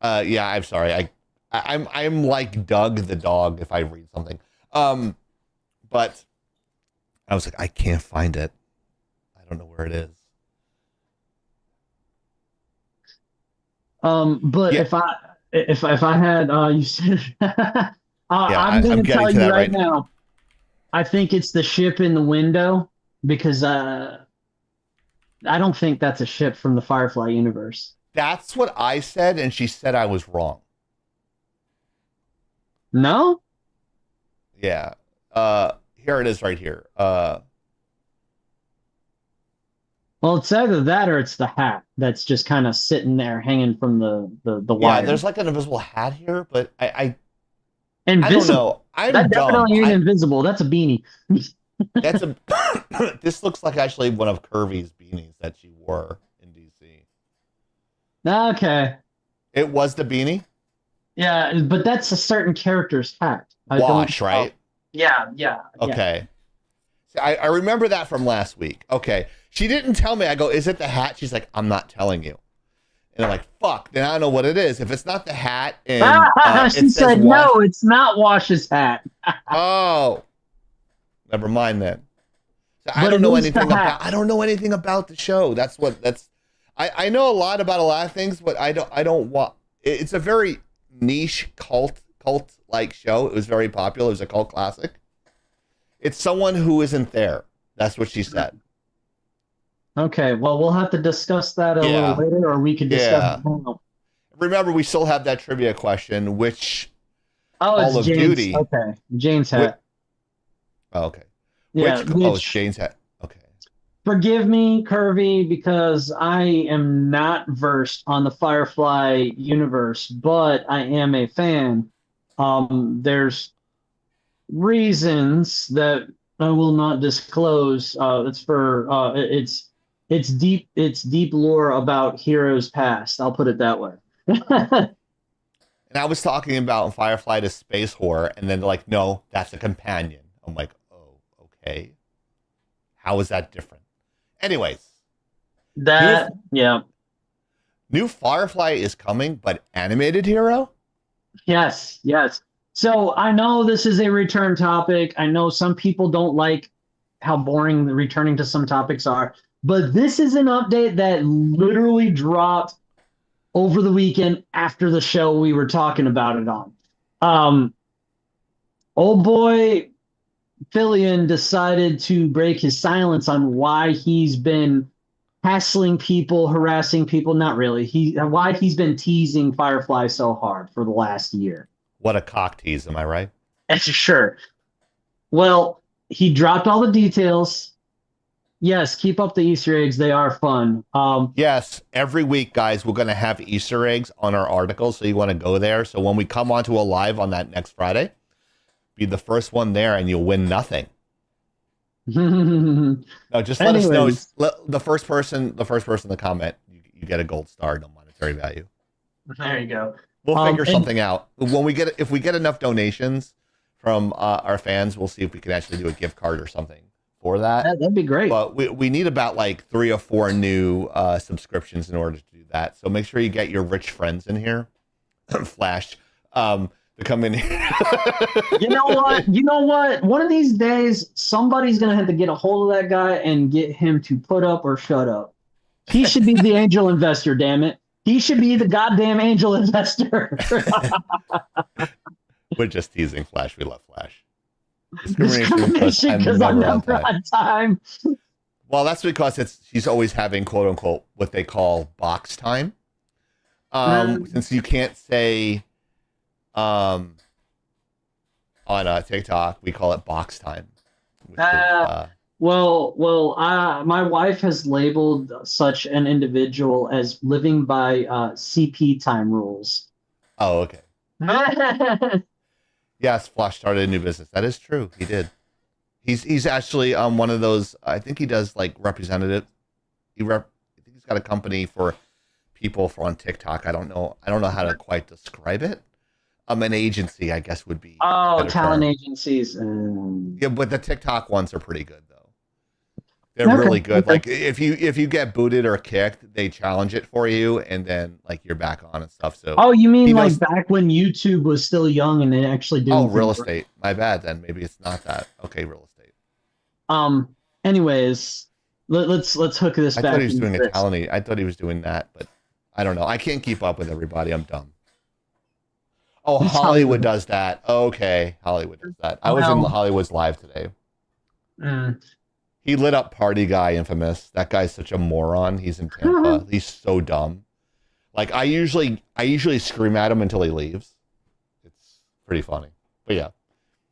Yeah, I'm sorry. I'm like Doug the dog if I read something. But I was like, I can't find it. I don't know where it is. But Yeah. if I had you said I'm I'm going to getting tell to you that right right now. I think it's the ship in the window, because I don't think that's a ship from the Firefly universe. That's what I said, and she said I was wrong. No? Yeah. Here it is right here. Well, it's either that or it's the hat that's just kind of sitting there hanging from the wire. Yeah, there's like an invisible hat here, but I Invisible. don't know. I'm that dumb. definitely ain't invisible. That's a beanie. That's a. This looks like actually one of Kirby's beanies that she wore in DC. Okay. It was the beanie. Yeah, but that's a certain character's hat. Wash, right? Yeah. Okay. See, I remember that from last week. Okay. She didn't tell me. I go, is it the hat? She's like, I'm not telling you. And I'm like, fuck. Then I don't know what it is. If it's not the hat, and she said, no, it's not Wash's hat. Oh, never mind then. So I But don't it know is anything the hat. about. I don't know anything about the show. I know a lot about a lot of things, but I don't want. It's a very niche cult like show. It was very popular. It was a cult classic. It's someone who isn't there. That's what she said. Okay, well, we'll have to discuss that a little later, or we could discuss it now. Remember, we still have that trivia question. Which Call of Duty? Okay, Jane's hat. Oh, okay. Yeah, it's Jane's hat. Okay. Forgive me, Curvy, because I am not versed on the Firefly universe, but I am a fan. There's reasons that I will not disclose. It's deep lore about Hiro's past. I'll put it that way. And I was talking about Firefly to space horror, and then they're like, no, that's a companion. I'm like, oh, okay. How is that different? Anyways. New Firefly is coming, but animated Hero? Yes. So I know this is a return topic. I know some people don't like how boring the returning to some topics are, but this is an update that literally dropped over the weekend after the show we were talking about it on. Old boy Fillion decided to break his silence on why he's been hassling people, harassing people. Not really. Why he's been teasing Firefly so hard for the last year. What a cock tease, am I right? Sure. Well, he dropped all the details. Yes, keep up the Easter eggs. They are fun. Yes, every week, guys, we're going to have Easter eggs on our articles, so you want to go there. So when we come onto a live on that next Friday, be the first one there, and you'll win nothing. No, just let us know. The first person to comment, you get a gold star, no monetary value. There you go. We'll figure something out. If we get enough donations from our fans, we'll see if we can actually do a gift card or something for that. That'd be great. But we need about like 3 or 4 new subscriptions in order to do that. So make sure you get your rich friends in here, Flash, to come in here. You know what? One of these days, somebody's gonna have to get a hold of that guy and get him to put up or shut up. He should be the angel investor. Damn it. He should be the goddamn angel investor. We're just teasing Flash. We love Flash. Discrimination because I'm never on time. Well, that's because she's always having quote unquote what they call box time. Since you can't say on TikTok, we call it box time. Which My wife has labeled such an individual as living by CP time rules. Oh, okay. Yes, Flash started a new business. That is true. He did. He's actually one of those. I think he does like representative. I think he's got a company for people on TikTok. I don't know how to quite describe it. An agency, I guess, would be. Oh, talent agencies. Yeah, but the TikTok ones are pretty good though. They're really good. Like if you get booted or kicked, they challenge it for you, and then like you're back on and stuff. So. Oh, you mean like back when YouTube was still young and they actually do? Oh, real estate. My bad. Then maybe it's not that. Okay, real estate. Anyways, let's hook this back. I thought he was doing a talent. I thought he was doing that, but I don't know. I can't keep up with everybody. I'm dumb. Oh, Hollywood does that. Okay, Hollywood does that. I was in Hollywood's live today. He lit up Party Guy Infamous. That guy's such a moron. He's in Tampa. He's so dumb. Like I usually scream at him until he leaves. It's pretty funny. But yeah.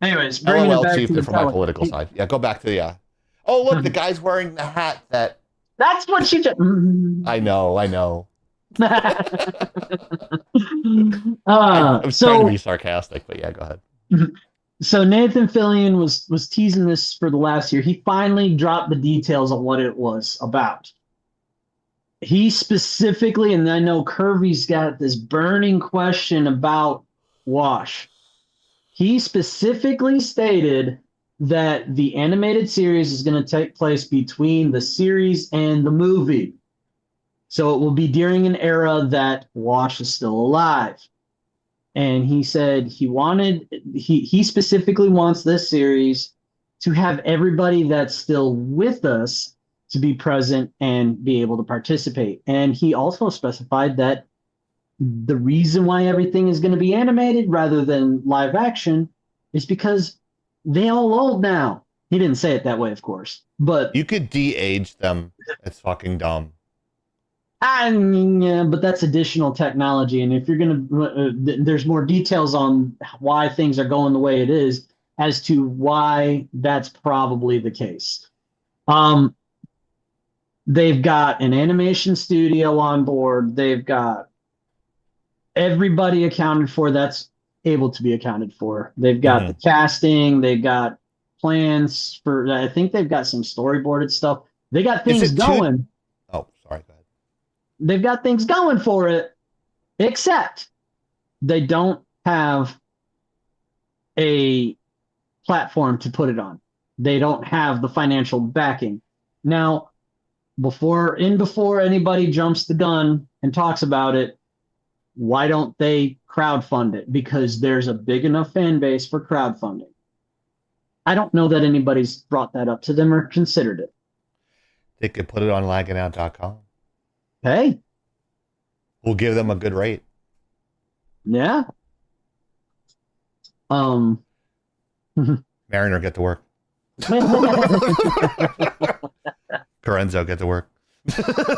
Anyways, bringing it back to for my political side. Yeah, go back to Oh, look, the guy's wearing the hat that. That's what she just. I know. I was trying to be sarcastic, but yeah, go ahead. So Nathan Fillion was teasing this for the last year. He finally dropped the details on what it was about. He specifically, and I know Kirby's got this burning question about Wash. He specifically stated that the animated series is going to take place between the series and the movie. So it will be during an era that Wash is still alive. And he said he specifically wants this series to have everybody that's still with us to be present and be able to participate. And he also specified that the reason why everything is going to be animated rather than live action is because they all old now. He didn't say it that way, of course, but you could de-age them. It's fucking dumb. I mean, yeah, but that's additional technology, and if you're gonna, there's more details on why things are going the way it is as to why that's probably the case. They've got an animation studio on board. They've got everybody accounted for that's able to be accounted for. They've got the casting. They've got plans for. I think they've got some storyboarded stuff. They got things going. Oh, sorry. Go ahead. They've got things going for it, except they don't have a platform to put it on. They don't have the financial backing. Now, before anybody jumps the gun and talks about it, why don't they crowdfund it? Because there's a big enough fan base for crowdfunding. I don't know that anybody's brought that up to them or considered it. They could put it on lagginout.com. Hey. We'll give them a good rate. Yeah. Mariner, get to work. Corenzo, get to work.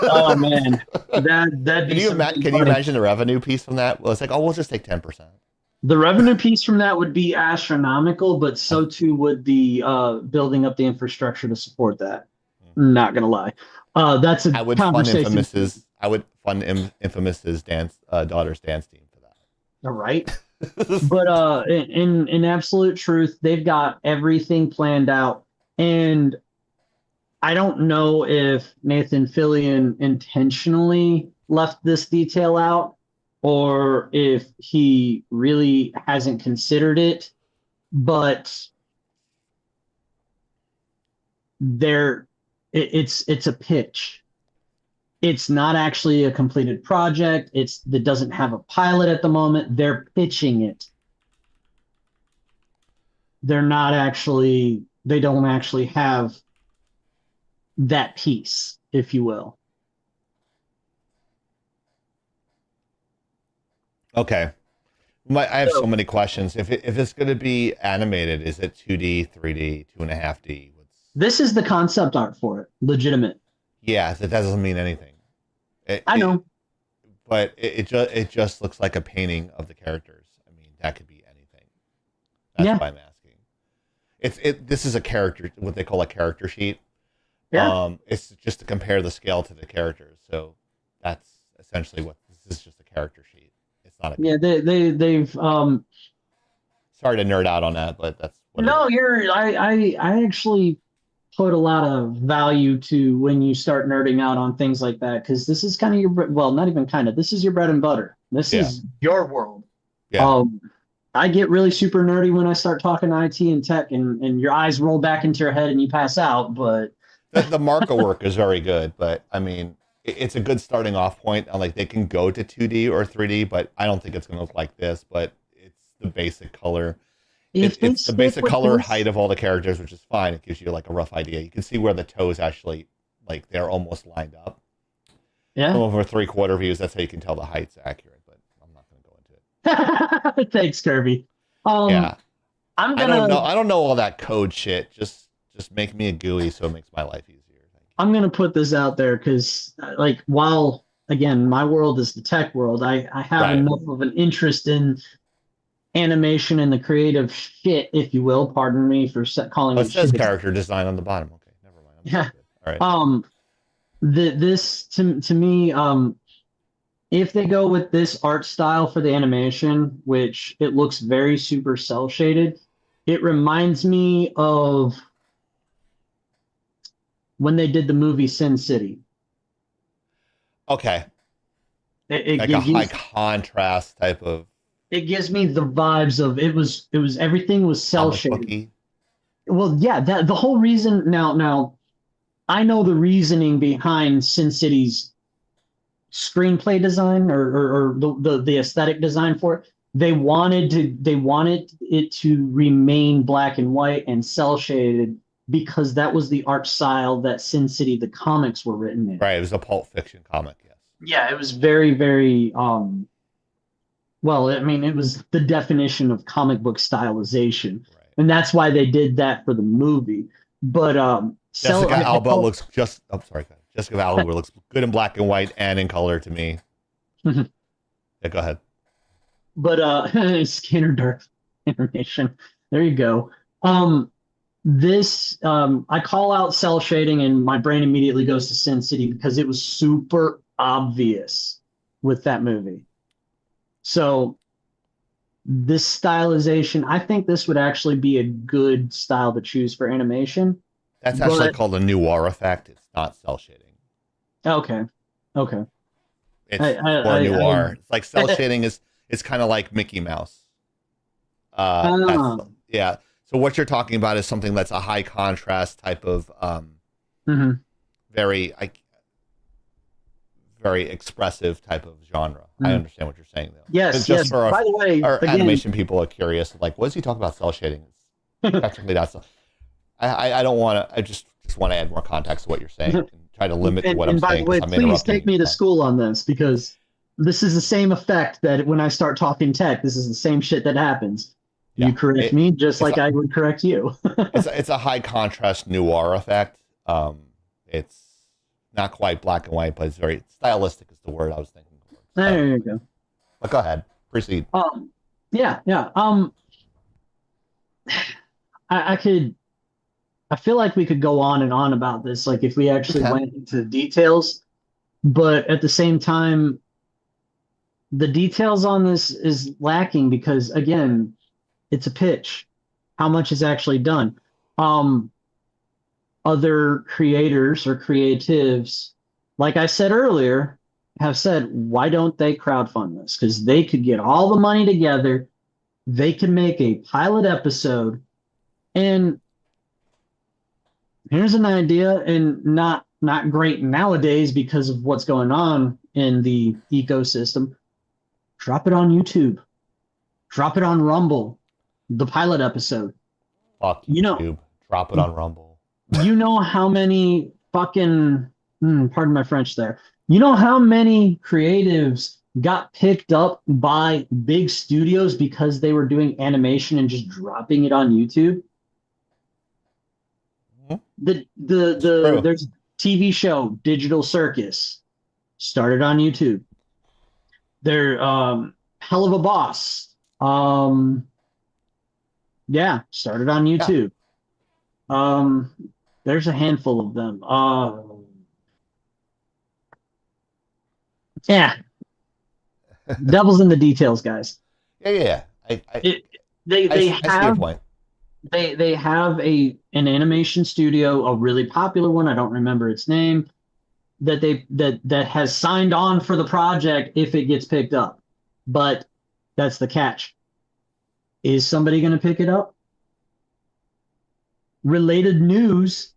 Oh man, can you imagine the revenue piece from that? Well, it's like, we'll just take 10%. The revenue piece from that would be astronomical, but so too would the building up the infrastructure to support that. Not gonna lie, that's a conversation. I would fund Infamous's daughter's dance team for that. All right. But in absolute truth, they've got everything planned out, and I don't know if Nathan Fillion intentionally left this detail out or if he really hasn't considered it, but it's a pitch. It's not actually a completed project. It doesn't have a pilot at the moment. They're pitching it. They don't actually have that piece, if you will. Okay. I have so many questions. If it's going to be animated, is it 2D, 3D, 2.5D? This is the concept art for it. Legitimate. Yeah, that doesn't mean anything. I know. But it just looks like a painting of the characters. I mean, that could be anything. That's why I'm asking. This is a character, what they call a character sheet. Yeah. It's just to compare the scale to the characters. So that's essentially what this is, just a character sheet. It's not a. Yeah, they've Sorry to nerd out on that, but that's what no, I actually put a lot of value to when you start nerding out on things like that, because this is kind of your, well, not even kind of, this is your bread and butter. This is your world. Yeah. I get really super nerdy when I start talking IT and tech, and your eyes roll back into your head and you pass out. But the Marco work is very good, but I mean, it's a good starting off point. Like they can go to 2D or 3D, but I don't think it's going to look like this. But it's the basic color. It's the basic color height of all the characters, which is fine. It gives you like a rough idea. You can see where the toes actually, like, they're almost lined up. Yeah. Some of them are 3/4 views. That's how you can tell the height's accurate. But I'm not going to go into it. Thanks, Kirby. Yeah. I don't know all that code shit. Just make me a GUI so it makes my life easier. I'm gonna put this out there because, like, while again my world is the tech world, I have enough of an interest in animation and the creative shit, if you will. Pardon me for calling it. It says character design on the bottom. Okay, never mind. Yeah. All right. This to me, if they go with this art style for the animation, which it looks very super cell shaded, it reminds me of when they did the movie Sin City. Okay. Like a high contrast type of. It gives me the vibes of it was everything was cell shaded. Well, yeah, that the whole reason now I know the reasoning behind Sin City's screenplay design or the aesthetic design for it. They wanted it to remain black and white and cell shaded because that was the art style that Sin City the comics were written in. Right, it was a Pulp Fiction comic, yes. Yeah, it was very, very well, I mean, it was the definition of comic book stylization. Right. And that's why they did that for the movie. But Jessica Alba looks Jessica Alba looks good in black and white and in color to me. Yeah, go ahead. But scanner dark animation. There you go. This I call out cell shading and my brain immediately goes to Sin City because it was super obvious with that movie. So this stylization, I think this would actually be a good style to choose for animation. That's actually called a noir effect. It's not cell shading. Okay. It's more noir. It's like cell shading is kind of like Mickey Mouse. Yeah. So what you're talking about is something that's a high contrast type of very expressive type of genre. I understand what you're saying, though. Yes. By the way, our animation people are curious, like, what is he talking about cell shading? It's technically not cell. I don't want to. I just want to add more context to what you're saying and try to limit what I'm saying. And by the way, please take me to school on this because this is the same effect that when I start talking tech, this is the same shit that happens. Yeah, you correct me just like I would correct you. it's a high contrast noir effect. It's not quite black and white, but it's very stylistic is the word I was thinking. There you go. But go ahead. Proceed. Yeah. I feel like we could go on and on about this, like if we actually went into the details, but at the same time, the details on this is lacking because again, it's a pitch. How much is actually done? Other creators or creatives, like I said earlier, have said, why don't they crowdfund this? Because they could get all the money together, they could make a pilot episode, and here's an idea, and not great nowadays because of what's going on in the ecosystem. Drop it on YouTube. Drop it on Rumble. The pilot episode. Fuck YouTube. Drop it on Rumble. You know how many fucking pardon my French there. You know how many creatives got picked up by big studios because they were doing animation and just dropping it on YouTube? There's a TV show, Digital Circus, started on YouTube. They're Hell of a Boss. Started on YouTube. There's a handful of them. Yeah. Devil's in the details, guys. Yeah. They I see your have point. they have an animation studio, a really popular one. I don't remember its name. That has signed on for the project if it gets picked up. But that's the catch. Is somebody going to pick it up? Related news.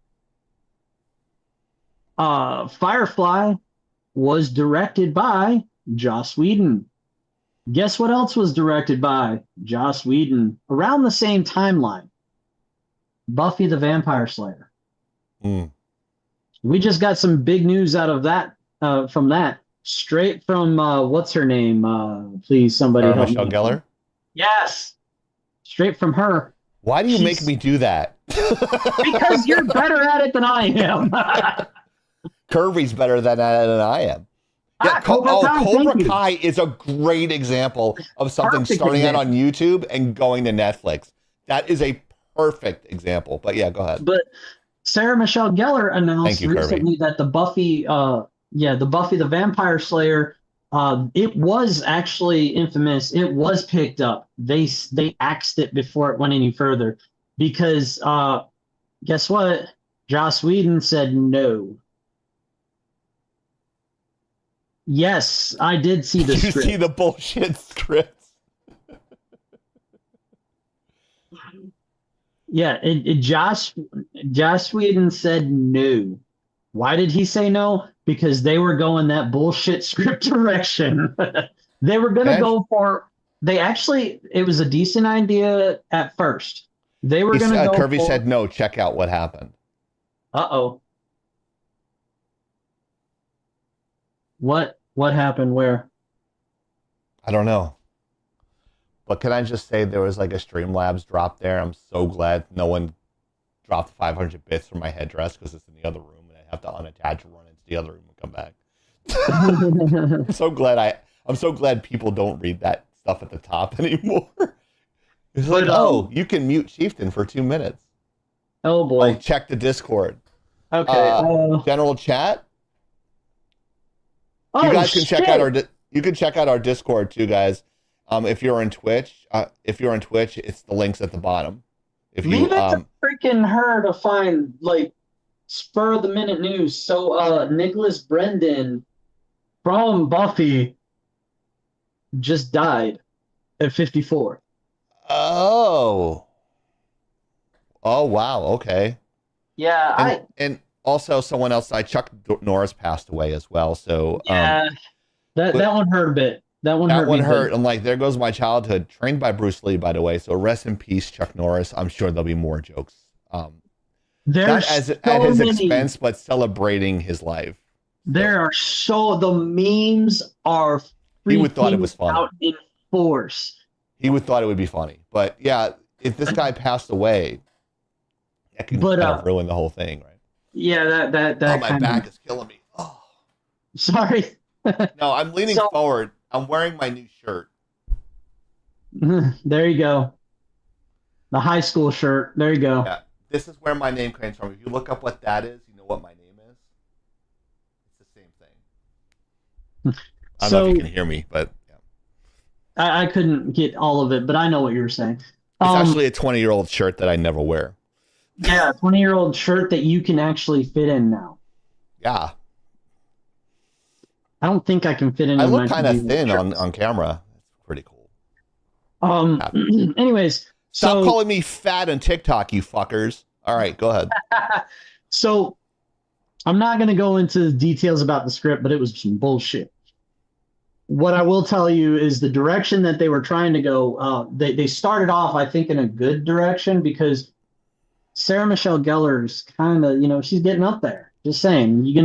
Firefly was directed by Joss Whedon. Guess what else was directed by Joss Whedon around the same timeline? Buffy the Vampire Slayer. We just got some big news out of that, from that, straight from, what's her name? Please, somebody help Michelle me. Gellar? Yes. Straight from her. Why do you make me do that? Because you're better at it than I am. Kirby's better than I am. Yeah, Cobra Kai is a great example of something Perfect starting out example. on YouTube and going to Netflix. That is a perfect example. But yeah, go ahead. But Sarah Michelle Gellar announced Thank you, Kirby. recently that the Buffy the Vampire Slayer, it was actually infamous. It was picked up. They axed it before it went any further because guess what? Joss Whedon said no. Yes, I did see the You script. see the bullshit scripts. Yeah, Joss Whedon said no. Why did he say no? Because they were going that bullshit script direction. They were going to go for. It was a decent idea at first. They were going to go. Kirby said no. Check out what happened. Uh-oh. What happened where? I don't know. But can I just say there was like a Streamlabs drop there? I'm so glad no one dropped 500 bits from my headdress because it's in the other room and I have to unattach and run into the other room and come back. I'm so glad people don't read that stuff at the top anymore. It's like, you can mute Chieftain for 2 minutes. Oh boy. Check the Discord. Okay. General chat. Oh, You guys can check out our Discord too, guys. If you're on Twitch, it's the links at the bottom. If you Leave it to freaking her to find like spur of the minute news. So Nicholas Brendan from Buffy just died at 54. Oh wow, okay. Yeah, and also someone else, Chuck Norris passed away as well. So that one hurt a bit. That one hurt. I'm like, there goes my childhood. Trained by Bruce Lee, by the way. So rest in peace, Chuck Norris. I'm sure there'll be more jokes. Not at his expense, but celebrating his life. The memes are He would thought it was funny. out in force. He would thought it would be funny. But yeah, if this guy passed away, that can kind of ruin the whole thing, right? Yeah, that my back is killing me. Oh. Sorry. No, I'm leaning forward. I'm wearing my new shirt. There you go. The high school shirt. There you go. Yeah, this is where my name comes from. If you look up what that is, you know what my name is. It's the same thing. I don't know if you can hear me, but yeah. I couldn't get all of it, but I know what you were saying. It's actually a 20-year-old shirt that I never wear. Yeah, a 20-year-old shirt that you can actually fit in now. Yeah. I don't think I can fit in. I look kind of thin on camera. It's pretty cool. Anyways, stop calling me fat on TikTok, you fuckers. All right, go ahead. So I'm not going to go into the details about the script, but it was some bullshit. What I will tell you is the direction that they were trying to go. They started off, I think, in a good direction because Sarah Michelle Gellar's kind of, she's getting up there. Just saying, you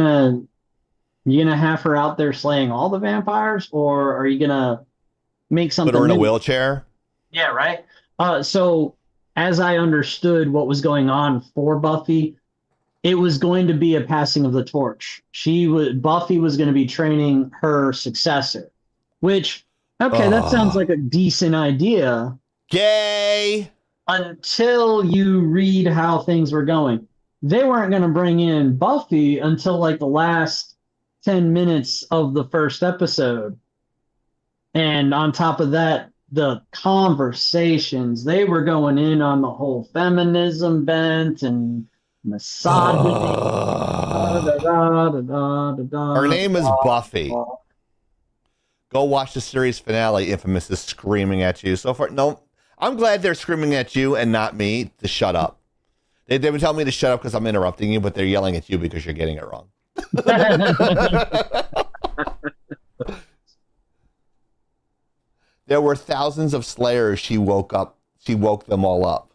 gonna have her out there slaying all the vampires, or are you gonna make something? Put her in a wheelchair. Yeah, right. So as I understood what was going on for Buffy, it was going to be a passing of the torch. Buffy was going to be training her successor, which that sounds like a decent idea. Gay. until you read how things were going. They weren't going to bring in Buffy until like the last 10 minutes of the first episode. And on top of that, the conversations, they were going in on the whole feminism bent and misogyny. Her name is Buffy. Go watch the series finale. Infamous is screaming at you. So far, no, I'm glad they're screaming at you and not me to shut up. They've been telling me to shut up because I'm interrupting you, but they're yelling at you because you're getting it wrong. There were thousands of Slayers. She woke them all up.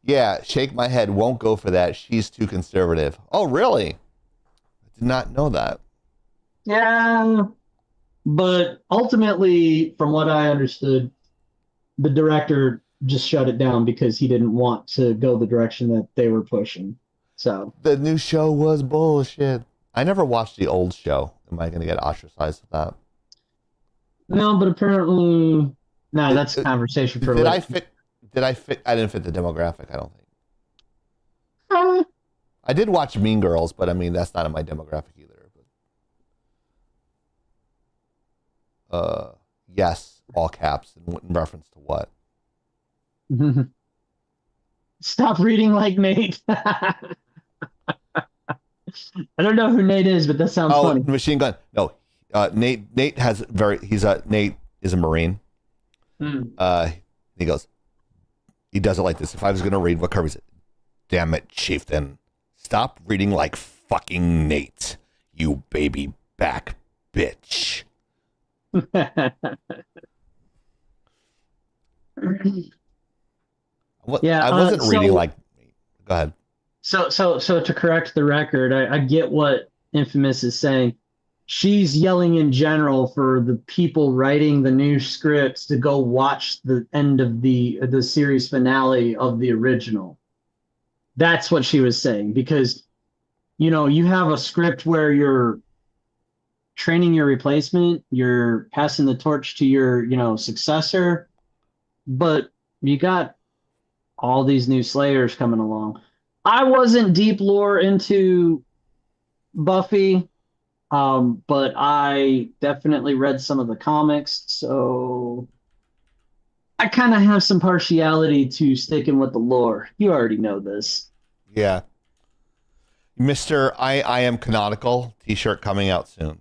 Yeah, shake my head. Won't go for that. She's too conservative. Oh, really? I did not know that. Yeah. But ultimately, from what I understood, the director just shut it down because he didn't want to go the direction that they were pushing. So the new show was bullshit. I never watched the old show. Am I going to get ostracized with that? No, but apparently, no, that's a conversation for later. Did I fit? I didn't fit the demographic, I don't think. I did watch Mean Girls, but I mean, that's not in my demographic either. But, yes, all caps, in reference to what? Stop reading like Nate. I don't know who Nate is, but that sounds funny. Machine Gun. No, Nate is a Marine. He goes, he does it like this. If I was going to read what Kirby said, damn it, chieftain, stop reading like fucking Nate, you baby back bitch. Yeah, I wasn't reading like. Go ahead. So to correct the record, I get what Infamous is saying. She's yelling in general for the people writing the new scripts to go watch the end of the series finale of the original. That's what she was saying, because you have a script where you're training your replacement, you're passing the torch to your successor, but you got all these new Slayers coming along. I wasn't deep lore into Buffy, but I definitely read some of the comics, so I kind of have some partiality to sticking with the lore. You already know this. Yeah. Mr. I Am Canonical t-shirt coming out soon.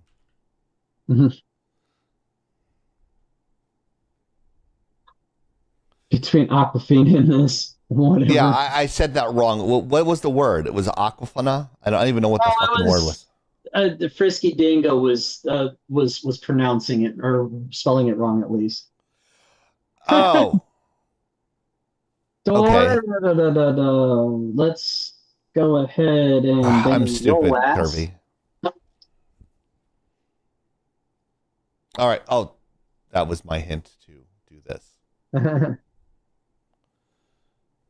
Between Aquafina and this. Whatever. Yeah, I said that wrong. What was the word? It was Aquafina? I don't even know what the fucking word was. The Frisky Dingo was pronouncing it or spelling it wrong at least. Oh. Okay. Let's go ahead and I'm stupid, Kirby. All right. Oh, that was my hint to do this.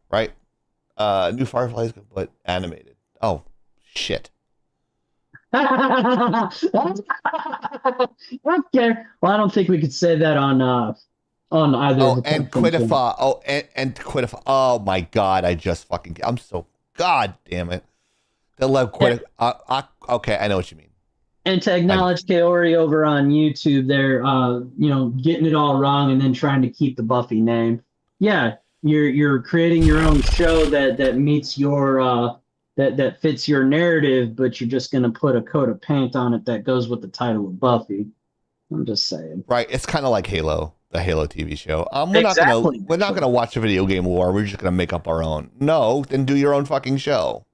Right? New Firefly is good, but animated. Oh, shit. Okay. Well, I don't think we could say that on either. Oh, and Quitify. Oh, and Quitify. Oh my God! I'm so. God damn it. The love Quitify. Okay, I know what you mean. And to acknowledge Kaori over on YouTube, they're getting it all wrong and then trying to keep the Buffy name. Yeah, you're creating your own show that meets your that fits your narrative, but you're just gonna put a coat of paint on it that goes with the title of Buffy. I'm just saying. Right, it's kind of like Halo, the Halo TV show. We're not gonna watch a video game war. We're just gonna make up our own. No, then do your own fucking show.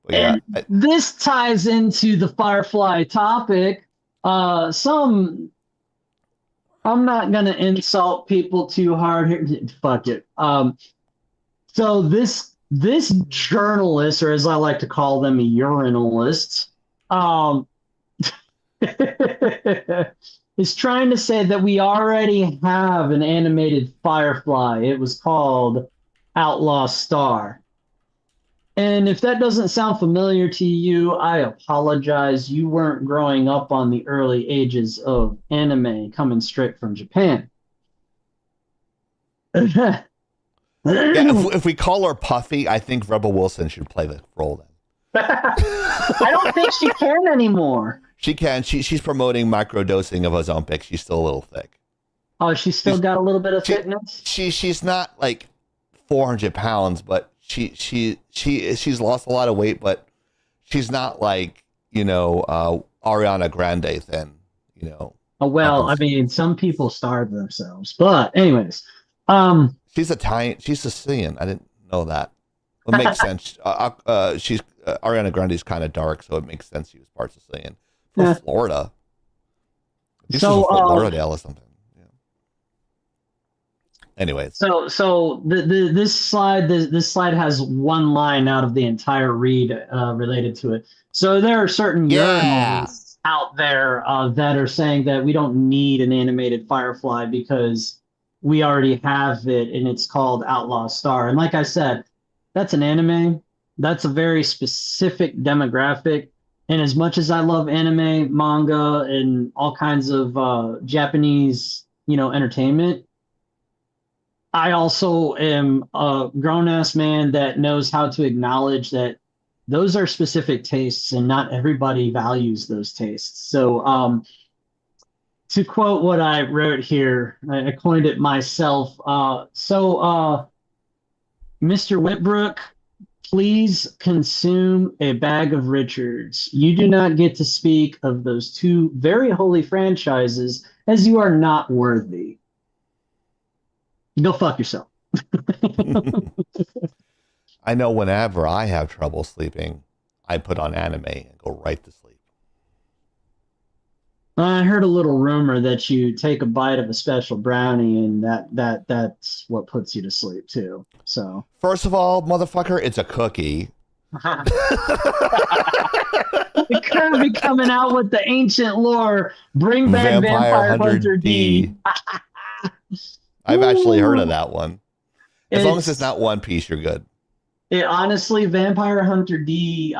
And this ties into the Firefly topic. I'm not gonna insult people too hard here. Fuck it. So this journalist, or as I like to call them, urinalists, is trying to say that we already have an animated Firefly. It was called Outlaw Star. And if that doesn't sound familiar to you, I apologize. You weren't growing up on the early ages of anime coming straight from Japan. Yeah, if we call her Puffy, I think Rebel Wilson should play the role then. I don't think she can anymore. She can. She's promoting microdosing of Ozempic. She's still a little thick. Oh, she's got a little bit of fitness. She's not like 400 pounds, but she's lost a lot of weight, but she's not like Ariana Grande thin. Oh, well, I mean, some people starve themselves, but anyways, she's Italian. She's Sicilian. I didn't know that. It makes sense. She's Ariana Grande's kind of dark, so it makes sense she was part Sicilian from Florida. She's from Fort Lauderdale or something. Yeah. Anyways, so this slide has one line out of the entire read related to it. So there are certain urinals out there that are saying that we don't need an animated Firefly because we already have it, and it's called Outlaw Star. And like I said, that's an anime. That's a very specific demographic. And as much as I love anime, manga, and all kinds of Japanese, entertainment, I also am a grown-ass man that knows how to acknowledge that those are specific tastes and not everybody values those tastes. So to quote what I wrote here, I coined it myself. Mr. Whitbrook, please consume a bag of Richards. You do not get to speak of those two very holy franchises as you are not worthy. Go fuck yourself. I know whenever I have trouble sleeping, I put on anime and go right to sleep. I heard a little rumor that you take a bite of a special brownie and that's what puts you to sleep too. So first of all, motherfucker, it's a cookie. Kirby coming out with the ancient lore. Bring back Vampire Hunter D. I've actually heard of that one. As long as it's not One Piece, you're good. Honestly, Vampire Hunter D,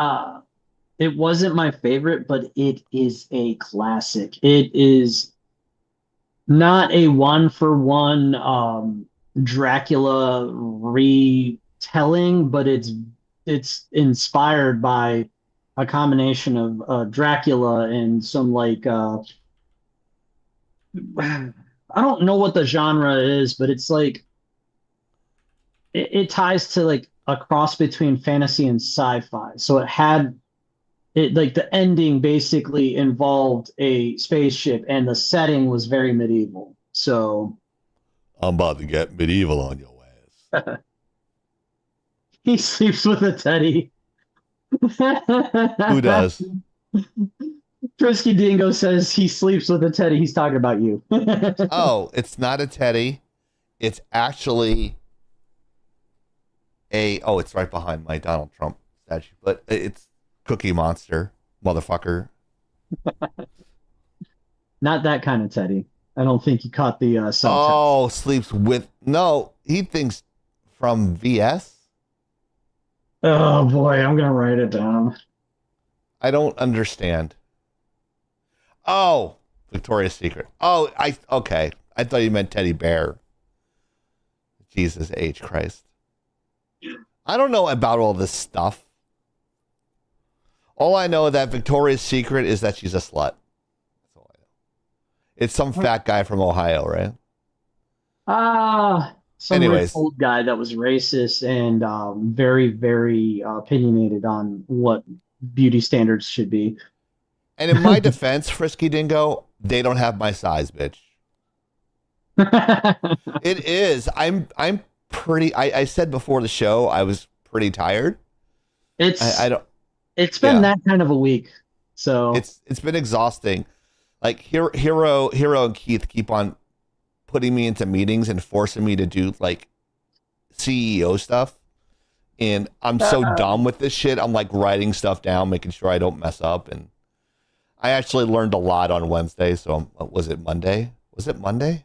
it wasn't my favorite, but it is a classic. It is not a one-for-one Dracula retelling, but it's inspired by a combination of Dracula and some I don't know what the genre is, but it's like it ties to like a cross between fantasy and sci-fi. So the ending basically involved a spaceship and the setting was very medieval. So I'm about to get medieval on your ass. He sleeps with a teddy. Who does? Frisky Dingo says he sleeps with a teddy. He's talking about you. Oh, it's not a teddy. It's actually it's right behind my Donald Trump statue, but it's Cookie Monster, motherfucker. Not that kind of teddy. I don't think he caught the subtext. Oh, sleeps with... No, he thinks from VS? Oh, boy, I'm going to write it down. I don't understand. Oh, Victoria's Secret. Oh, okay. I thought you meant teddy bear. Jesus H. Christ. I don't know about all this stuff. All I know that Victoria's Secret is that she's a slut. That's all I know. It's some fat guy from Ohio, right? Some rich old guy that was racist and very, very opinionated on what beauty standards should be. And in my defense, Frisky Dingo, they don't have my size, bitch. It is. I'm pretty. I said before the show I was pretty tired. It's been that kind of a week, so it's been exhausting. Like Hiro and Keith keep on putting me into meetings and forcing me to do like CEO stuff, and I'm so dumb with this shit. I'm like writing stuff down, making sure I don't mess up. And I actually learned a lot on Wednesday. So was it Monday? Was it Monday?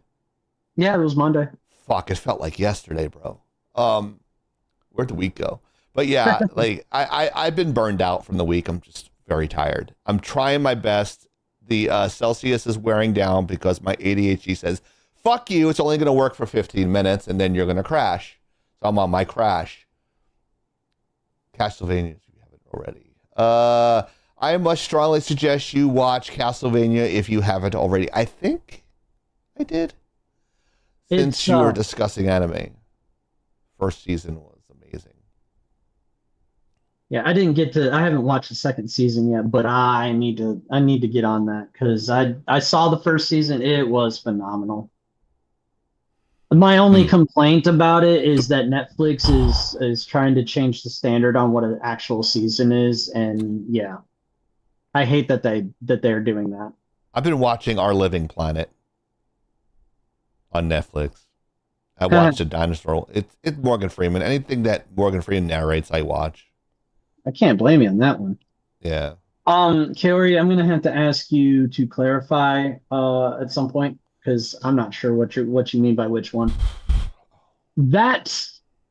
Yeah, it was Monday. Fuck, it felt like yesterday, bro. Where'd the week go? But yeah, like I've been burned out from the week. I'm just very tired. I'm trying my best. The Celsius is wearing down because my ADHD says, fuck you, it's only going to work for 15 minutes, and then you're going to crash. So I'm on my crash. Castlevania, if you haven't already. I must strongly suggest you watch Castlevania if you haven't already. I think I did. Since you were discussing anime. First season was amazing. Yeah, I haven't watched the second season yet, but I need to get on that because I saw the first season. It was phenomenal. My only complaint about it is that Netflix is trying to change the standard on what an actual season is, and yeah, I hate that they're doing that. I've been watching Our Living Planet on Netflix. I watched a dinosaur. It's Morgan Freeman. Anything that Morgan Freeman narrates, I watch. I can't blame you on that one. Yeah. Kerry, I'm gonna have to ask you to clarify at some point because I'm not sure what you mean by which one. That,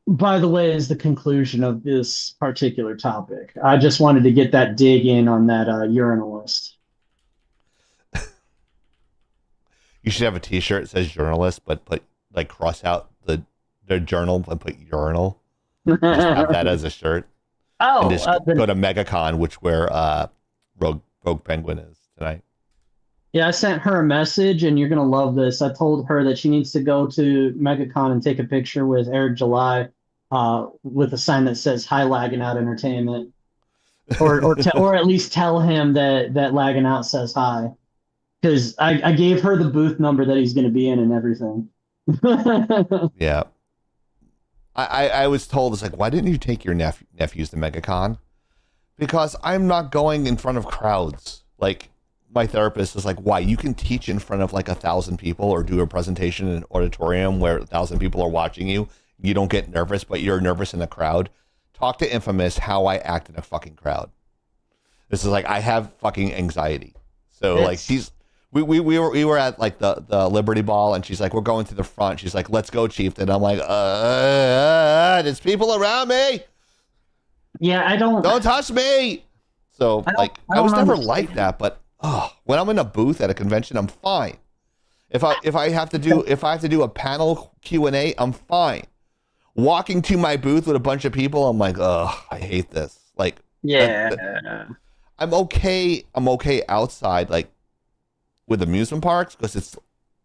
by the way, is the conclusion of this particular topic. I just wanted to get that dig in on that urinalist. You should have a T-shirt that says journalist, but put cross out the journal and put urinal. Just have that as a shirt. Oh, and just go to MegaCon, where Rogue Penguin is tonight. Yeah, I sent her a message, and you're going to love this. I told her that she needs to go to MegaCon and take a picture with Eric July with a sign that says, "Hi, Laggin Out Entertainment." Or at least tell him that Laggin Out says hi. Because I gave her the booth number that he's going to be in and everything. Yeah. I was told, it's like, why didn't you take your nephews to MegaCon? Because I'm not going in front of crowds. Like, my therapist is like, why? You can teach in front of 1,000 people or do a presentation in an auditorium where 1,000 people are watching you. You don't get nervous, but you're nervous in a crowd. Talk to Infamous how I act in a fucking crowd. This is like, I have fucking anxiety. So we were at the Liberty Ball, and she's like, we're going to the front. She's like, let's go, Chief. And I'm like, there's people around me. Yeah, don't touch me. So I was never like that, but when I'm in a booth at a convention, I'm fine. If I have to do a panel Q&A, I'm fine. Walking to my booth with a bunch of people, I'm like, I hate this. I'm okay outside, with amusement parks because it's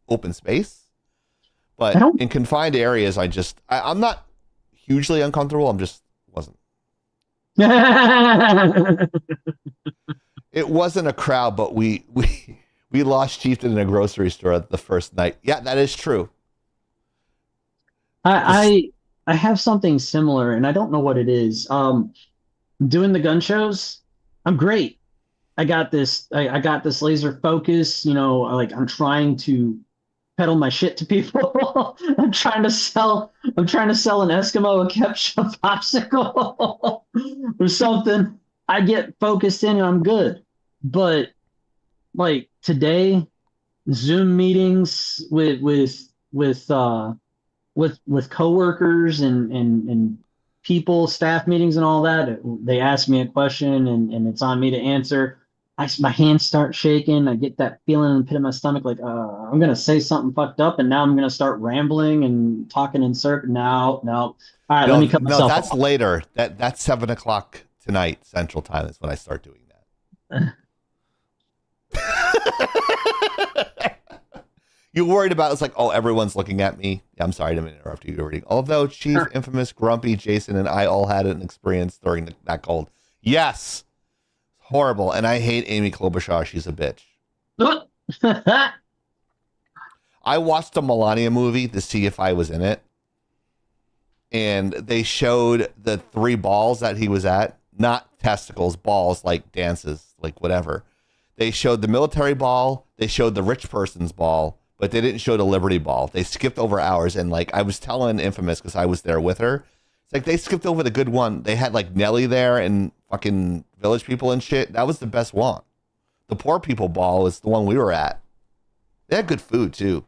open space. But in confined areas, I'm not hugely uncomfortable. I'm just wasn't. It wasn't a crowd, but we lost Chieftain in a grocery store the first night. Yeah, that is true. I have something similar, and I don't know what it is. Doing the gun shows, I'm great. I got this laser focus. I'm trying to peddle my shit to people. I'm trying to sell an Eskimo a ketchup popsicle or something. I get focused in and I'm good. But today, Zoom meetings with coworkers and people, staff meetings and all that, they ask me a question and it's on me to answer. My hands start shaking. I get that feeling in the pit of my stomach, I'm going to say something fucked up, and now I'm going to start rambling and talking in circles. No. All right, let me cut myself that's off. Later. That's 7:00 tonight Central Time is when I start doing that. You're worried about it's everyone's looking at me. I'm sorry to interrupt you. You're reading. Although Chief, Infamous, Grumpy, Jason, and I all had an experience during that cold. Yes. Horrible. And I hate Amy Klobuchar. She's a bitch. I watched the Melania movie to see if I was in it. And they showed the 3 balls that he was at. Not testicles, balls, dances, whatever. They showed the military ball. They showed the rich person's ball. But they didn't show the Liberty Ball. They skipped over ours. And I was telling Infamous because I was there with her. It's they skipped over the good one. They had Nelly there and fucking Village People and shit. That was the best one. The poor people ball is the one we were at. They had good food too.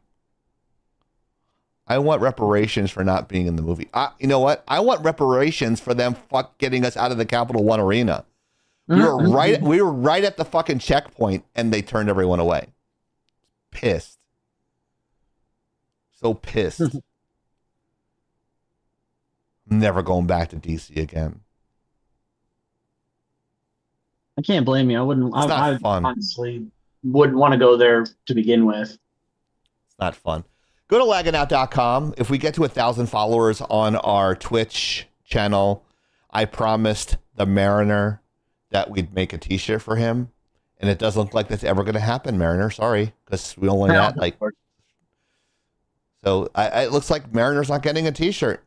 I want reparations for not being in the movie. You know what? I want reparations for them getting us out of the Capital One Arena. We were right at the fucking checkpoint and they turned everyone away. Pissed. So pissed. I'm never going back to DC again. I can't blame you. I wouldn't. It's not I fun. honestly wouldn't want to go there to begin with. It's not fun. Go to lagginout.com. If we get to 1,000 followers on our Twitch channel, I promised the Mariner that we'd make a t-shirt for him. And it doesn't look like that's ever going to happen, Mariner. Sorry, because we only got like... So it looks like Mariner's not getting a t-shirt.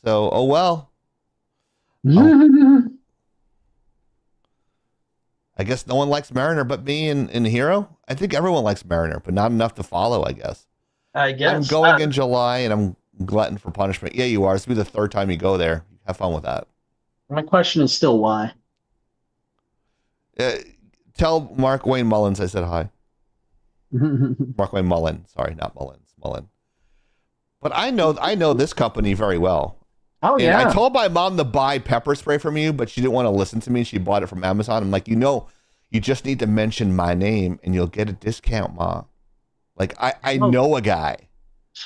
So, oh well. I guess no one likes Mariner but me and Hiro. I think everyone likes Mariner, but not enough to follow, I guess. I guess. I'm going in July, and I'm glutton for punishment. Yeah, you are. This will be the third time you go there. Have fun with that. My question is still why. Tell Mark Wayne Mullins I said hi. Mark Wayne Mullen. Sorry, not Mullins. Mullen. But I know this company very well. Oh, yeah. And I told my mom to buy pepper spray from you, but she didn't want to listen to me. She bought it from Amazon. I'm like, you just need to mention my name, and you'll get a discount, Ma. Like, I know a guy.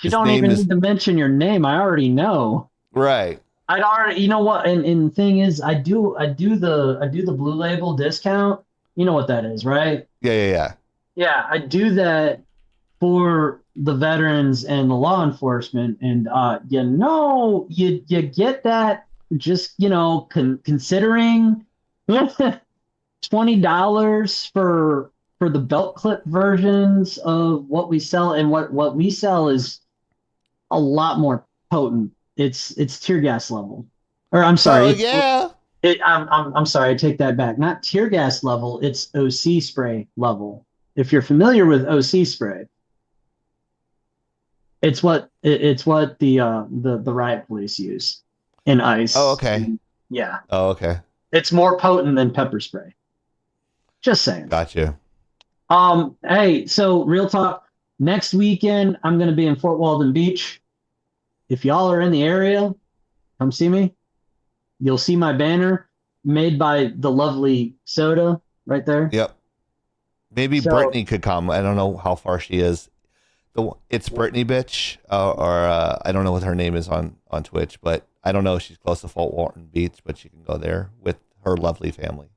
You don't even need to mention your name. I already know. Right. I'd already, you know what? And the thing is, I do the Blue Label discount. You know what that is, right? Yeah. Yeah, I do that for the veterans and the law enforcement, and you get that just considering $20 for the belt clip versions of what we sell, and what we sell is a lot more potent. It's tear gas level, or I'm sorry. Oh yeah. I'm sorry. I take that back. Not tear gas level. It's OC spray level. If you're familiar with OC spray, it's what the riot police use in ICE. Oh, okay. Yeah. Oh, okay. It's more potent than pepper spray. Just saying. Gotcha. Hey, so real talk. Next weekend, I'm going to be in Fort Walton Beach. If y'all are in the area, come see me. You'll see my banner made by the lovely Soda right there. Yep. Maybe Brittany could come. I don't know how far she is. It's Brittany bitch, or I don't know what her name is on Twitch, but I don't know if she's close to Fort Walton Beach, but she can go there with her lovely family.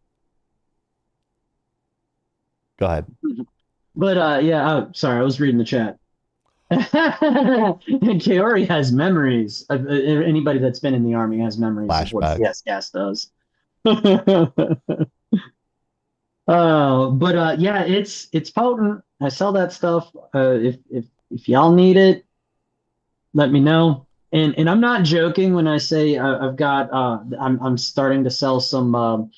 Go ahead. But yeah, sorry, I was reading the chat. Kaori has memories. Anybody that's been in the army has memories of what gas does. Yeah, it's potent. I sell that stuff. If y'all need it, let me know. And I'm not joking when I say I've got I'm starting to sell some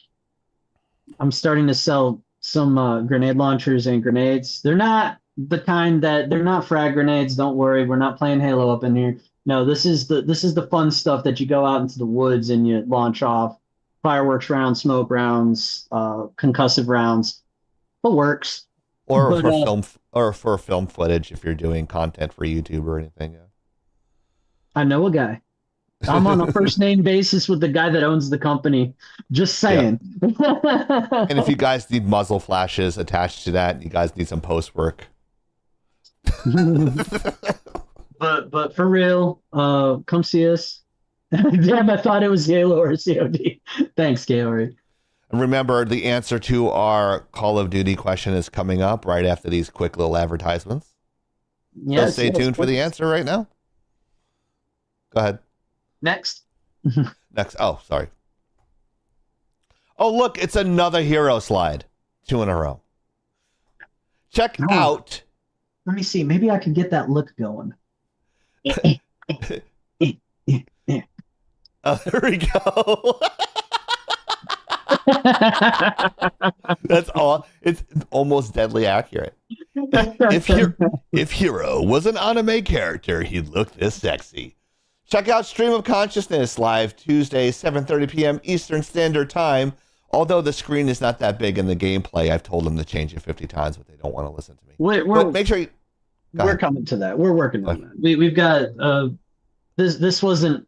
grenade launchers and grenades. They're not the kind they're not frag grenades. Don't worry, we're not playing Halo up in here. No, this is the fun stuff that you go out into the woods and you launch off fireworks rounds, smoke rounds, concussive rounds. It works. Or for film footage if you're doing content for YouTube or anything. Yeah. I know a guy. I'm on a first name basis with the guy that owns the company. Just saying. Yeah. And if you guys need muzzle flashes attached to that, you guys need some post work. but for real, come see us. Damn, I thought it was Halo or COD. Thanks, Kaori. And remember, the answer to our Call of Duty question is coming up right after these quick little advertisements. Yes, so stay tuned for the answer right now. Go ahead. Next. Next. Oh, sorry. Oh, look, it's another Hiro slide. 2 in a row. Check out. Let me see. Maybe I can get that look going. Oh, there we go. That's all. It's almost deadly accurate. If Hiro was an anime character, he'd look this sexy. Check out Stream of Consciousness live Tuesday, 7:30 p.m. Eastern Standard Time. Although the screen is not that big in the gameplay, I've told them to change it 50 times, but they don't want to listen to me. But make sure we're coming to that. We're working on that. We've got this wasn't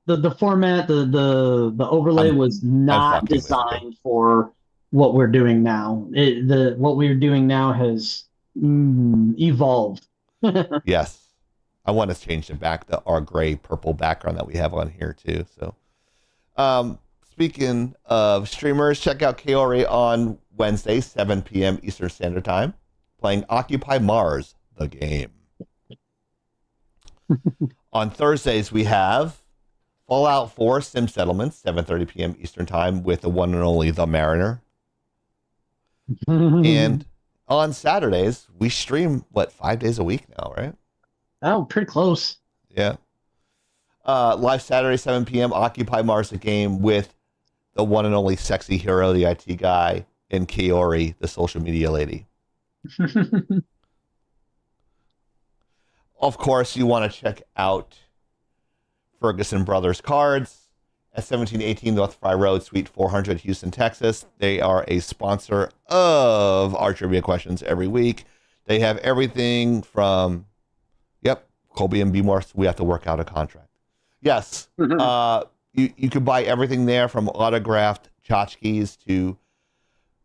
the format, the overlay was not designed for what we're doing now. What we're doing now has evolved. Yes. I want to change it back to our gray purple background that we have on here too. So, speaking of streamers, check out Kaori on Wednesday, 7 p.m. Eastern Standard Time, playing Occupy Mars, the game. On Thursdays, we have Fallout 4 Sim Settlements, 7:30 p.m. Eastern Time, with the one and only The Mariner. And on Saturdays, we stream, 5 days a week now, right? Oh, pretty close. Yeah. Live Saturday, 7 p.m., Occupy Mars, the game, with the one and only sexy Hiro, the IT guy, and Kaori, the social media lady. Of course, you want to check out Ferguson Brothers Cards at 1718 North Fry Road, Suite 400, Houston, Texas. They are a sponsor of our trivia questions every week. They have everything from, Colby and Bmore, we have to work out a contract. Yes, you can buy everything there, from autographed tchotchkes to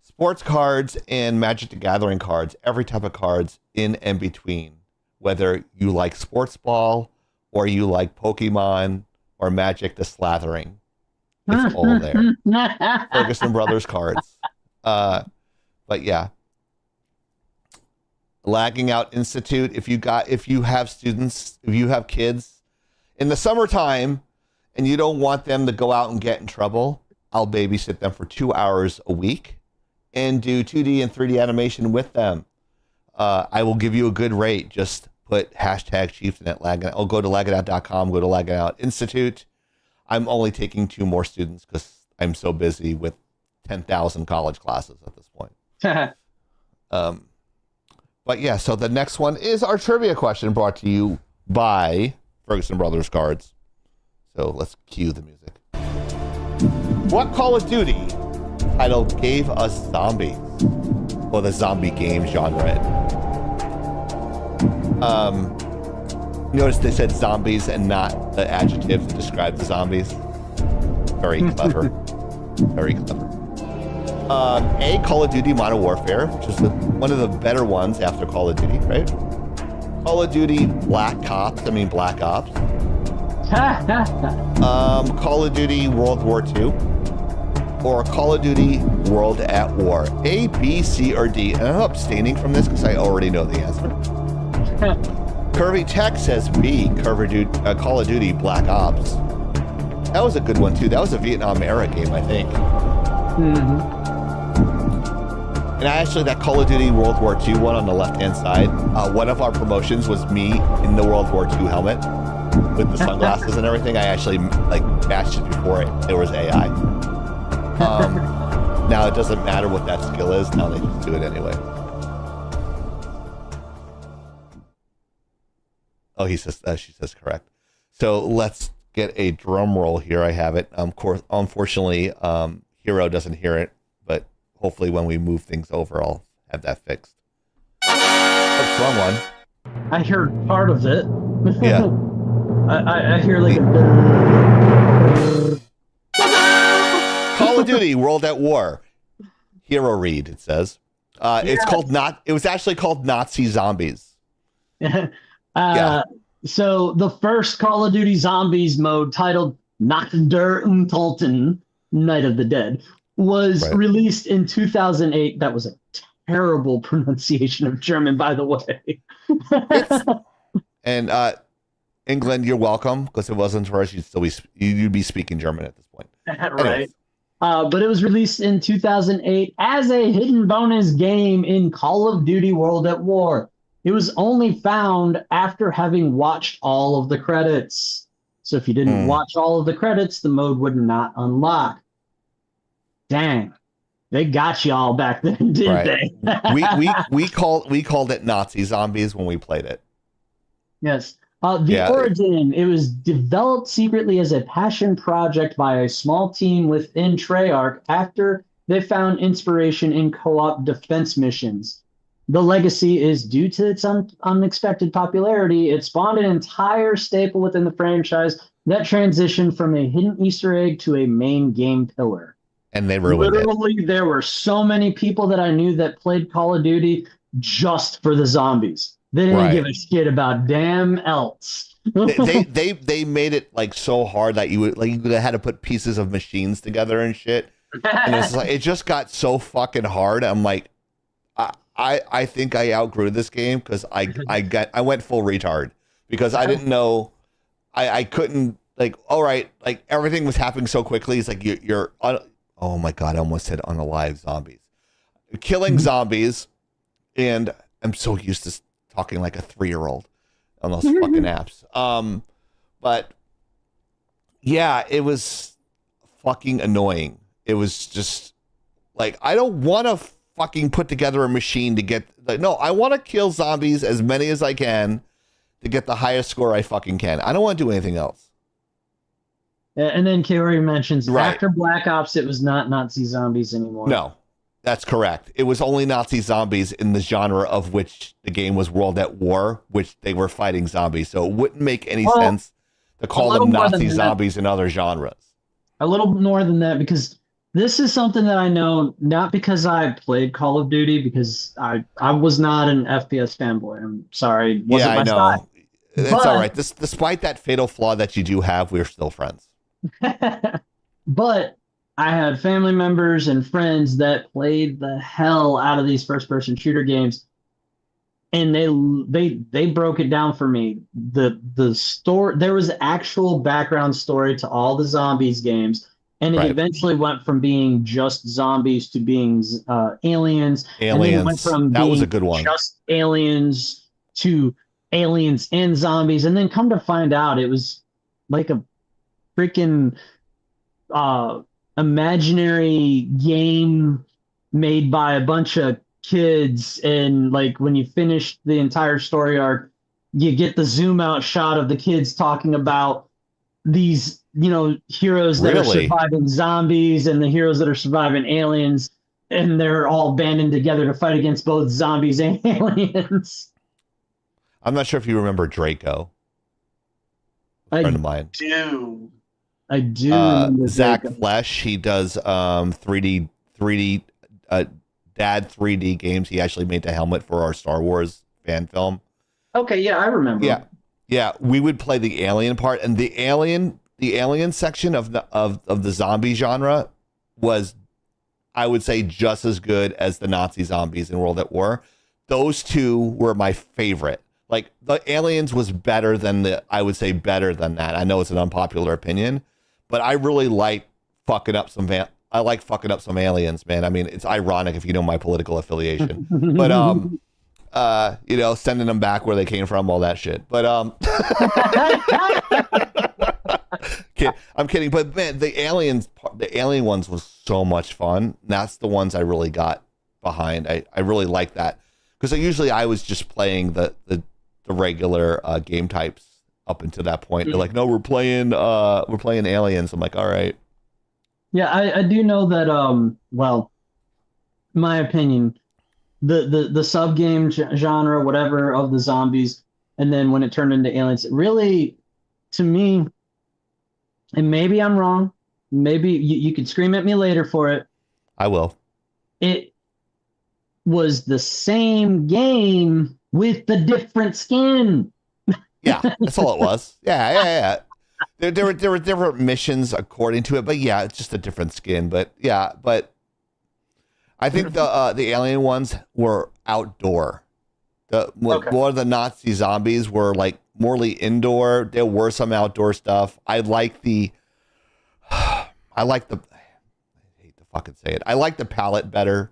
sports cards and Magic the Gathering cards, every type of cards in and between. Whether you like sports ball or you like Pokemon or Magic the Slathering, it's all there. Ferguson Brothers Cards. But yeah. Lagging Out Institute. If you have students, if you have kids in the summertime and you don't want them to go out and get in trouble, I'll babysit them for 2 hours a week and do 2D and 3D animation with them. I will give you a good rate. Just put #Chieftain at Laggin Out. I'll go to lagginout.com, go to Laggin Out Institute. I'm only taking 2 more students because I'm so busy with 10,000 college classes at this point. But yeah, so the next one is our trivia question, brought to you by Ferguson Brothers Cards. So let's cue the music. What Call of Duty title gave us zombies? Or the zombie game genre. Notice they said zombies and not the adjective to describe the zombies. Very clever. Very clever. A, Call of Duty Modern Warfare, which is one of the better ones after Call of Duty, right? Call of Duty Black Ops. Call of Duty World War II, or Call of Duty World at War. A, B, C, or D. And I'm abstaining from this because I already know the answer. Curvy Tech says B, Call of Duty Black Ops. That was a good one too. That was a Vietnam era game, I think. And actually, that Call of Duty World War II one on the left-hand side, one of our promotions was me in the World War II helmet with the sunglasses and everything. I actually matched it before there was AI. Now it doesn't matter what that skill is. Now they just do it anyway. Oh, she says correct. So let's get a drum roll here. I have it. Unfortunately, Hiro doesn't hear it, but hopefully when we move things over, I'll have that fixed. That's wrong one. I heard part of it. Yeah. I hear like a... Call of Duty World at War. Hero read, it says. It's called it was actually called Nazi Zombies. So the first Call of Duty Zombies mode, titled Nacht der Untoten, Night of the Dead, was released in 2008. That was a terrible pronunciation of German, by the way. And England, you're welcome, because if it wasn't for us, you'd be speaking German at this point. Right. But it was released in 2008 as a hidden bonus game in Call of Duty World at War. It was only found after having watched all of the credits. So if you didn't watch all of the credits, the mode would not unlock. Dang. They got you all back then, didn't they? we called it Nazi Zombies when we played it. Yes. Origin, it was developed secretly as a passion project by a small team within Treyarch after they found inspiration in co-op defense missions. The legacy is due to its unexpected popularity. It spawned an entire staple within the franchise that transitioned from a hidden Easter egg to a main game pillar. And they ruined it. There were so many people that I knew that played Call of Duty just for the zombies. They didn't Right. give a shit about damn else. They made it like so hard that you had to put pieces of machines together and shit. And it's like, it just got so fucking hard. I'm like, I think I outgrew this game because I went full retard because I didn't know I couldn't like, all right, like everything was happening so quickly. It's like you're oh my God, I almost said unalive zombies. Killing zombies, and I'm so used to talking like a 3-year-old on those fucking apps. But yeah, it was fucking annoying. It was just like, I don't want to fucking put together a machine to get like, no, I want to kill zombies as many as I can to get the highest score I fucking can. I don't want to do anything else. And then Kerry mentions Right. after Black Ops, it was not Nazi zombies anymore. No, that's correct. It was only Nazi zombies in the genre of which the game was World at War, which they were fighting zombies. So it wouldn't make any sense to call them Nazi zombies in other genres. A little more than that, because this is something that I know, not because I played Call of Duty, because I was not an FPS fanboy. I'm sorry. Wasn't Yeah, I my know. style. It's But- all right. Despite that fatal flaw that you do have, we're still friends. But I had family members and friends that played the hell out of these first-person shooter games, and they broke it down for me. The story, there was actual background story to all the zombies games, and it Right. eventually went from being just zombies to being aliens. And then it went Aliens. from That was being a good one. just aliens to aliens and zombies, and then come to find out it was like a freaking imaginary game made by a bunch of kids, and like when you finish the entire story arc, you get the zoom out shot of the kids talking about these, heroes that are Really? surviving zombies and the heroes that are surviving aliens, and they're all banding together to fight against both zombies and aliens. I'm not sure if you remember Draco. A friend of mine. I do remember Zach Draco. Flesh, he does 3D dad 3D games. He actually made the helmet for our Star Wars fan film. Okay, yeah, I remember. Yeah, we would play the alien part, and the alien section of the zombie genre was, I would say, just as good as the Nazi zombies in World at War. Those two were my favorite. Like, the aliens was better than better than that. I know it's an unpopular opinion, but I really like fucking up some aliens, man. I mean, it's ironic if you know my political affiliation, but sending them back where they came from, all that shit. But I'm kidding. But man, the alien ones was so much fun. That's the ones I really got behind. I really like that, because usually I was just playing the regular game types up until that point. They're like, no, we're playing aliens. I'm like, all right. Yeah, I do know that, well, my opinion, the sub game genre, whatever, of the zombies, and then when it turned into aliens, it really, to me, and maybe I'm wrong, maybe you could scream at me later for it. I will. It was the same game with the different skin. Yeah, that's all it was. Yeah. There were different missions according to it, but yeah, it's just a different skin. But yeah, I think the alien ones were outdoor. More of the Nazi zombies were like morely indoor. There were some outdoor stuff. I hate to fucking say it. I like the palette better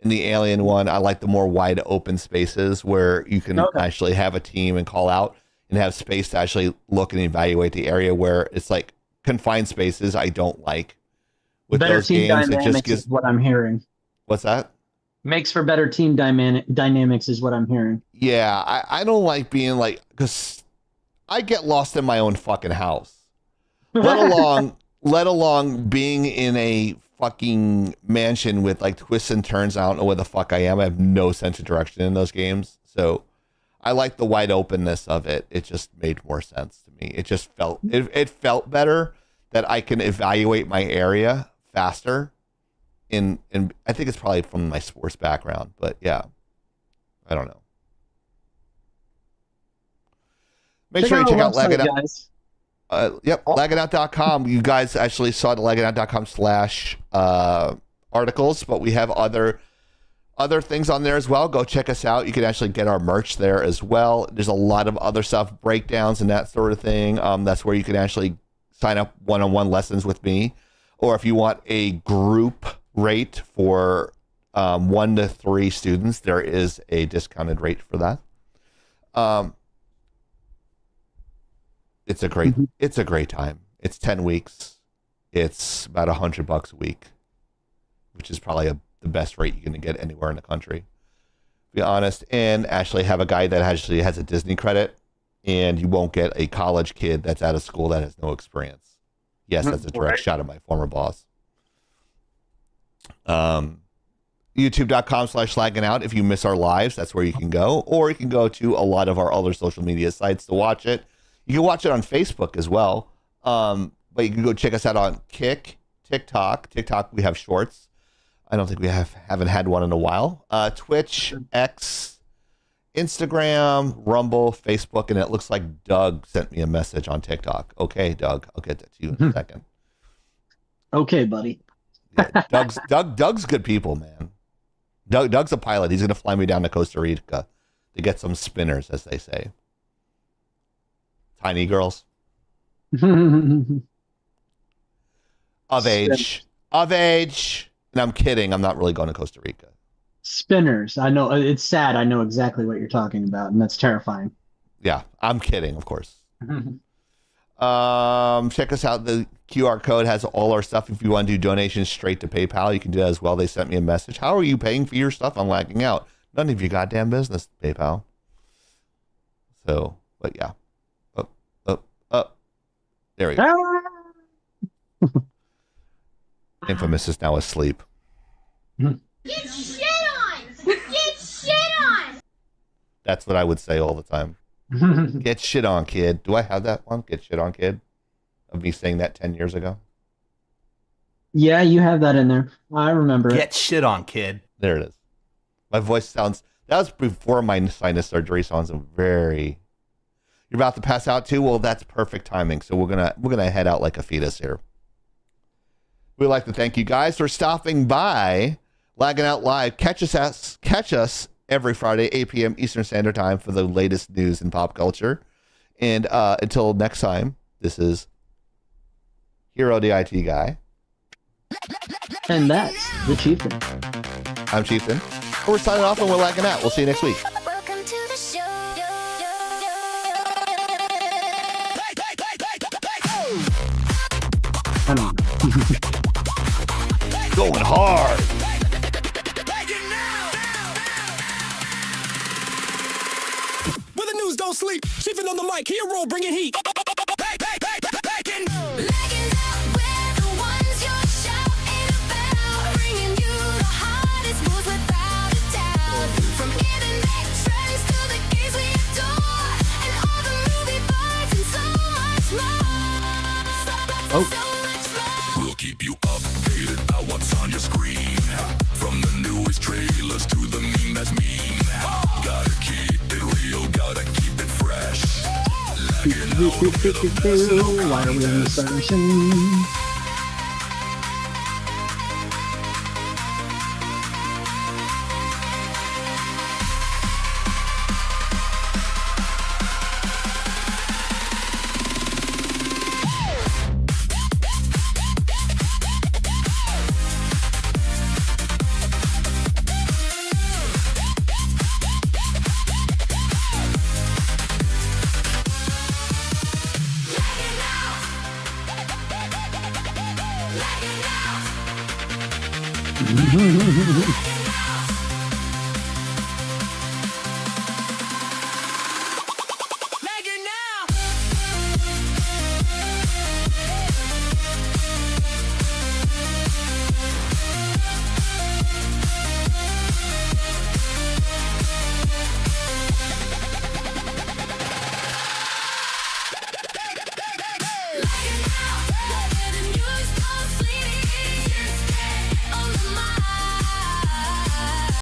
in the alien one. I like the more wide open spaces where you can actually have a team and call out and have space to actually look and evaluate the area, where it's like confined spaces I don't like. With Better those team games, it dynamics just gives... is what I'm hearing. What's that? Makes for better team dynamics is what I'm hearing. Yeah, I don't like being like, because I get lost in my own fucking house. Let along being in a fucking mansion with like twists and turns. I don't know where the fuck I am. I have no sense of direction in those games. So I like the wide openness of it. It just made more sense to me. It just felt, it felt better that I can evaluate my area faster. And I think it's probably from my sports background, but yeah, I don't know. Make sure you check out Laggin Out. guys. Lagginout.com. You guys actually saw the lagginout.com/ articles, but we have other things on there as well. Go check us out. You can actually get our merch there as well. There's a lot of other stuff, breakdowns and that sort of thing. That's where you can actually sign up one-on-one lessons with me. Or if you want a group rate for 1 to 3 students, there is a discounted rate for that. It's a great time. It's 10 weeks. It's about $100 a week, which is probably the best rate you're going to get anywhere in the country, to be honest. And actually have a guy that actually has a Disney credit, and you won't get a college kid that's out of school that has no experience. Yes, that's a direct shot at my former boss. YouTube.com/lagging out. If you miss our lives, that's where you can go, or you can go to a lot of our other social media sites to watch it. You can watch it on Facebook as well. But you can go check us out on TikTok. We have shorts. I don't think we haven't had one in a while. Twitch, X, Instagram, Rumble, Facebook, and it looks like Doug sent me a message on TikTok. Okay, Doug, I'll get that to you in a second. Okay, buddy. Yeah, Doug's good people, man. Doug's a pilot. He's gonna fly me down to Costa Rica to get some spinners, as they say. Tiny girls. Of age. And I'm kidding. I'm not really going to Costa Rica. Spinners. I know. It's sad. I know exactly what you're talking about, and that's terrifying. Yeah, I'm kidding, of course. Check us out. The QR code has all our stuff. If you want to do donations straight to PayPal, you can do that as well. They sent me a message. How are you paying for your stuff on Lagging Out? None of your goddamn business, PayPal. So, but yeah. There we go. Infamous is now asleep. Get shit on! Get shit on! That's what I would say all the time. Get shit on, kid. Do I have that one? Get shit on, kid? Of me saying that 10 years ago? Yeah, you have that in there. I remember Get shit on, kid. There it is. My voice sounds... That was before my sinus surgery. Sounds very... You're about to pass out too? Well, that's perfect timing. So we're gonna head out like a fetus here. We'd like to thank you guys for stopping by Lagging Out Live. Catch us every Friday, 8 p.m. Eastern Standard Time for the latest news in pop culture. And until next time, this is Hiro the IT guy. And that's the Chieftain. I'm Chieftain. We're signing off and we're Lagging Out. We'll see you next week. Welcome to the show. I don't know. Going hard. Where the news don't sleep. Chiefin' on the mic. Hiro bringing heat. Lagging out, we're the ones you're shouting about, bringing you the hottest moves without a doubt. From internet trends to the games we adore, and all the movie bars and so much more. So much more. We'll keep you updated about what's on your screen. From the newest trailers to the meme that's mean. Gotta keep it real, gotta keep it fresh. Why are we in the session? Lagging out.